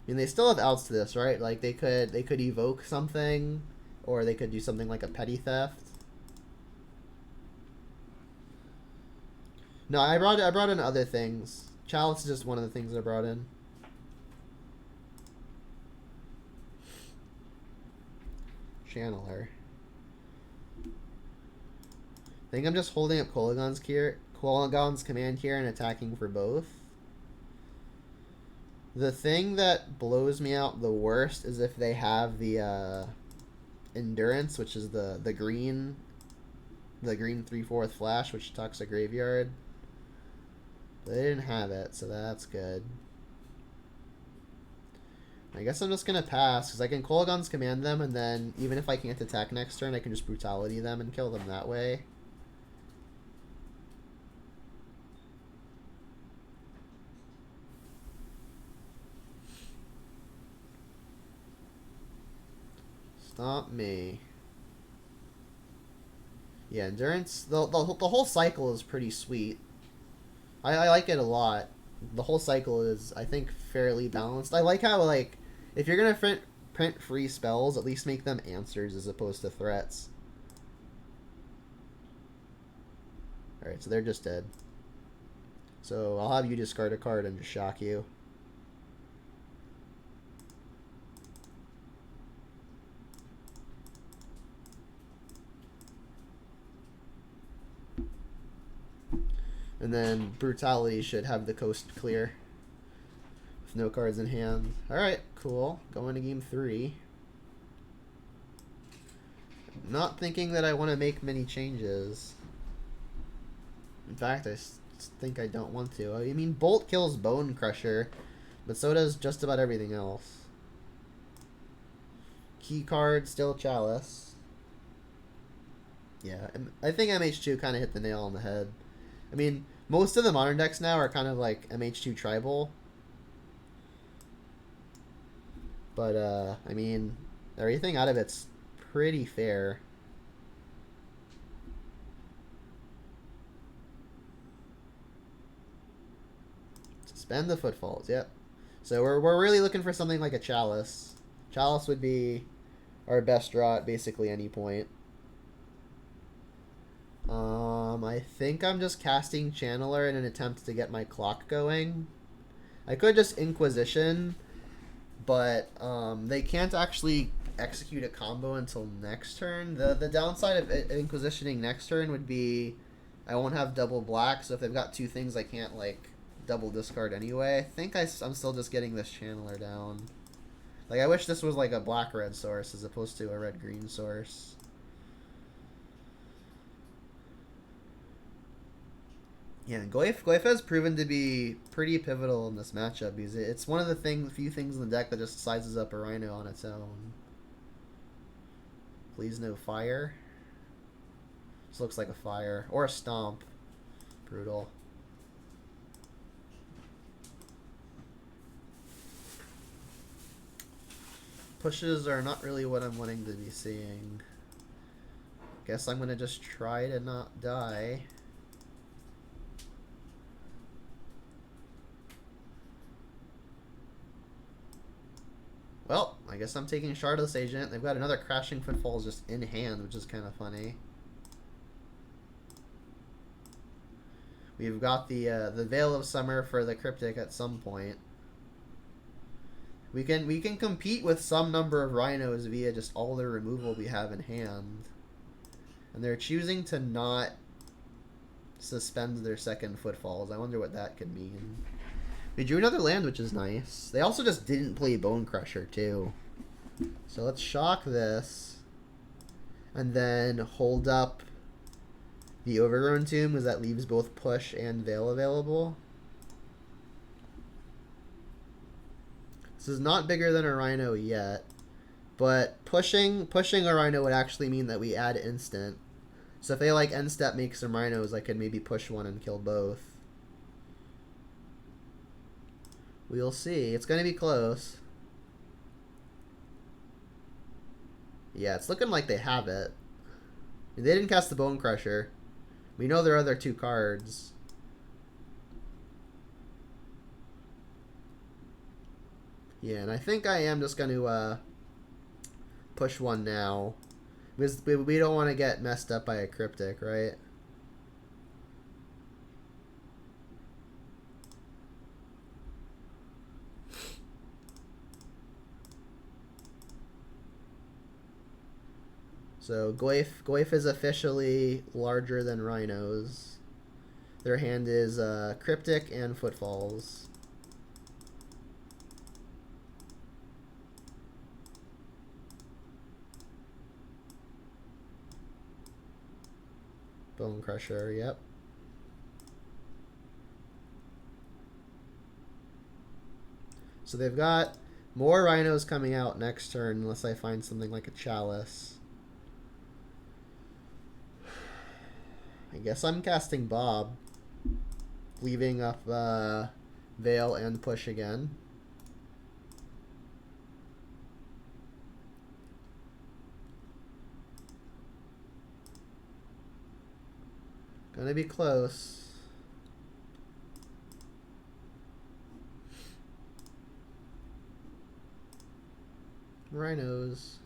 I mean, they still have outs to this, right? Like they could evoke something, or they could do something like a petty theft. No, I brought in other things. Chalice is just one of the things I brought in. Channeler. I think I'm just holding up Kolagon's command here and attacking for both. The thing that blows me out the worst is if they have the endurance, which is the green 3/4 flash, which attacks a graveyard. They didn't have it, so that's good. I guess I'm just gonna pass because I can Kolagon's command them, and then even if I can't attack next turn, I can just brutality them and kill them that way. Stop me. Yeah, endurance. The whole cycle is pretty sweet. I like it a lot. The whole cycle is, I think, fairly balanced. I like how, like, if you're gonna print free spells, at least make them answers as opposed to threats. Alright, so they're just dead. So I'll have you discard a card and just shock you. And then brutality should have the coast clear with no cards in hand. Alright, cool. Going to game 3. Not thinking that I want to make many changes. In fact, I think I don't want to. I mean, Bolt kills Bone Crusher, but so does just about everything else. Key card, still Chalice. Yeah, I think MH2 kind of hit the nail on the head. I mean, most of the modern decks now are kind of like MH2 tribal. But, I mean, everything out of it's pretty fair. Suspend the Footfalls, yep. So we're really looking for something like a Chalice. Chalice would be our best draw at basically any point. I think I'm just casting Channeler in an attempt to get my clock going. I could just Inquisition, but they can't actually execute a combo until next turn. The downside of Inquisitioning next turn would be I won't have double black, so if they've got two things I can't, like, double discard anyway. I think I'm still just getting this Channeler down. Like, I wish this was like a black-red source as opposed to a red-green source. Yeah, Goif has proven to be pretty pivotal in this matchup because it's one of the few things in the deck that just sizes up a Rhino on its own. Please no fire. This looks like a fire. Or a stomp. Brutal. Pushes are not really what I'm wanting to be seeing. Guess I'm going to just try to not die. Well, I guess I'm taking Shardless Agent. They've got another Crashing Footfalls just in hand, which is kind of funny. We've got the Veil of Summer for the Cryptic at some point. We can compete with some number of Rhinos via just all the removal we have in hand. And they're choosing to not suspend their second Footfalls. I wonder what that could mean. We drew another land, which is nice. They also just didn't play Bone Crusher, too. So let's shock this. And then hold up the Overgrown Tomb, because that leaves both Push and Veil available. This is not bigger than a Rhino yet. But pushing a Rhino would actually mean that we add instant. So if they, like, end step make some Rhinos, I could maybe push one and kill both. We'll see. It's going to be close. Yeah, it's looking like they have it. They didn't cast the Bone Crusher. We know there are other two cards. Yeah, and I think I am just going to push one now. Because we don't want to get messed up by a cryptic, right? So Goyf is officially larger than rhinos. Their hand is cryptic and footfalls. Bone Crusher, yep. So they've got more rhinos coming out next turn unless I find something like a chalice. I guess I'm casting Bob. Leaving up Veil and push again. Gonna be close. Rhinos.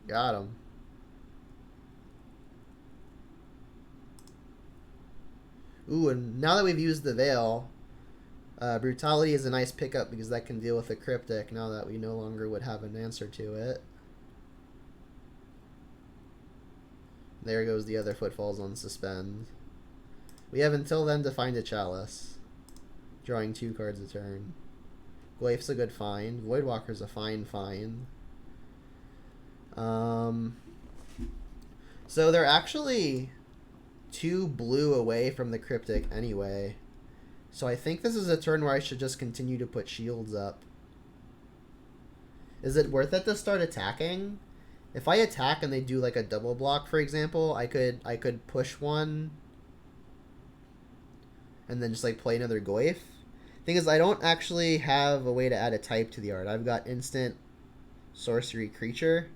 Got him. Ooh, and now that we've used the Veil, Brutality is a nice pickup because that can deal with the Cryptic now that we no longer would have an answer to it. There goes the other Footfalls on Suspend. We have until then to find a Chalice. Drawing 2 cards a turn. Gwaif's a good find. Voidwalker's a fine find. So they're actually 2 blue away from the Cryptic anyway. So I think this is a turn where I should just continue to put shields up. Is it worth it to start attacking? If I attack and they do like a double block, for example, I could push one and then just like play another Goyf. Thing is, I don't actually have a way to add a type to the art. I've got instant sorcery creature.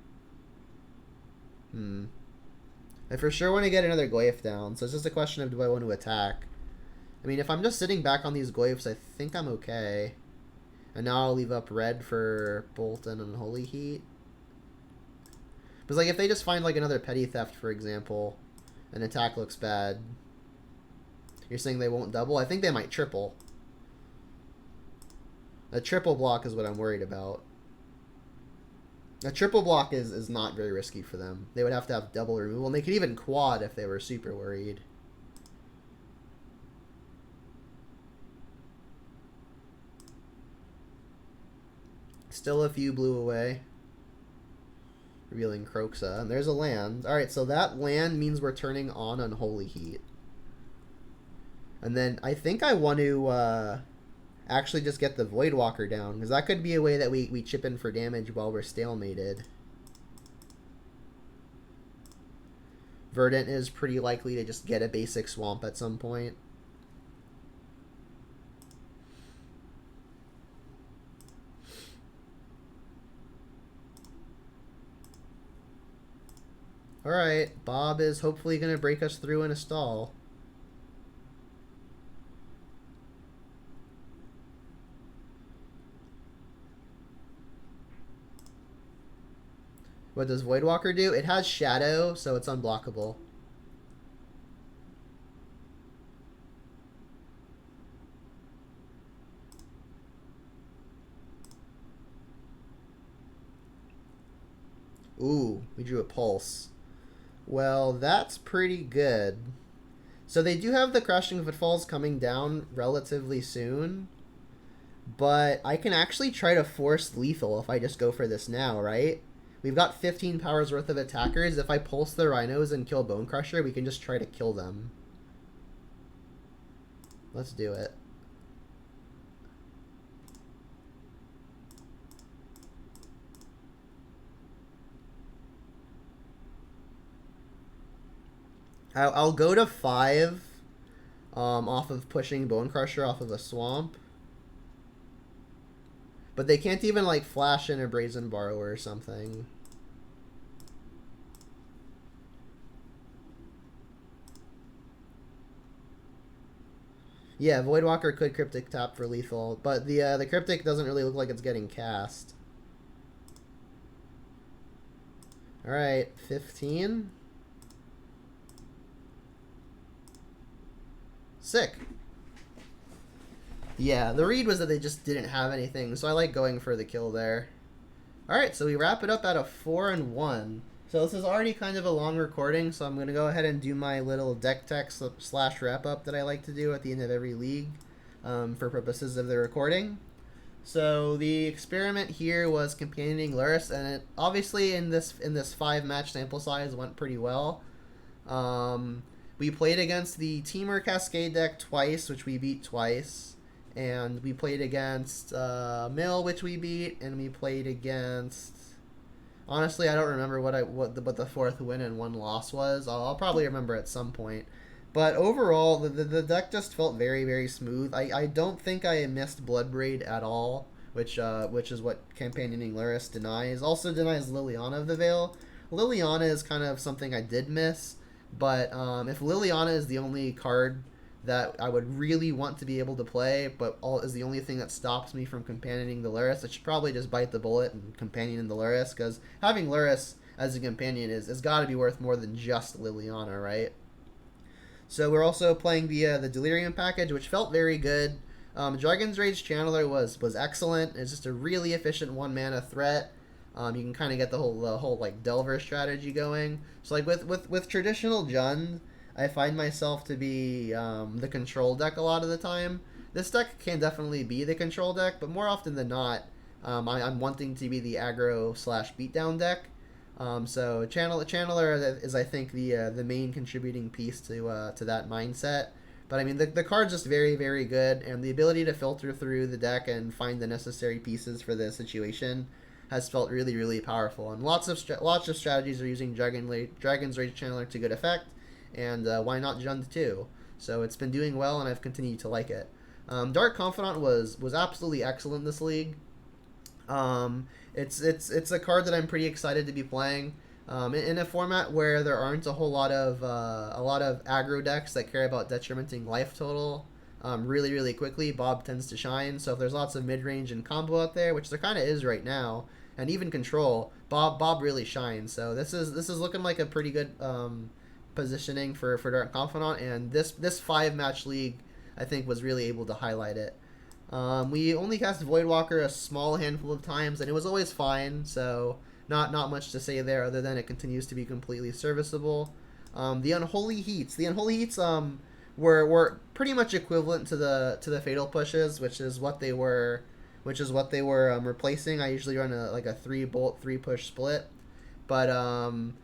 I for sure want to get another Goyf down, so it's just a question of do I want to attack. I mean, if I'm just sitting back on these Goyfs, I think I'm okay. And now I'll leave up red for Bolt and Unholy Heat. Because like if they just find like another Petty Theft, for example, and attack looks bad, you're saying they won't double? I think they might triple. A triple block is what I'm worried about. A triple block is not very risky for them. They would have to have double removal, and they could even quad if they were super worried. Still a few blue away. Revealing Croxa. And there's a land. Alright, so that land means we're turning on Unholy Heat. And then I think I want to actually just get the Voidwalker down, because that could be a way that we chip in for damage while we're stalemated. Verdant is pretty likely to just get a basic swamp at some point. Alright, Bob is hopefully going to break us through in a stall. What does Voidwalker do? It has Shadow, so it's unblockable. Ooh, we drew a Pulse. Well, that's pretty good. So they do have the Crushing Footfalls coming down relatively soon. But I can actually try to force lethal if I just go for this now, right? We've got 15 powers worth of attackers. If I pulse the rhinos and kill Bone Crusher, we can just try to kill them. Let's do it. I'll go to 5 off of pushing Bone Crusher off of a swamp. But they can't even like flash in a Brazen Borrower or something. Yeah, Voidwalker could Cryptic tap for lethal, but the Cryptic doesn't really look like it's getting cast. Alright, 15. Sick. Yeah, the read was that they just didn't have anything, so I like going for the kill there. Alright, so we wrap it up at a 4-1. So this is already kind of a long recording, so I'm going to go ahead and do my little deck tech / wrap up that I like to do at the end of every league for purposes of the recording. So the experiment here was companioning Lurrus, and it obviously in this 5-match sample size went pretty well. We played against the Teamer Cascade deck twice, which we beat twice. And we played against Mill, which we beat, and we played against... Honestly, I don't remember what the fourth win and one loss was. I'll probably remember at some point. But overall, the deck just felt very, very smooth. I don't think I missed Bloodbraid at all, which is what Companioning Lurrus denies. Also denies Liliana of the Veil. Liliana is kind of something I did miss, but if Liliana is the only card that I would really want to be able to play, but is the only thing that stops me from companioning the Lurrus, I should probably just bite the bullet and companion the Lurrus, because having Lurrus as a companion is got to be worth more than just Liliana, right? So we're also playing the Delirium package, which felt very good. Dragon's Rage Channeler was excellent. It's just a really efficient 1-mana threat. You can kind of get the whole like Delver strategy going. So like with traditional Jund, I find myself to be the control deck a lot of the time. This deck can definitely be the control deck, but more often than not, I'm wanting to be the aggro / beatdown deck. So Channeler is, I think, the main contributing piece to that mindset. But I mean, the card's just very, very good, and the ability to filter through the deck and find the necessary pieces for the situation has felt really, really powerful. And lots of strategies are using Dragon's Rage Channeler to good effect. And why not Jund too? So it's been doing well, and I've continued to like it. Dark Confidant was absolutely excellent this league. It's a card that I'm pretty excited to be playing. In a format where there aren't a whole lot of aggro decks that care about detrimenting life total really, really quickly, Bob tends to shine. So if there's lots of mid-range and combo out there, which there kind of is right now, and even control, Bob really shines. So this is looking like a pretty good positioning for Dark Confidant, and this 5-match league I think was really able to highlight it. We only cast Voidwalker a small handful of times, and it was always fine, so not much to say there other than it continues to be completely serviceable. The Unholy Heats were pretty much equivalent to the Fatal Pushes, which is what they were replacing. I usually run a 3-bolt 3-push split, but I'm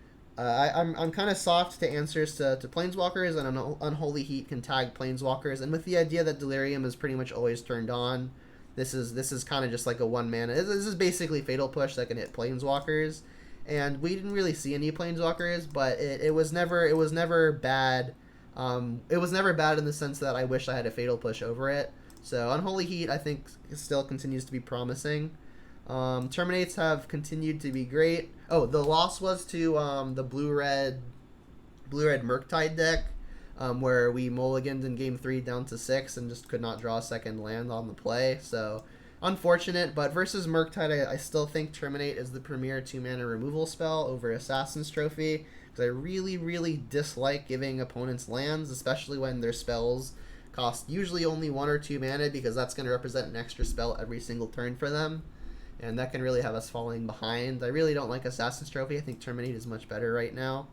kind of soft to answers to Planeswalkers, and an Unholy Heat can tag Planeswalkers, and with the idea that Delirium is pretty much always turned on, this is kind of just like a 1-mana. This is basically Fatal Push that can hit Planeswalkers, and we didn't really see any Planeswalkers, but it was never bad. It was never bad in the sense that I wish I had a Fatal Push over it. So Unholy Heat, I think, still continues to be promising. Terminates have continued to be great. Oh, the loss was to the blue-red Murktide deck, where we mulliganed in Game 3 down to 6 and just could not draw a second land on the play. So, unfortunate, but versus Murktide, I still think Terminate is the premier 2-mana removal spell over Assassin's Trophy, because I really, really dislike giving opponents lands, especially when their spells cost usually only 1 or 2 mana, because that's going to represent an extra spell every single turn for them. And that can really have us falling behind. I really don't like Assassin's Trophy. I think Terminate is much better right now.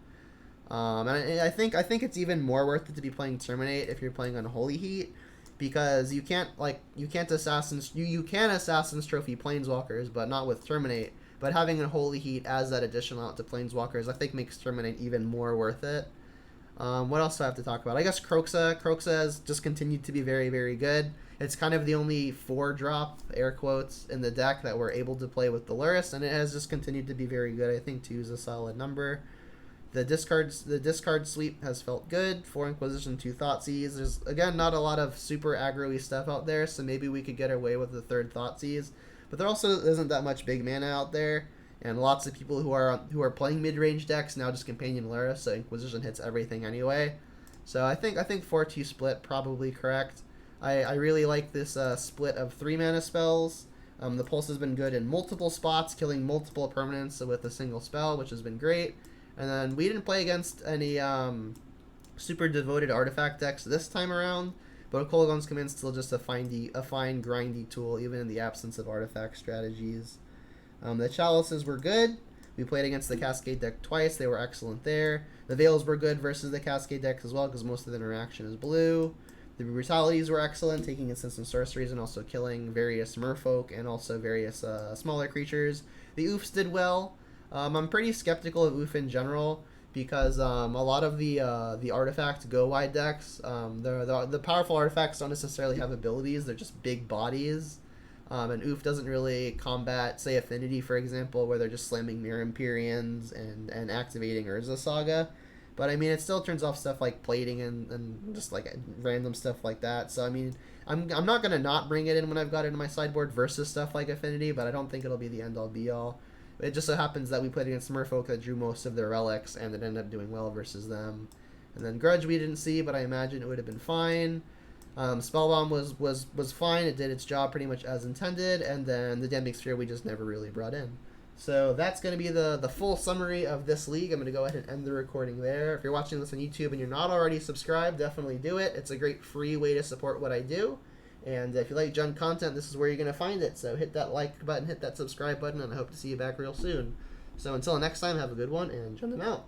And I think it's even more worth it to be playing Terminate if you're playing Unholy Heat, because you can Assassin's Trophy Planeswalkers, but not with Terminate. But having Unholy Heat as that additional out to Planeswalkers, I think makes Terminate even more worth it. What else do I have to talk about? I guess Kroxa has just continued to be very, very good. It's kind of the only 4-drop, air quotes, in the deck that we're able to play with the Lurrus, and it has just continued to be very good. I think 2 is a solid number. The discard sweep has felt good. 4 Inquisition, 2 Thoughtseize. There's, again, not a lot of super aggro-y stuff out there, so maybe we could get away with the 3rd Thoughtseize. but there also isn't that much big mana out there, and lots of people who are playing mid-range decks now just companion Lurrus, so Inquisition hits everything anyway. So I think 4-2 split probably correct. I really like this split of 3 mana spells. The pulse has been good in multiple spots, killing multiple permanents with a single spell, which has been great. And then we didn't play against any super devoted artifact decks this time around, but Kolaghan's Command still just a fine grindy tool, even in the absence of artifact strategies. The Chalices were good. We played against the Cascade deck twice. They were excellent there. The Veils were good versus the Cascade decks as well, because most of the interaction is blue. The Brutalities were excellent, taking instant and sorceries and also killing various merfolk and also various smaller creatures. The Oofs did well. I'm pretty skeptical of Oof in general, because a lot of the artifact go-wide decks, the powerful artifacts don't necessarily have abilities. They're just big bodies. And Oof doesn't really combat, say, Affinity, for example, where they're just slamming Mirror Empyreans and activating Urza Saga. But, I mean, it still turns off stuff like plating and just, like, random stuff like that. So, I mean, I'm not going to not bring it in when I've got it in my sideboard versus stuff like Affinity, but I don't think it'll be the end-all, be-all. It just so happens that we played against Merfolk that drew most of their relics, and it ended up doing well versus them. And then Grudge we didn't see, but I imagine it would have been fine. Spellbomb was fine. It did its job pretty much as intended, and then the Damning Sphere we just never really brought in. So that's going to be the full summary of this league. I'm going to go ahead and end the recording there. If you're watching this on YouTube and you're not already subscribed, definitely do it. It's a great free way to support what I do. And if you like Jund content, this is where you're going to find it. So hit that like button, hit that subscribe button, and I hope to see you back real soon. So until next time, have a good one, and Jund out.